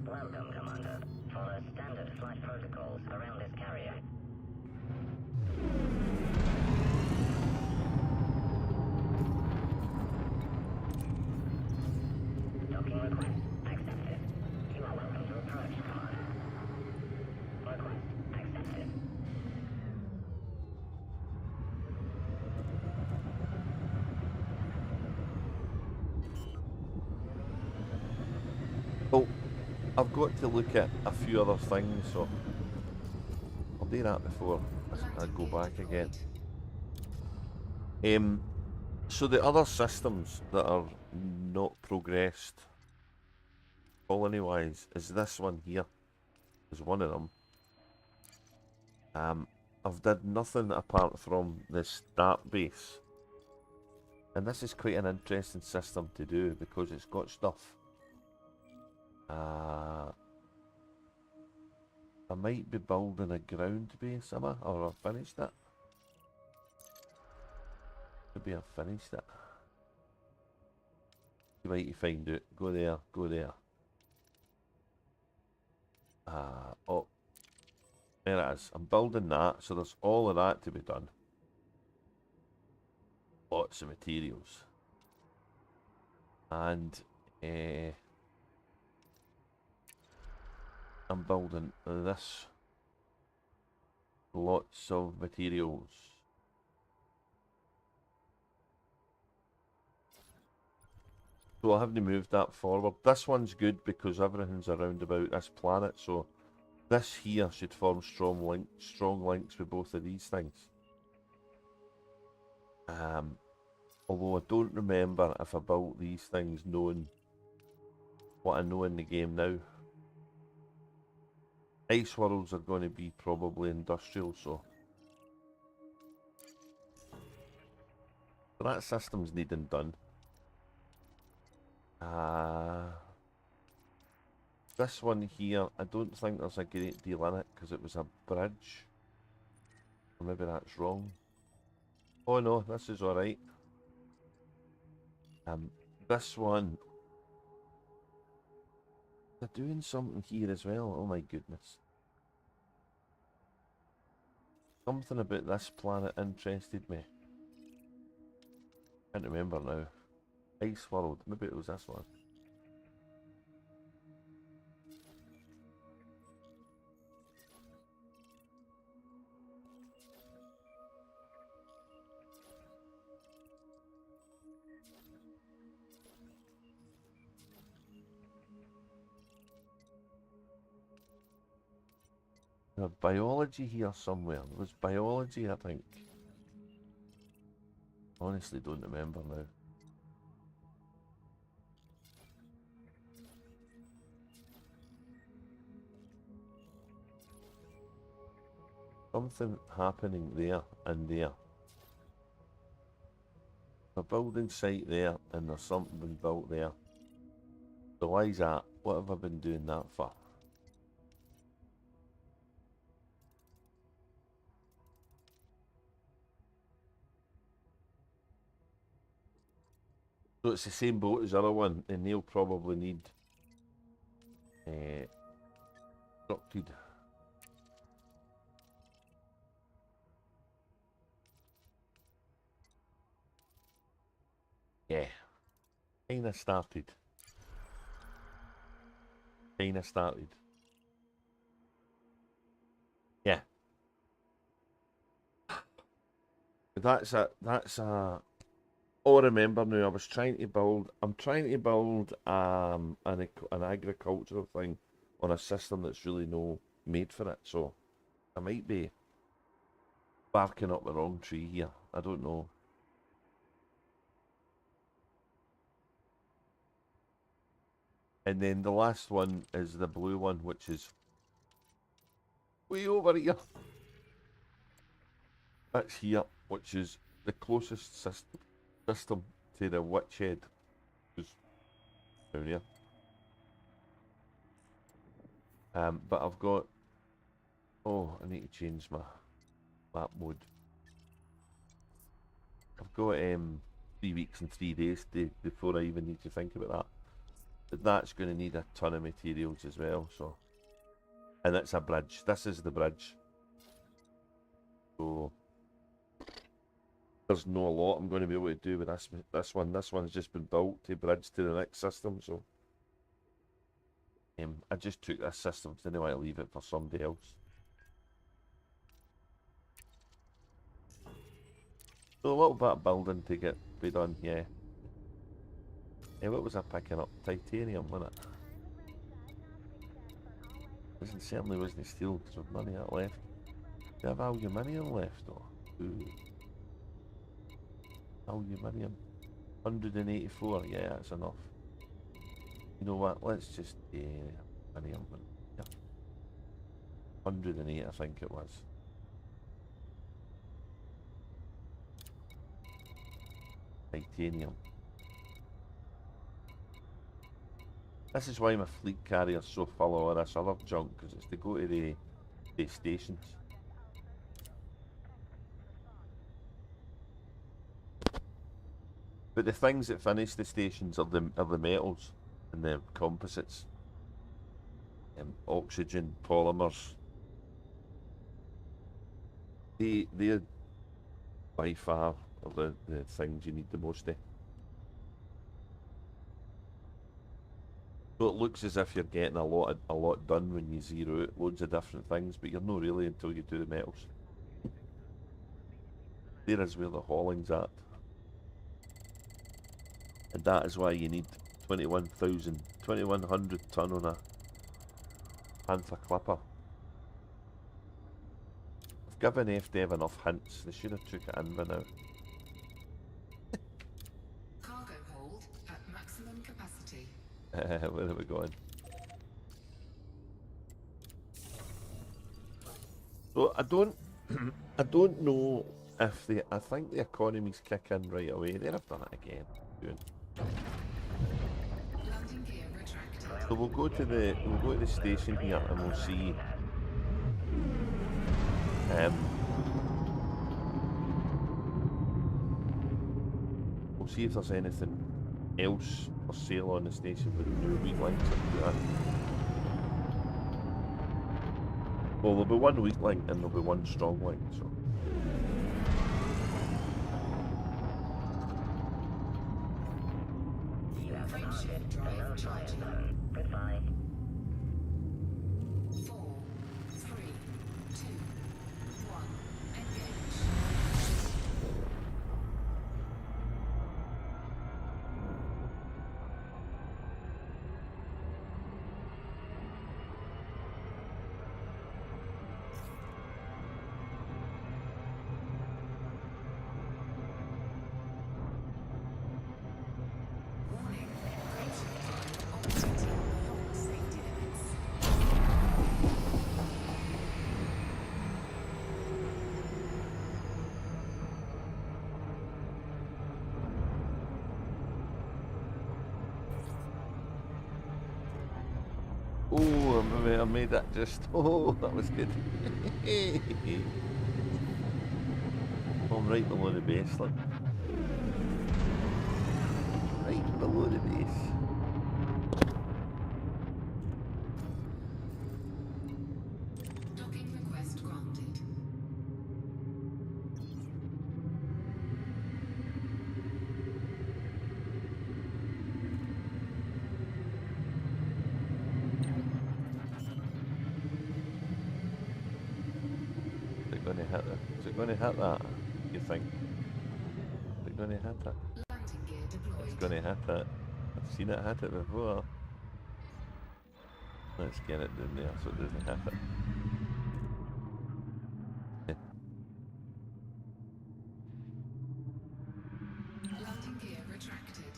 Welcome, Commander. Follow standard flight protocols around this carrier. Docking request accepted. You are welcome to approach, Commander. Request accepted. Oh, I've got to look at a few other things, so I'll do that before I go back again. So the other systems that are not progressed colony-wise is this one here. Is one of them. I've did nothing apart from the start base. And this is quite an interesting system to do because it's got stuff. I might be building a ground base, am I? Or I've finished it. Maybe I've finished it. You might find out. Go there, go there. Oh, there it is. I'm building that, so there's all of that to be done. Lots of materials. And I'm building this. Lots of materials. So I haven't moved that forward. This one's good because everything's around about this planet, so this here should form strong links with both of these things. Although I don't remember if I built these things knowing what I know in the game now. Ice worlds are going to be probably industrial, so that system's needing done. This one here, I don't think there's a great deal in it because it was a bridge. Or maybe that's wrong. Oh no, this is alright. This one, they're doing something here as well. Oh my goodness. Something about this planet interested me. Can't remember now. Ice World, maybe it was this one. There's biology here somewhere. There was biology, I think. Honestly, don't remember now. Something happening there and there. A building site there and there's something been built there. So why is that? What have I been doing that for? So it's the same boat as the other one, and they'll probably need constructed. Yeah, kinda started. Yeah. That's a. Oh, I remember now. I'm trying to build an agricultural thing on a system that's really no made for it. So I might be barking up the wrong tree here. I don't know. And then the last one is the blue one, which is way over here. That's here, which is the closest system to the witch head. Is down here. But I've got. Oh, I need to change my map mode. I've got 3 weeks and 3 days before I even need to think about that. But that's going to need a ton of materials as well. So, and it's a bridge. This is the bridge. So there's no lot I'm going to be able to do with this one. This one's just been built to bridge to the next system. So I just took this system, didn't want to leave it for somebody else. So a little bit of building to get be done, yeah. Yeah, what was I picking up? Titanium, wasn't it? Certainly wasn't steel because of money that left. Do I have aluminium left though? Ooh. Aluminium. 184, yeah, that's enough. You know what, let's just aluminium. Yeah. 108 I think it was. Titanium. This is why my fleet carrier's so full of all this other junk, because it's to go to the stations. But the things that finish the stations are the metals and the composites. Oxygen, polymers. They're by far are the things you need the most of. So it looks as if you're getting a lot done when you zero out loads of different things, but you're not really until you do the metals. There is where the hauling's at. And that is why you need 2100 ton on a Panther Clipper. I've given FDev enough hints, they should have took it in by now. Cargo hold at maximum capacity. Where are we going? So I don't know if I think the economies kick in right away. There, I've done it again. Landing gear retracted. So we'll go to the station here and we'll see. We'll see if there's anything else for sale on the station with new weak links. Well, there'll be one weak link and there'll be one strong link. So. Frameshift drive charging. Goodbye. 4, 3, 2, 1. Engage. Warning. Frameshift drive operating beyond safety limits. Oh, I made that just. Oh, that was good. I'm right below the base, like. right below the base. Docking request granted. Is it going to hit it? Is it going to hit that? You think? Is it going to hit it? Landing gear It's deployed. going to hit it. I've seen it hit it before. Let's get it down there so it doesn't hit it. Landing gear retracted.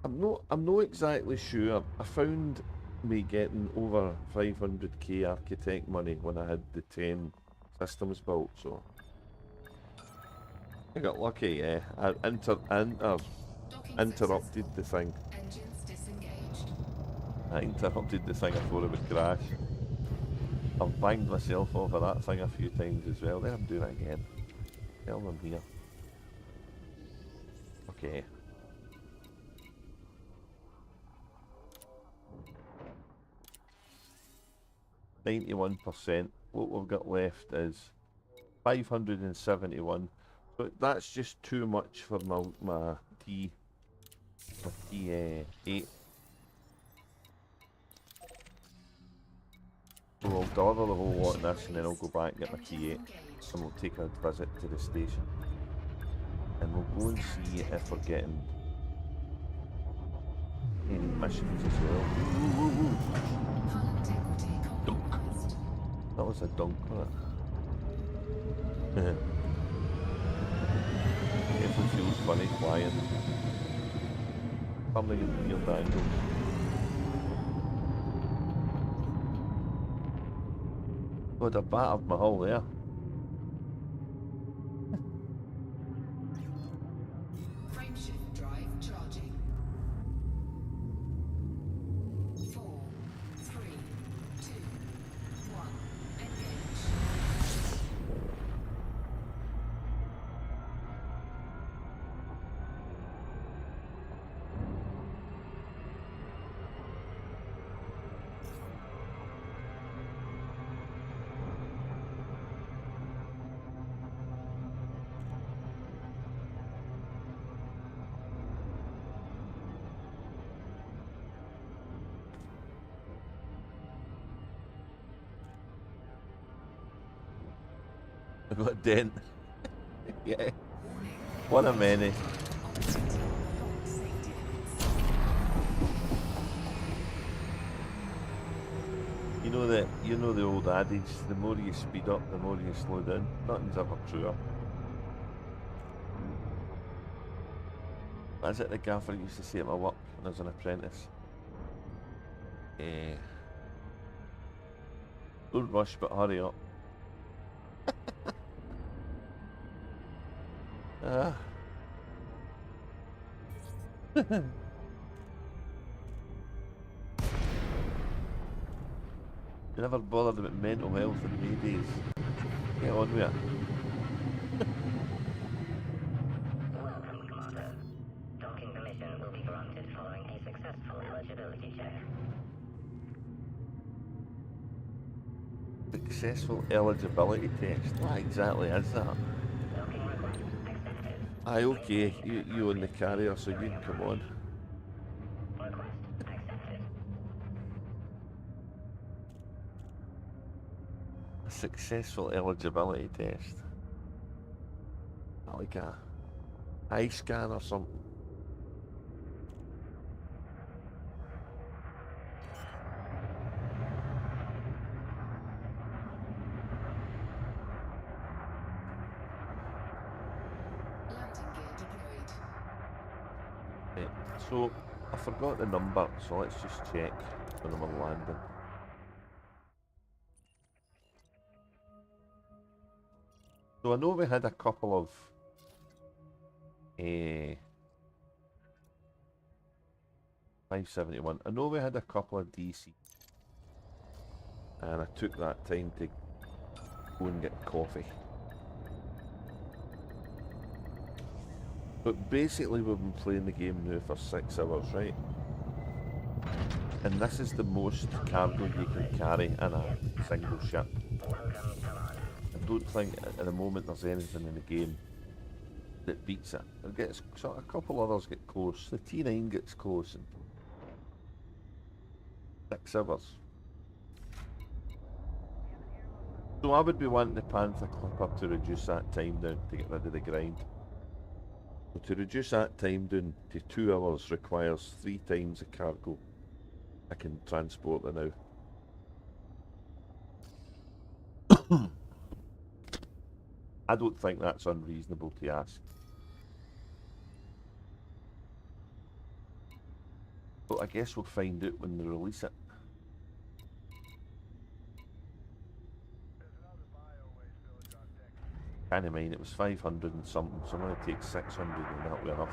I'm not exactly sure. I found me getting over 500k architect money when I had the 10 systems built, so I got lucky, yeah. I Docking interrupted successful. the thing. Engines disengaged. I interrupted the thing, I thought it would crash. I've banged myself over that thing a few times as well. There, I'm doing it again. Tell them here. Okay. %91%. What we've got left is 571. But that's just too much for my T8. So I'll deliver the whole lot of this and then I'll go back and get my Engines T8 engaged. and we'll take a visit to the station. And we'll go and see if we're getting any missions as well. Hull integrity compromised. That was a dunk, wasn't it? Definitely feels funny flying. Turning in weird angles. God, I battered my hull there. Frameshift drive charging. 4, 3, 2, 1. Engage. I got a dent. Yeah. Warning. What a menace. Operating beyond safety limits. You know the old adage, the more you speed up, the more you slow down. Nothing's ever truer. That's it the gaffer used to say at my work when I was an apprentice. Don't rush but hurry up. Ah. You never bothered about mental health in May days. Get on with it. Welcome, Commander. Docking permission will be granted following a successful eligibility check. Successful eligibility test. What exactly is that? Docking request accepted. Aye, okay. You own the carrier, so you can come on. Request accepted. A successful eligibility test. Like a eye scan or something. Landing gear deployed. Right, so I forgot the number, so let's just check when I'm on landing. So I know we had a couple of 571. I know we had a couple of DC, and I took that time to go and get coffee. But basically we've been playing the game now for 6 hours, right? And this is the most cargo you can carry in a single ship. I don't think at the moment there's anything in the game that beats it. It gets a couple others get close. The T9 gets close in 6 hours. So I would be wanting the Panther Clipper to reduce that time down to get rid of the grind. So to reduce that time down to 2 hours requires 3 times the cargo I can transport it now. I don't think that's unreasonable to ask. But I guess we'll find out when they release it. Can't mind, it was 500 and something, so I'm going to take 600 and that'll be enough.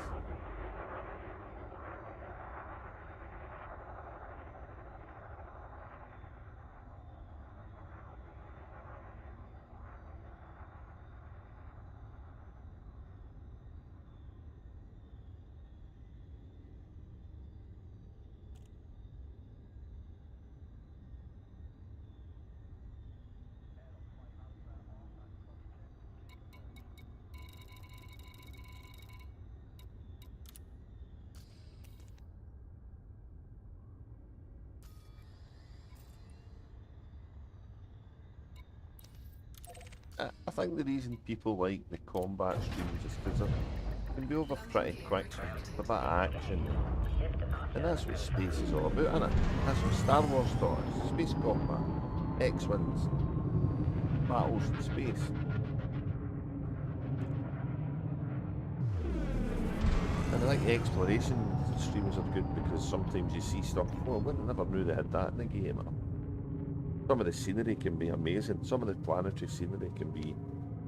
I think the reason people like the combat streams is because they can be over pretty quick. It's a bit of action. And that's what space is all about, isn't it? That's what Star Wars taught us. Space combat. X-Wings. Battles in space. And I think exploration streams are good because sometimes you see stuff, well, I never knew they had that in the game. Some of the scenery can be amazing. Some of the planetary scenery can be,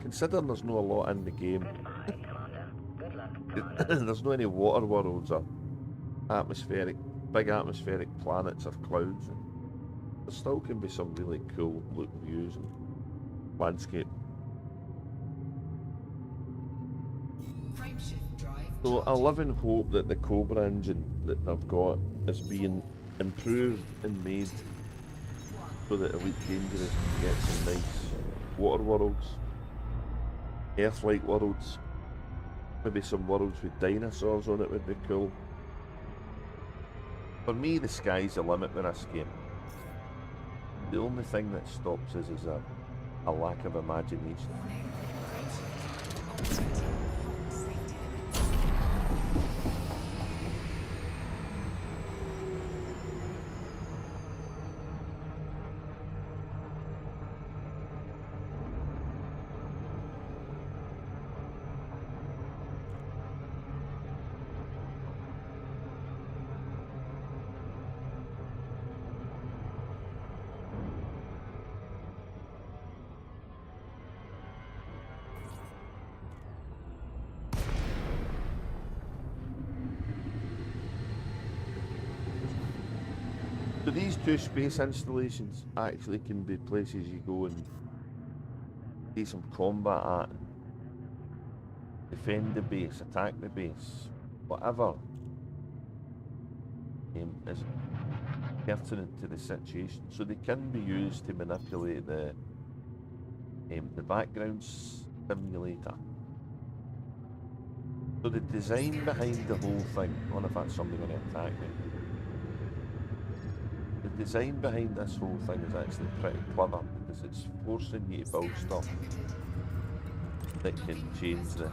considering there's not a lot in the game. There's no any water worlds or big atmospheric planets or clouds. There still can be some really cool looking views and landscape. So I live in hope that the Cobra engine that they've got is being improved and made so that Elite Dangerous can get some nice water worlds, Earth-like worlds, maybe some worlds with dinosaurs on it would be cool. For me, the sky's the limit with this game. The only thing that stops us is a lack of imagination. So these two space installations actually can be places you go and see some combat at, defend the base, attack the base, whatever is pertinent to the situation. So they can be used to manipulate the background simulator. So the design behind the whole thing, I wonder if that's somebody going to attack me. The design behind this whole thing is actually pretty clever because it's forcing you to build stuff that can change the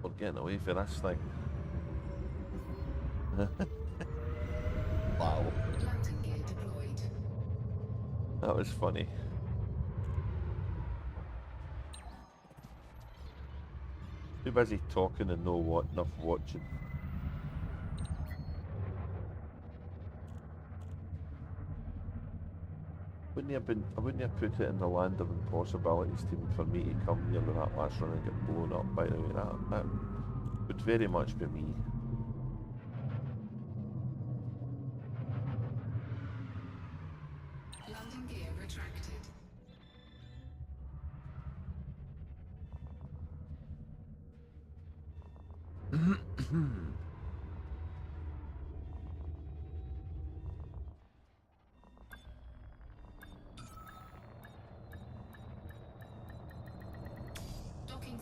we're getting away from this thing. Wow. That was funny. Too busy talking and not enough watching. I wouldn't have put it in the land of impossibilities for me to come here with that last run and get blown up. By the way, that would very much be me. Landing gear retracted. Docking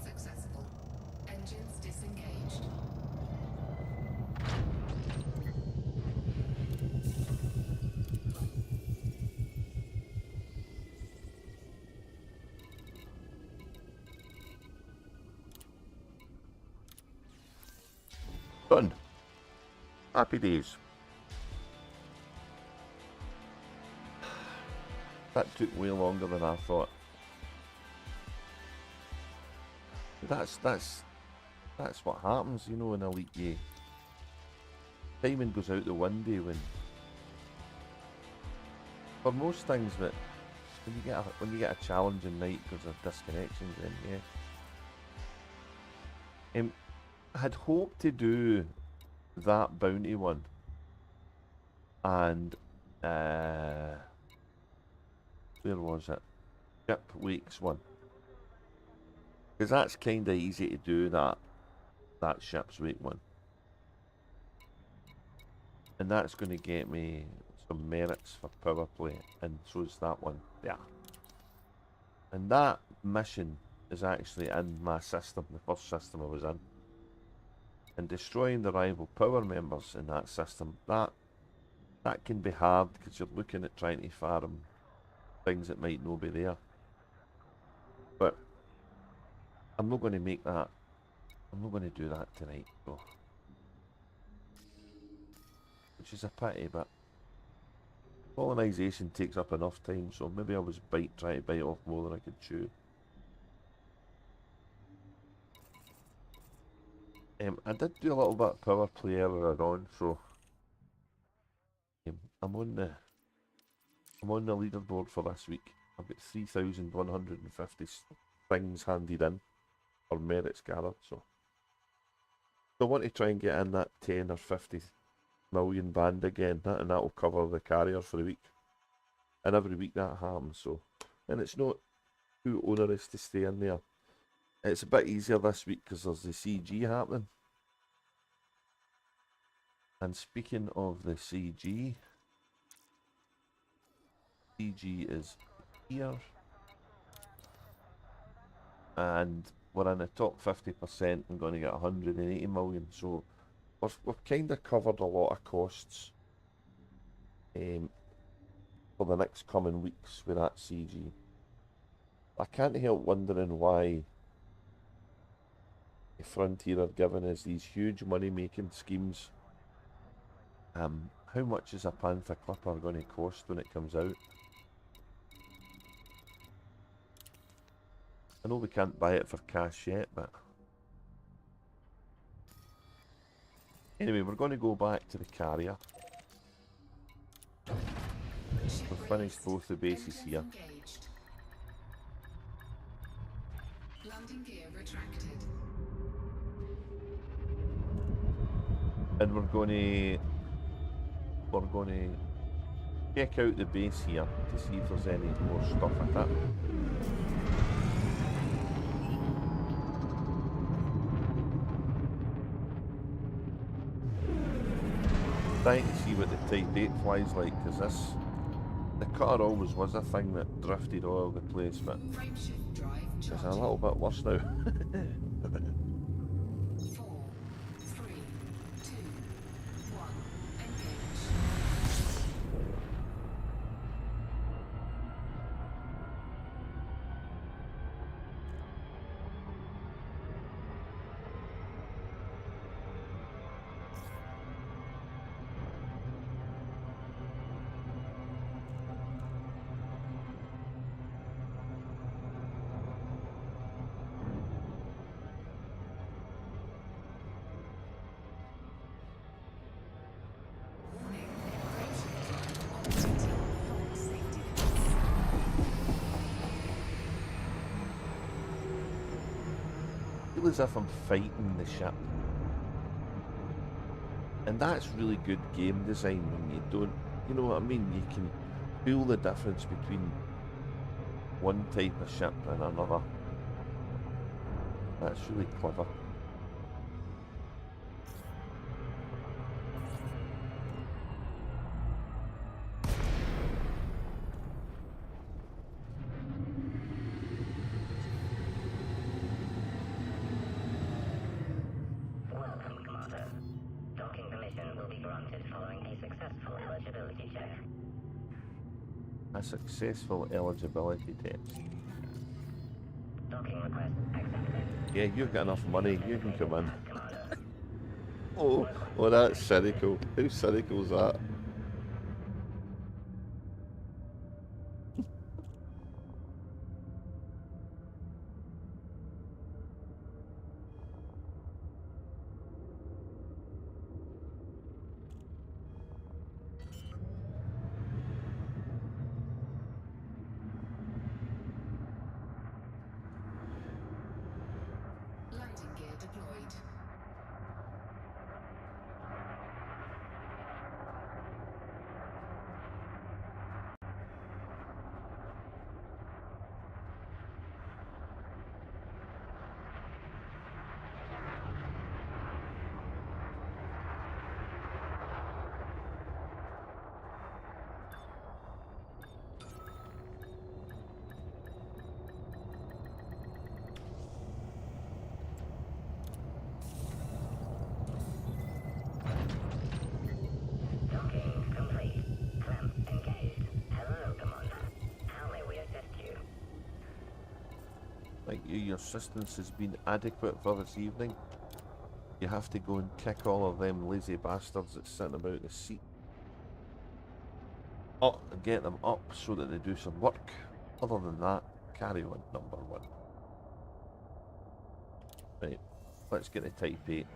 successful. Engines disengaged. Done. Happy days. That took way longer than I thought. That's what happens, you know, in Elite game. Timing goes out the window when, for most things, that when you get a challenging night because of disconnections, then yeah. I had hoped to do that bounty one and where was it? Ship Wakes one. Because that's kind of easy to do, that Ship's Wake one. And that's going to get me some merits for power play, and so is that one. Yeah. And that mission is actually in my system, the first system I was in. And destroying the rival power members in that system, that can be hard, because you're looking at trying to farm things that might not be there. But I'm not going to make that. I'm not going to do that tonight, though. Which is a pity, but colonisation takes up enough time, so maybe I was trying to bite off more than I could chew. I did do a little bit of power play earlier on, so I'm on the leaderboard for this week. I've got 3,150 things handed in, or merits gathered, so I want to try and get in that 10 or 50 million band again, and that'll cover the carrier for the week. And every week that happens, so, and it's not too onerous to stay in there. It's a bit easier this week because there's the CG happening. And speaking of the CG is here, and we're in the top 50%. I'm going to get 180 million, so we've kind of covered a lot of costs for the next coming weeks with that CG. I can't help wondering why Frontier are giving us these huge money-making schemes. How much is a Panther Clipper going to cost when it comes out? I know we can't buy it for cash yet, but anyway, we're going to go back to the carrier. We've finished both the bases here. Engaged. Landing gear retracted. And we're going to check out the base here to see if there's any more stuff at it. Trying to see what the Type 8 flies like, because the cutter always was a thing that drifted all over the place, but Frameshift drive it's a charging. little bit worse now. 4, 3, 2, 1. Engage. Warning. Frameshift drive operating beyond safety limits. I feel as if I'm fighting the ship. And that's really good game design when you don't, you know what I mean? You can feel the difference between one type of ship and another. That's really clever. Eligibility check. A successful eligibility test. Docking request accepted. Yeah, you've got enough money. You can come in. Commander. Oh, oh, that's cynical. How cynical is that? Landing gear deployed. Docking complete. Clamp engaged. Hello, Commander. How may we assist you? Thank you. Your assistance has been adequate for this evening. You have to go and kick all of them lazy bastards that's sitting about the seat up and get them up so that they do some work. Other than that, carry on, number one. Right, let's get a Type 8.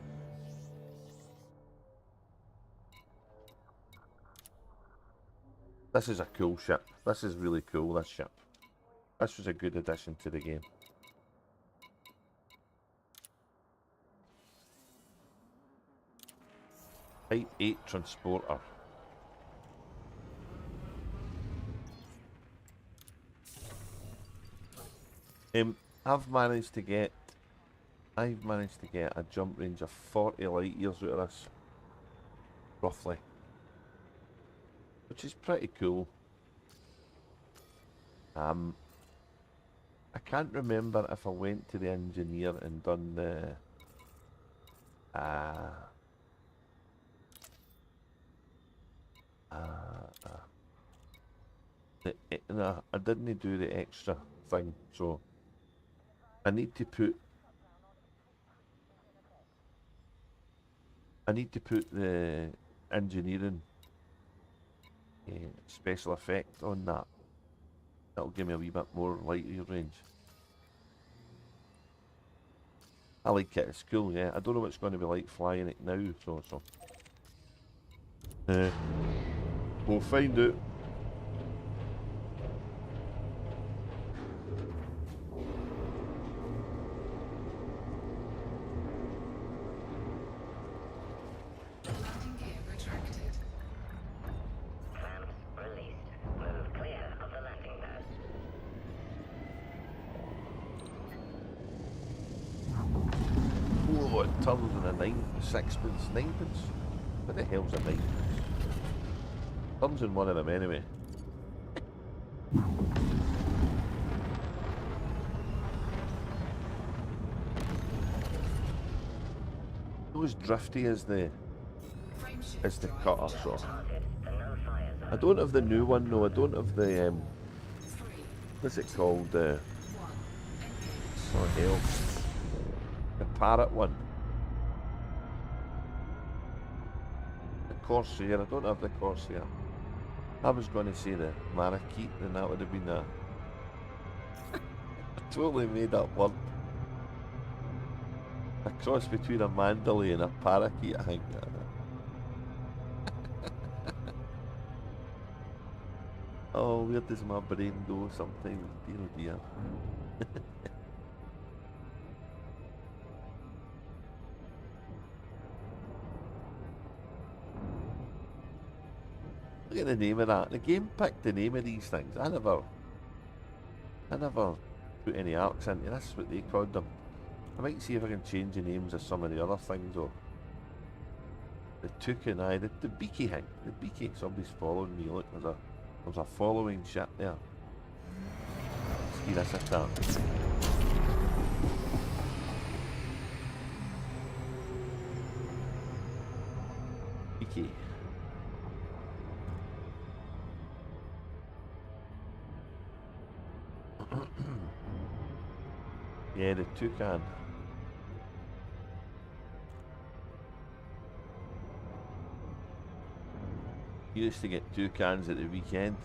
This is a cool ship. This is really cool, this ship. This was a good addition to the game. Type 8 transporter. I've managed to get a jump range of 40 light years out of this, roughly, which is pretty cool. I can't remember if I went to the engineer and done the no, I didn't do the extra thing, so I need to put the engineering special effect on that. That'll give me a wee bit more light year range. I like it, it's cool, yeah. I don't know what it's going to be like flying it now, so we'll find out. Landing gear retracted. Clamps released. Move clear of the landing pad. Oh, it turns in a 6-pence, 9-pence. What the hell's a 9-pence? Turns in one of them anyway. Not as drifty as the cutter, so. Target the no fire zone. I don't have the new one, no. I don't have the 3, what's it called? 1, engage. Oh hell, the parrot one. The Corsair. I don't have the Corsair. I was going to say the Marrakech, and that would have been a totally made up word. A cross between a Mandalay and a parakeet, I think. Oh, where does my brain go sometimes? Dear, oh dear. Look at the name of that. The game picked the name of these things. I never put any arcs into. That's what they called them. I might see if I can change the names of some of the other things, or the toucan, the beaky thing. The beaky. Somebody's following me. Look, there's a following ship there. See this attack. Beaky. Yeah, the toucan. You used to get toucans at the weekend.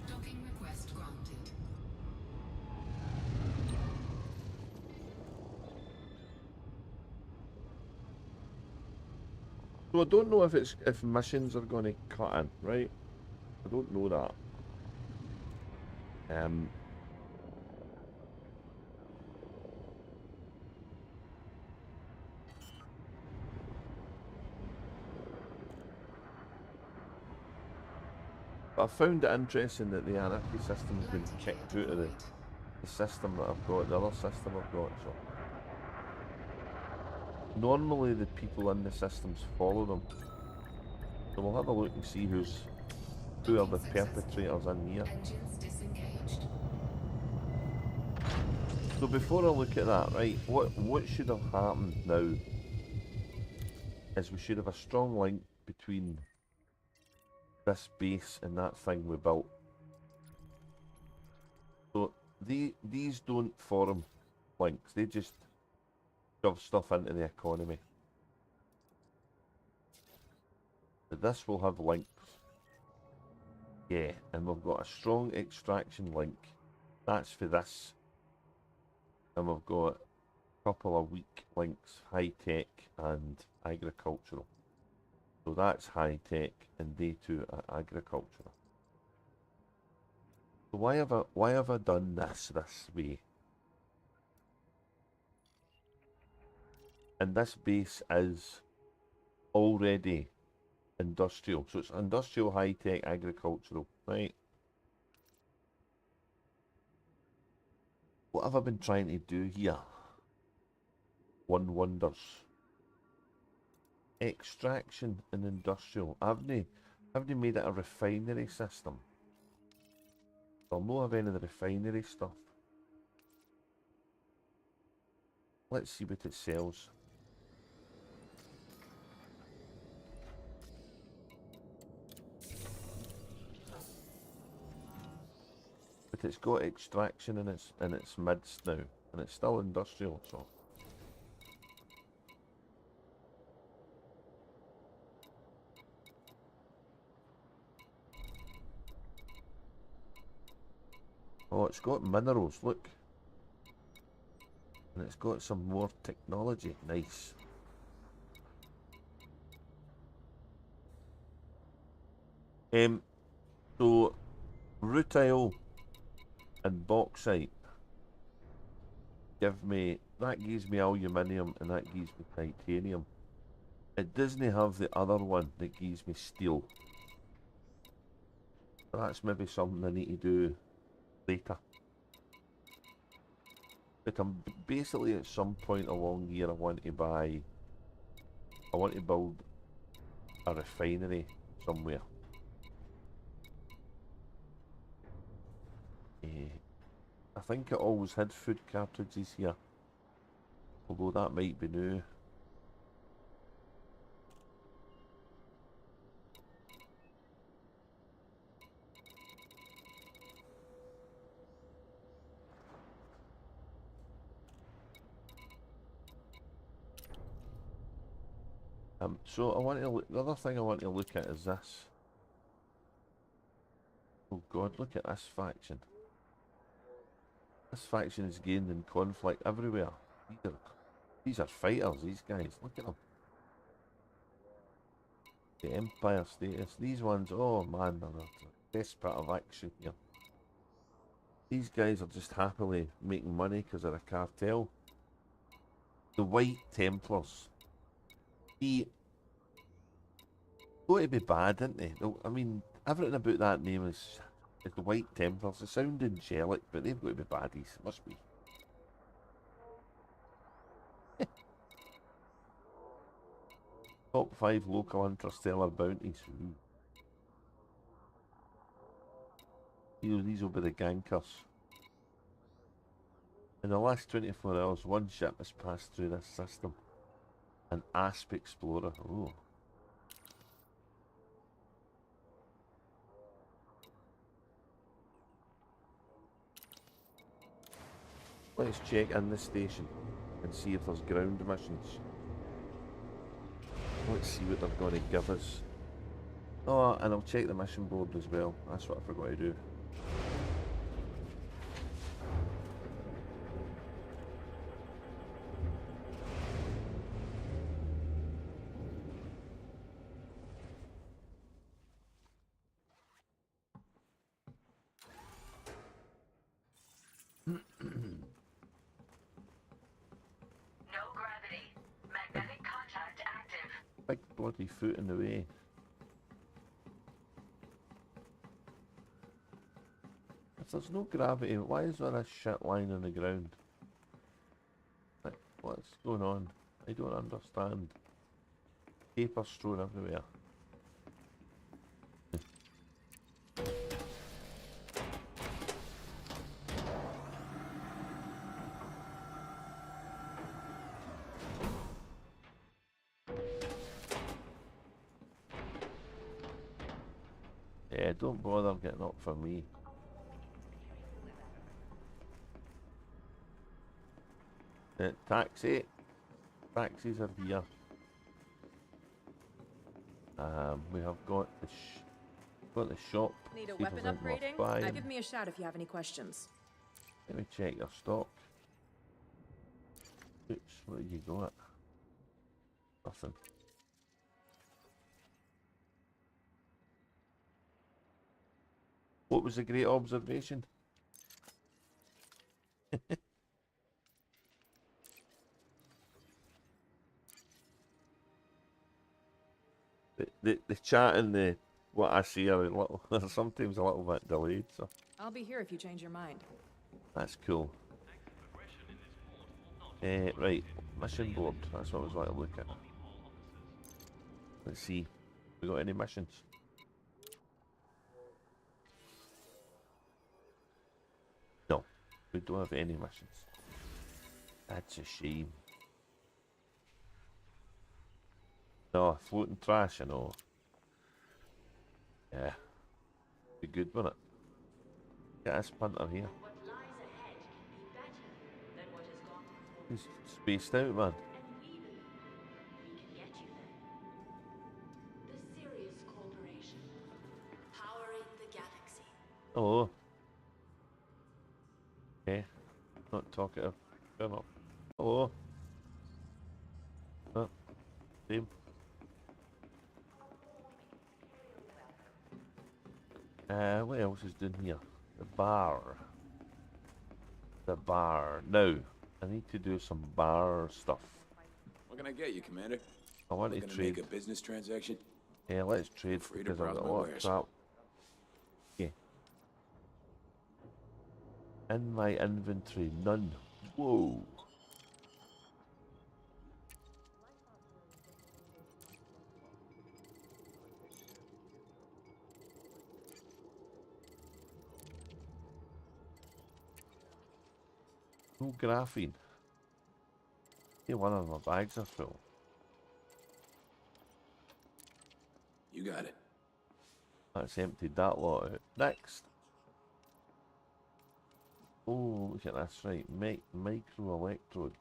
Docking request granted. So I don't know if missions are going to cut in, right? I don't know that. But I found it interesting that the anarchy system's been kicked out of the system that I've got, the other system I've got. So normally the people in the systems follow them. So we'll have a look and see who are the perpetrators in here. Engines disengaged. So before I look at that, right, what should have happened now is we should have a strong link between this base and that thing we built. So these don't form links, they just shove stuff into the economy. But this will have links. Yeah, and we've got a strong extraction link. That's for this. And we've got a couple of weak links, high tech and agricultural. So that's high tech and they two are agricultural. So why have I done this way? And this base is already industrial. So it's industrial, high tech, agricultural, right? What have I been trying to do here? One wonders. Extraction and industrial. Haven't they made it a refinery system? I'll not have any of the refinery stuff. Let's see what it sells. But it's got extraction in its midst now, and it's still industrial, so. Oh, it's got minerals, look. And it's got some more technology. Nice. So rutile and bauxite that gives me aluminium and that gives me titanium. It doesn't have the other one that gives me steel. That's maybe something I need to do later. But I'm basically at some point along here I want to build a refinery somewhere. I think it always had food cartridges here. Although that might be new. So I want to look, the other thing I want to look at is this. Oh God, look at this faction. This faction is gained in conflict everywhere. These are fighters, these guys. Look at them. The Empire status. These ones, oh man, they're desperate of action here. These guys are just happily making money because they're a cartel. The White Templars. They got to be bad, didn't they? I mean, everything about that name is the White Templars. They sound angelic, but they've got to be baddies. Must be. Top 5 local interstellar bounties. Ooh. These will be the gankers. In the last 24 hours, one ship has passed through this system. An Asp Explorer. Ooh. Let's check in the station and see if there's ground missions. Let's see what they're going to give us. Oh, and I'll check the mission board as well. That's what I forgot to do. No gravity. Magnetic contact active. Big bloody foot in the way. If there's no gravity, why is there a shit lying on the ground? Like, what's going on? I don't understand. Paper strewn everywhere. Yeah, don't bother getting up for me. Taxi. Taxis are here. We have got the shop. Need a See if weapon there's anything worth upgrading? buying. Give me a shout if you have any questions. Let me check your stock. Oops, what have you got? Nothing. What was the great observation? The chat and the what I see are a little, they're sometimes a little bit delayed, so I'll be here if you change your mind. that's cool. Right, mission board. That's what I was like to look at. Let's see. We got any missions? No, we don't have any missions. That's a shame. No, floating trash, I know. Yeah. Be good, wouldn't it? Get this punter here. What lies ahead can be better than what has gone before. He's spaced out, man. And we believe we can get you there. The Sirius Corporation. Powering the galaxy. Hello. Okay. Not talkative. Fair enough. Hello. Oh, same. What else is doing here? The bar. The bar. Now, I need to do some bar stuff. What can I get you, Commander? I want to Looking to trade. make a business transaction? Yeah, let's trade free to because I've browse got a my lot of wares. crap. Yeah. In my inventory, none. Whoa. No graphene. Yeah, one of my bags are full. You got it. That's emptied that lot out. Next. Oh, look at this, right. Micro electrodes.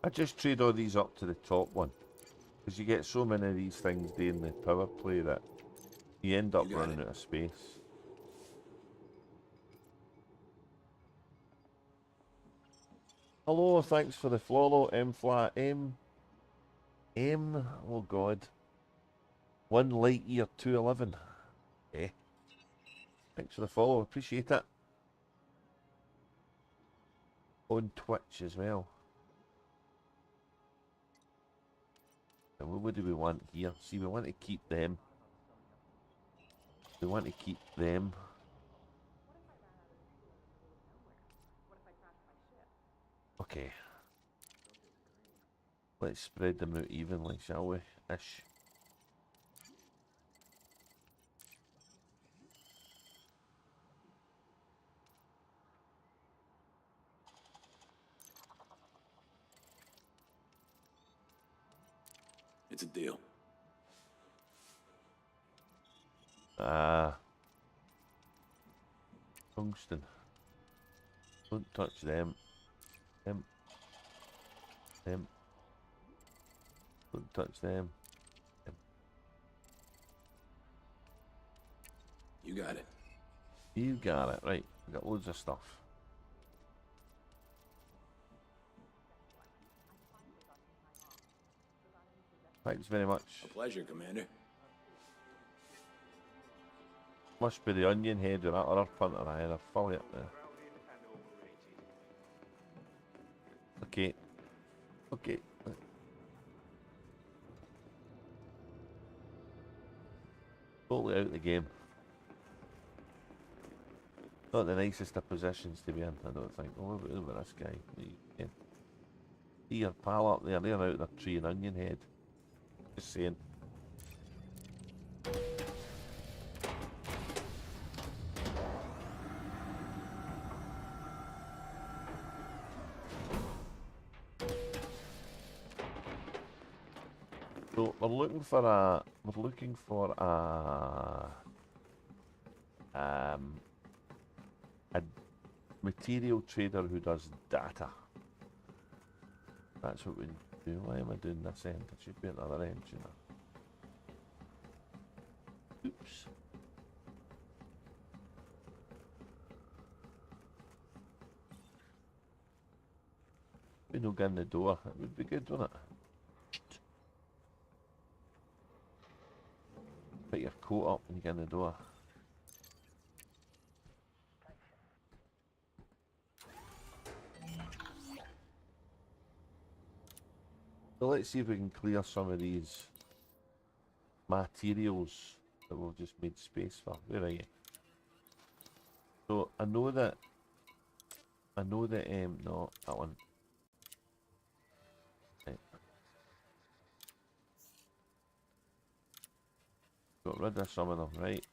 I just trade all these up to the top one. Because you get so many of these things doing the power play that you end up You got running it. out of space. Hello, thanks for the follow, M-flat, oh god. 1 light year 211. Eh. Thanks for the follow, appreciate it. on Twitch as well. And what do we want here? See, we want to keep them. We want to keep them. Okay. Let's spread them out evenly, shall we? Ish. It's a deal. Tungsten. Don't touch them. Them. Them. Don't touch them. Them. You got it. You got it. Right. We got loads of stuff. Thanks very much. A pleasure, Commander. Must be the onion head with that other punter I had. I'll follow it there. Okay. Okay. Totally out of the game. Not the nicest of positions to be in, I don't think. Oh, look at this guy. See your pal up there, they're out of their tree and onion head. Just saying. So we're looking for a material trader who does data. That's what we do. Why am I doing this end? It should be at the other end, you know. Oops. We no get in the door. It would be good, wouldn't it? Put your coat up when you get in the door. So let's see if we can clear some of these materials that we've just made space for. Where are you? So I know that no, that one. Right. Got rid of some of them, right?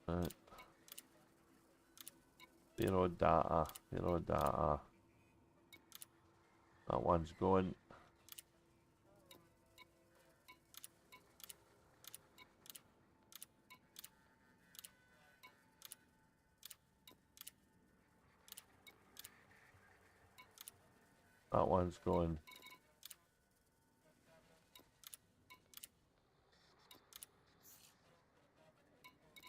Right. Zero data. That one's going. That one's going.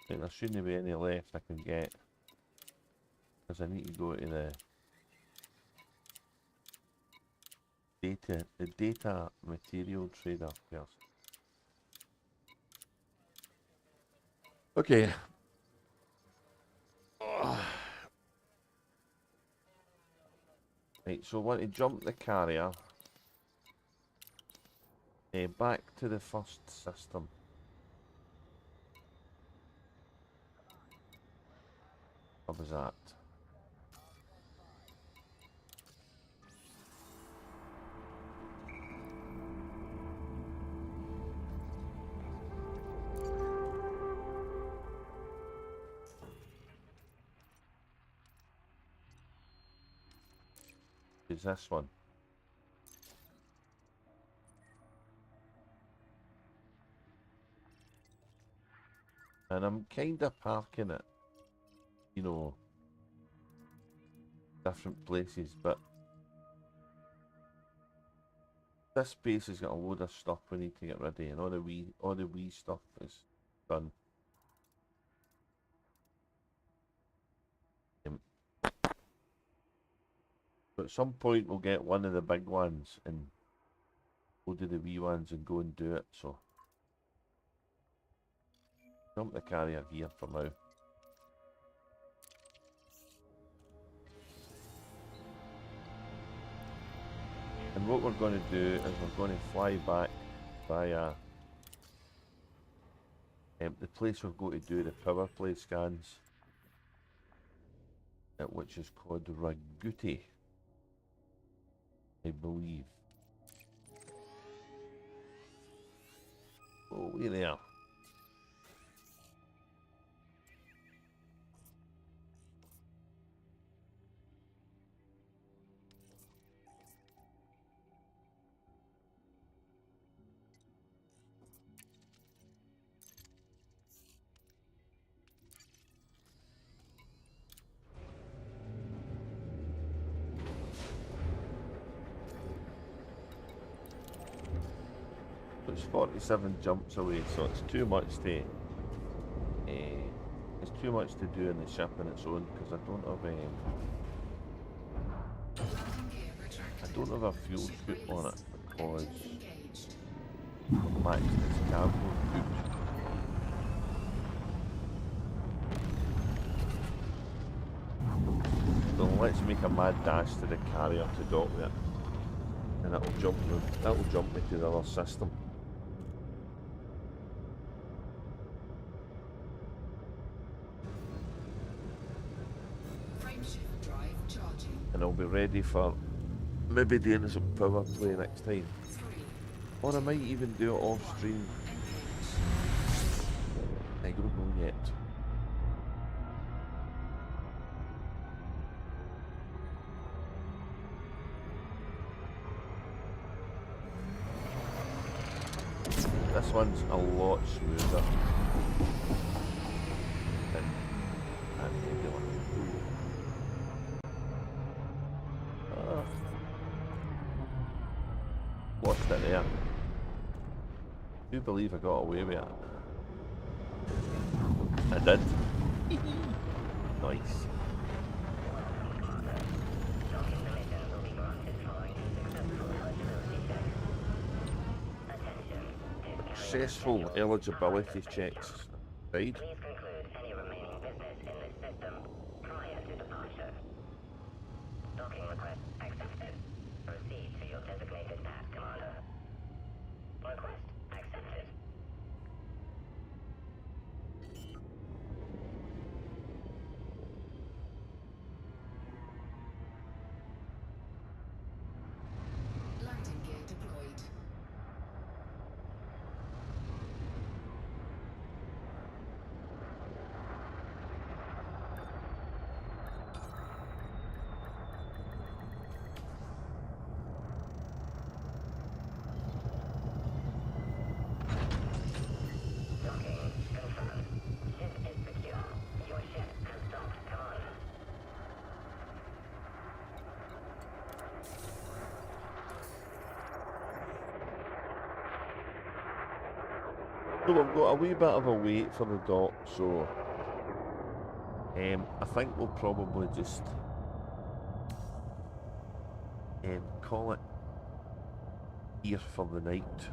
Right, there shouldn't be any left I can get. Because I need to go to the data material trader first. Okay. Right, so I want to jump the carrier back to the first system. What was that? Is this one? And I'm kind of parking it, you know, different places, but this space has got a load of stuff we need to get ready, and all the wee stuff is done. But at some point we'll get one of the big ones and we'll do the wee ones and go and do it, so dump the carrier here for now. what we're going to do is we're going to fly back via the place we're going to do the power play scans, which is called Raguti, I believe. Oh, we there. It's 47 jumps away, so it's too much to it's too much to do in the ship on its own, because I don't have a fuel chute on it, because I've maxed its cargo chute. So let's make a mad dash to the carrier to dock with it, and that'll jump me to the other system. And I'll be ready for maybe doing some power play next time. Or I might even do it off stream. I don't know yet. This one's a lot smoother than that regular. Lost it there. I do believe I got away with it. I did. Nice. Successful eligibility checks. Right. Please conclude any remaining business in this system prior to departure. Docking request accepted. Proceed to your designated path, Commander. Request accepted. Landing gear deployed. Docking confirmed. Ship is secure. Your ship has docked, Commander. So we've got a wee bit of a wait for the dock, so I think we'll probably just call it here for the night.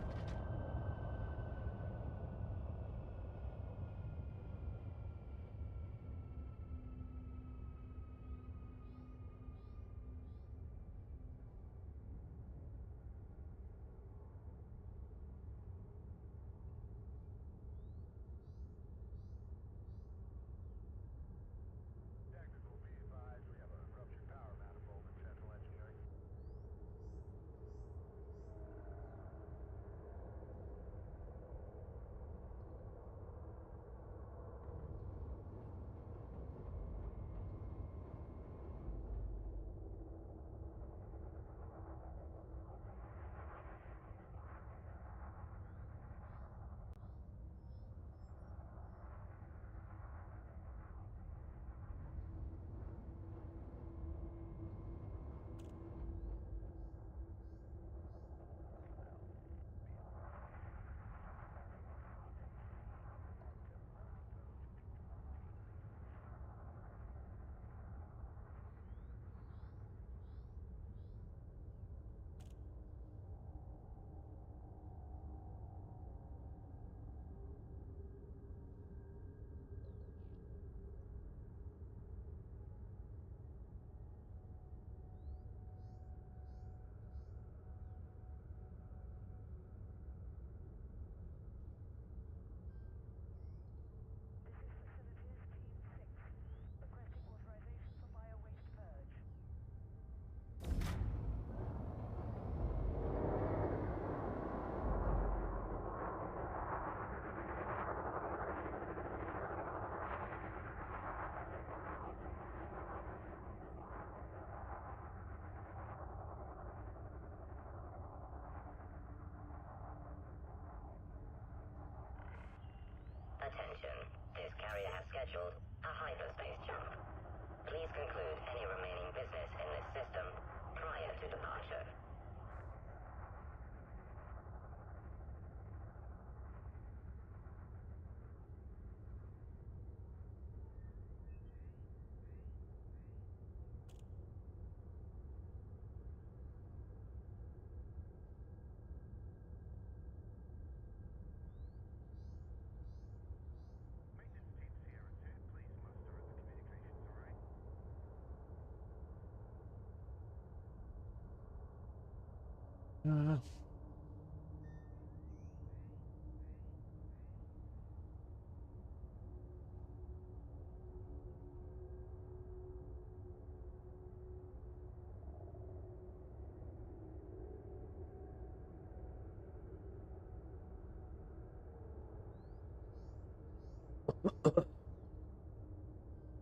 Uh,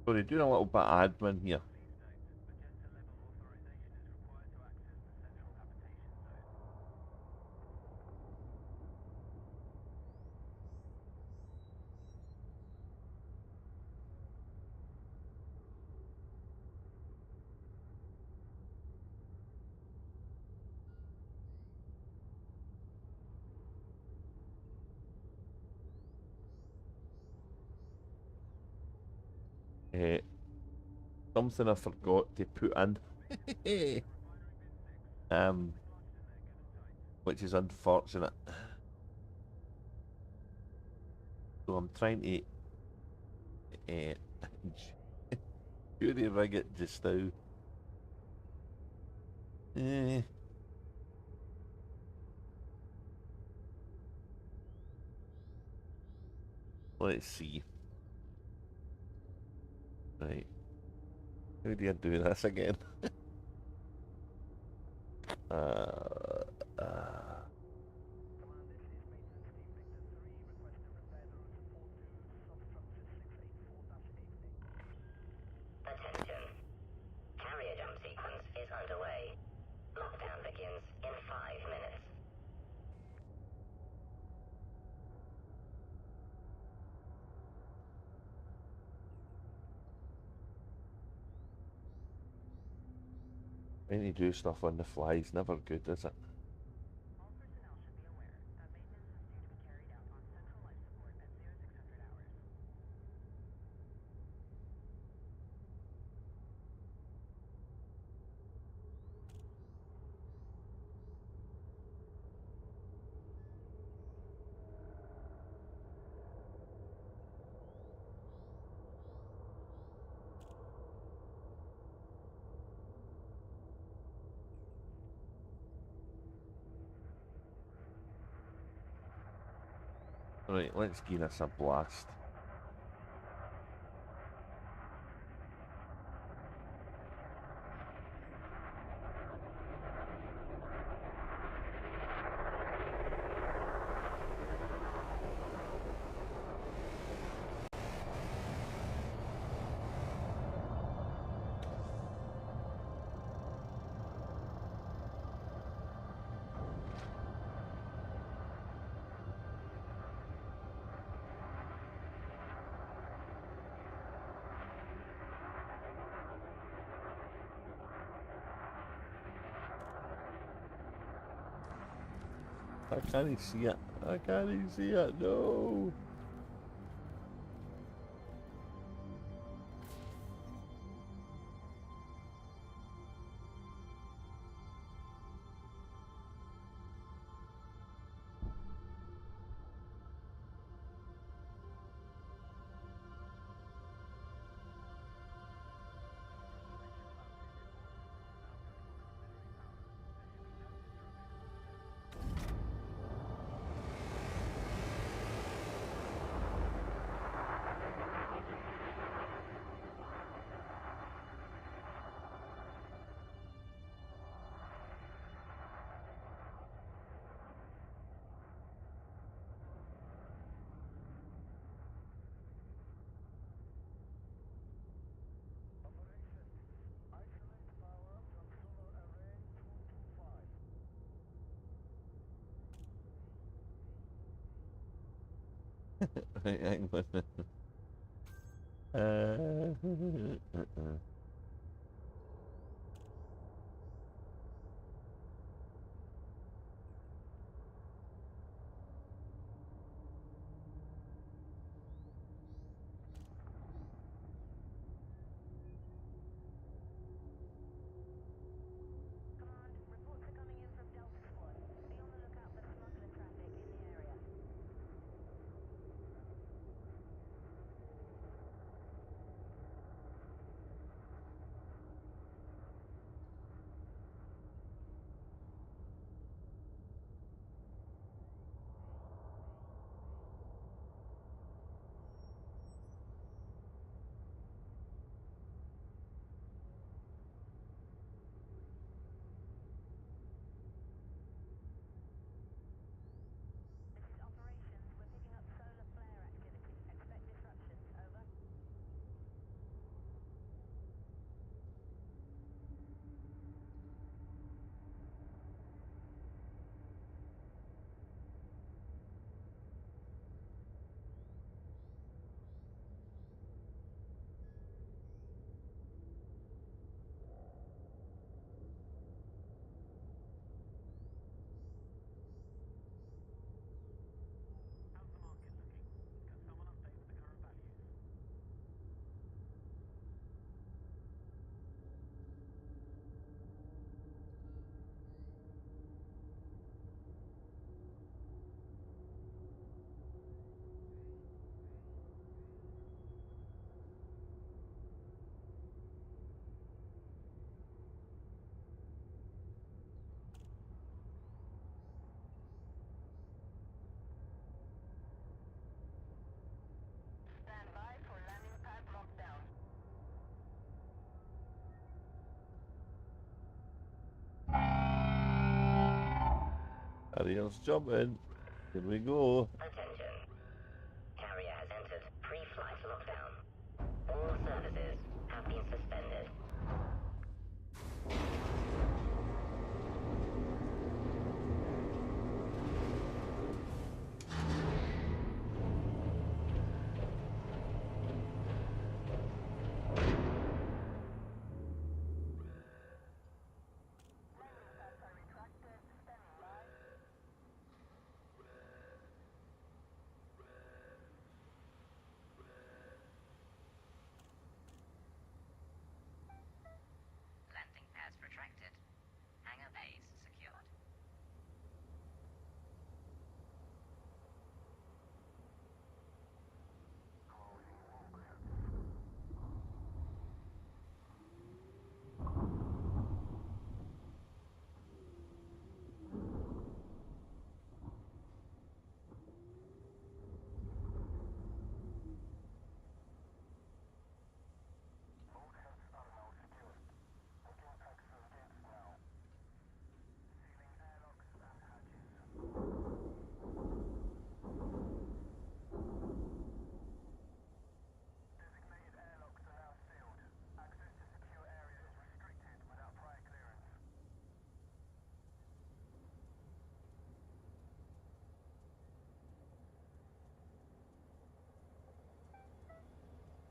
Sorry, doing a little bit of admin here. Uh, Something I forgot to put in, which is unfortunate. So I'm trying to uh, jury rig it just now. Eh, let's see. Right, how do I do this again? Uh, uh, Attention. Carrier jump sequence is underway. Lockdown begins in 5 minutes. Trying to do stuff on the fly is never good, is it? Right, let's give this a blast. I can't see it. I can't see it. No. Right, hang on. Carrier's jumping. Here we go. Attention. Carrier has entered pre-flight lockdown. All services have been suspended. Landing pads retracted. Hangar bays secured.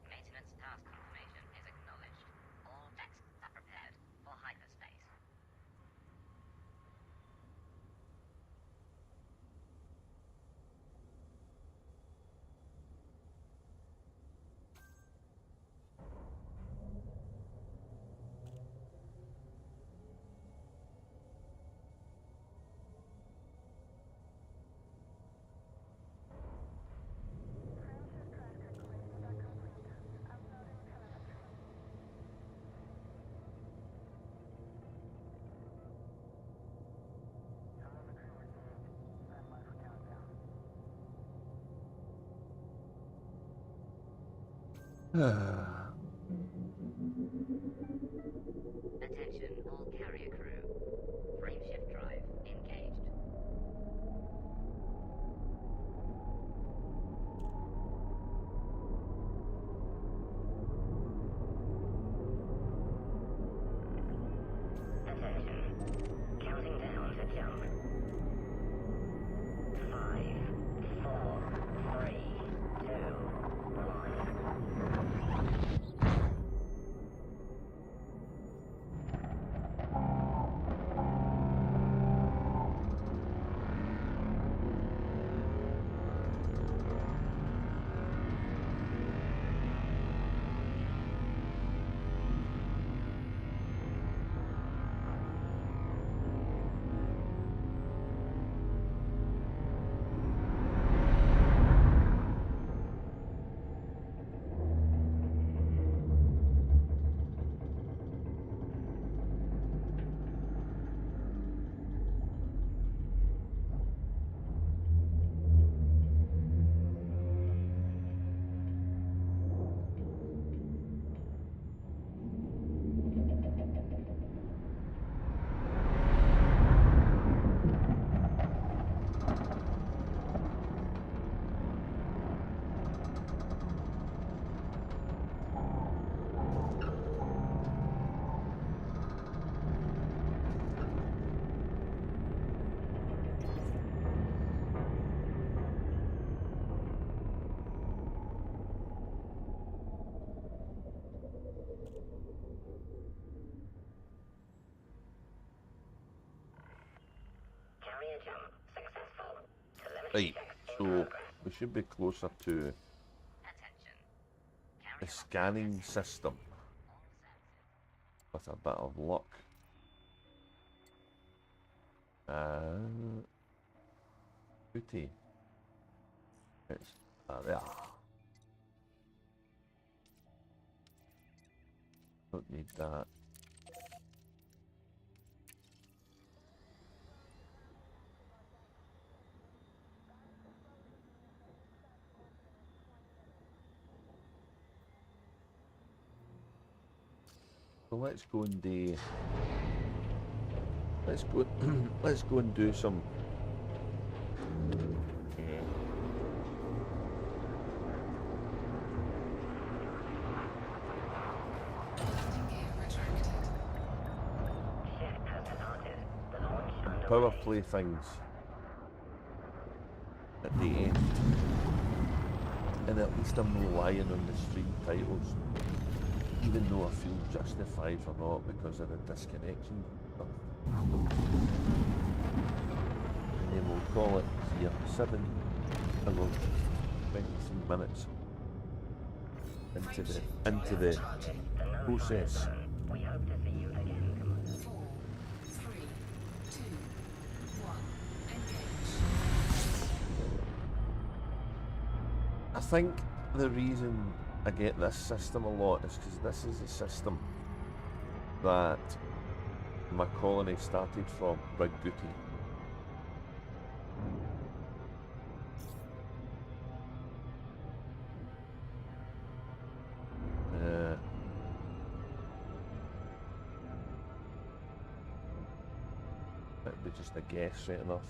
Maintenance task confirmation is acknowledged. All decks are prepared for hyperspace. Attention all carrier crew. Frameshift drive engaged. Attention. Counting down to jump. 5, 4, 3, 2, 1. Carrier jump successful. Telemetry Right, checks in so progress. we should be closer to Attention. the Carrier scanning processing. system All services. with a bit of luck. Booty. It's there. Don't need that. So let's go and do. Let's go. Let's go and do some power play things at the end. And at least I'm not lying on the stream titles, even though I feel justified for not because of the disconnection stuff. And then we'll call it here 23 minutes into the process. We hope to see you again, Commander. 4, 3, 2, 1. Engage. I think the reason I get this system a lot is because this is a system that my colony started from, Raguti. It'd be just a guess, right enough.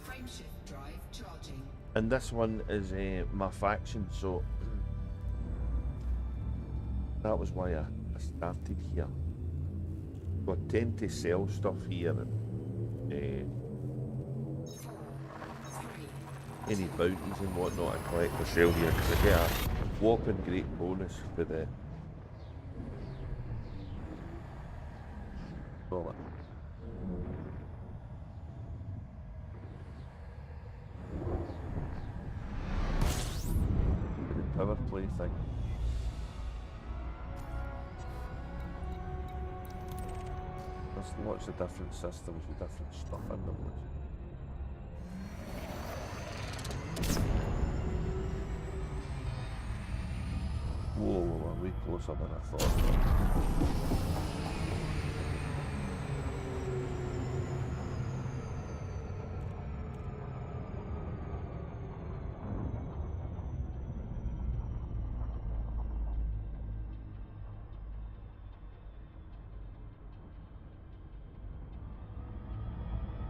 Frameshift drive charging. And this one is my faction, so that was why I started here. So I tend to sell stuff here, and any bounties and whatnot I collect or sell here because I get a whopping great bonus for the dollar. For the power play thing. There's lots of different systems with different stuff in them. Whoa, we're way closer than I thought.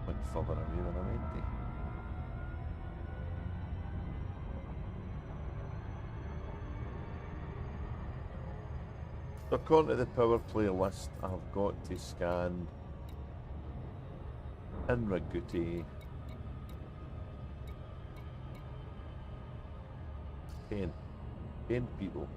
Went further away than I meant to. So according to the power play list, I've got to scan in Raguti 10 people.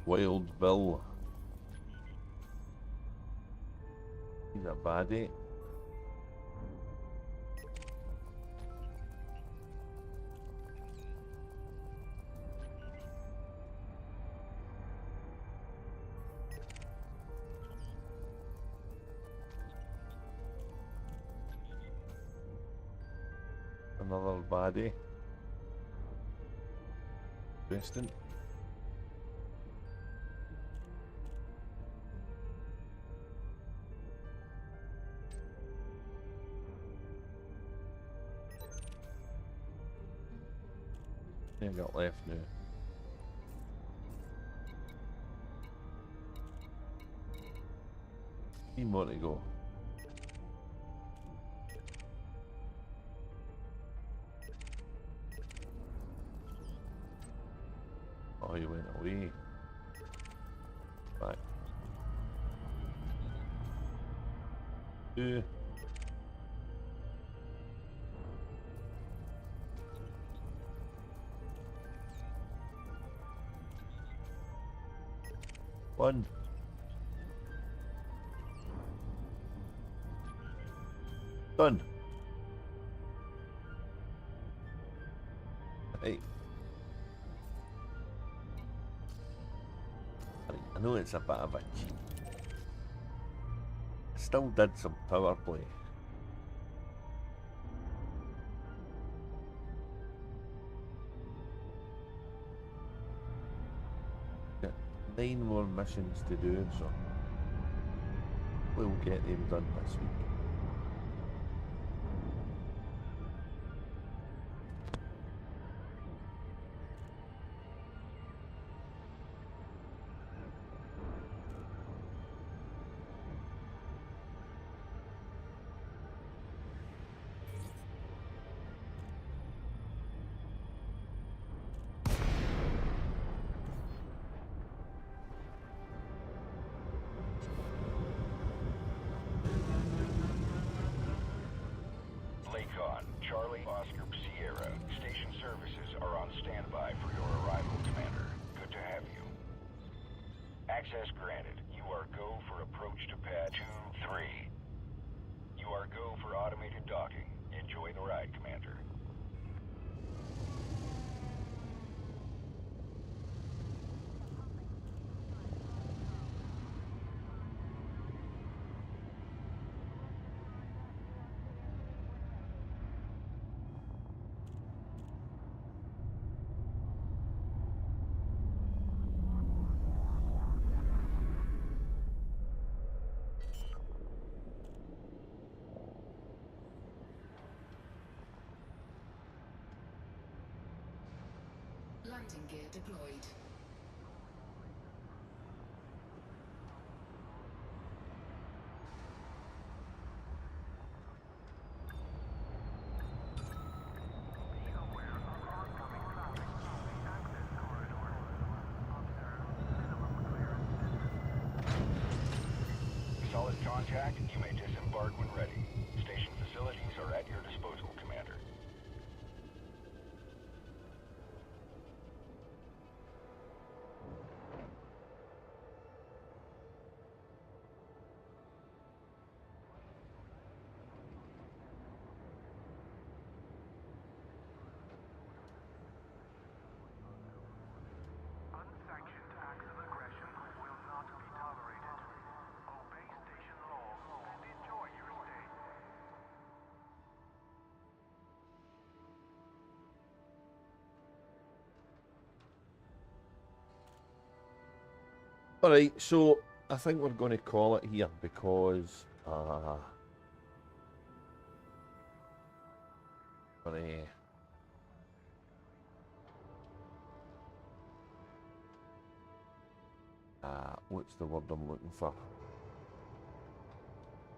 Wild Bill. He's a baddie. Another baddie. Interesting. What got left now? Three more to go. Oh, he went away. Back. Two. One. Done. Hey. I know it's a bit of a cheat. I still did some power play. Got 9 more missions to do, so we'll get them done this week. Charlie Oscar Sierra. Station services are on standby for your arrival, Commander. Good to have you. Access granted. You are go for approach to pad 2-3. You are go for automated docking. Enjoy the ride, Commander. Landing gear deployed. Solid contact. You may disembark when ready. Station facilities are at your disposal, Commander. Unsanctioned acts of aggression will not be tolerated. Obey station laws and enjoy your stay. Alright, so I think we're going to call it here because what's the word I'm looking for?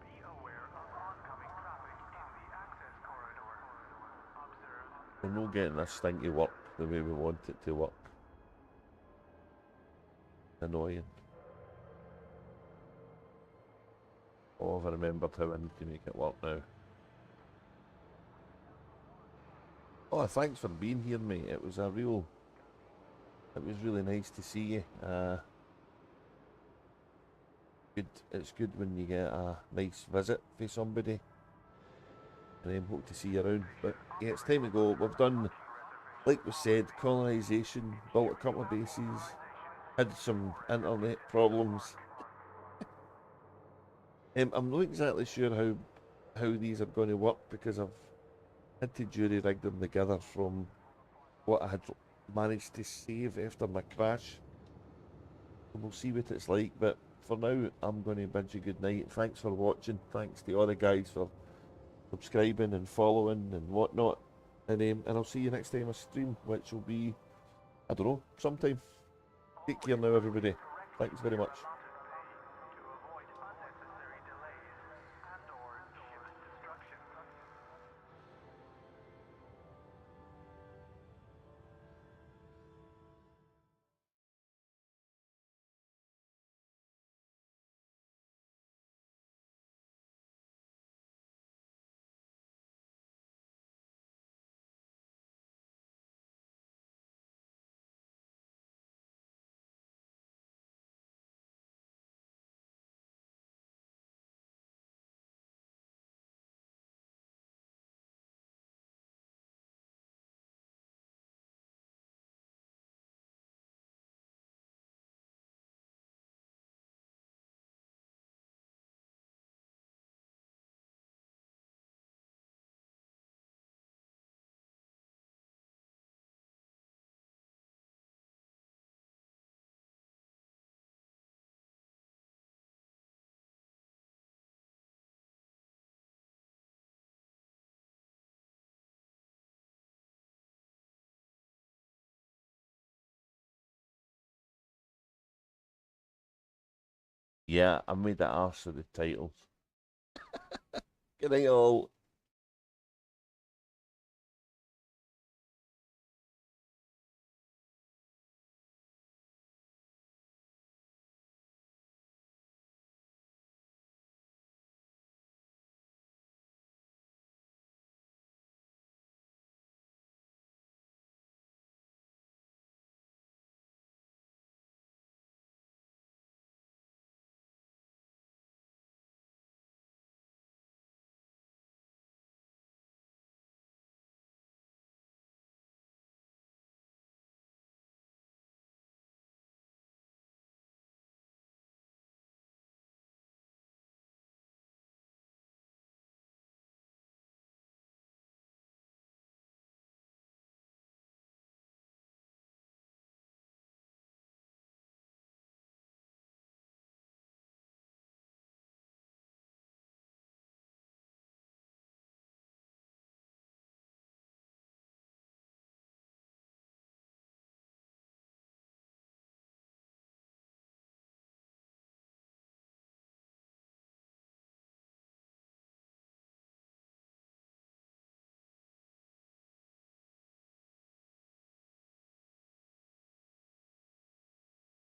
Be aware of oncoming traffic in the access corridor. Observe. We're not getting this thing to work the way we want it to work. Annoying. Oh, I've remembered how I need to make it work now. Oh, thanks for being here, mate. It was really nice to see you. It's good when you get a nice visit for somebody, and then hope to see you around. But yeah, it's time to go. We've done, like we said, colonisation, built a couple of bases, had some internet problems. I'm not exactly sure how these are going to work because I've had to jury rig them together from what I had managed to save after my crash. And we'll see what it's like, but for now, I'm going to bid you good night. Thanks for watching. Thanks to all the guys for subscribing and following and whatnot. And I'll see you next time I stream, which will be, I don't know, sometime. Take care now, everybody. Thanks very much. to avoid unnecessary delays and/or ship destruction. Yeah, I made the arse of the titles. Good night, all.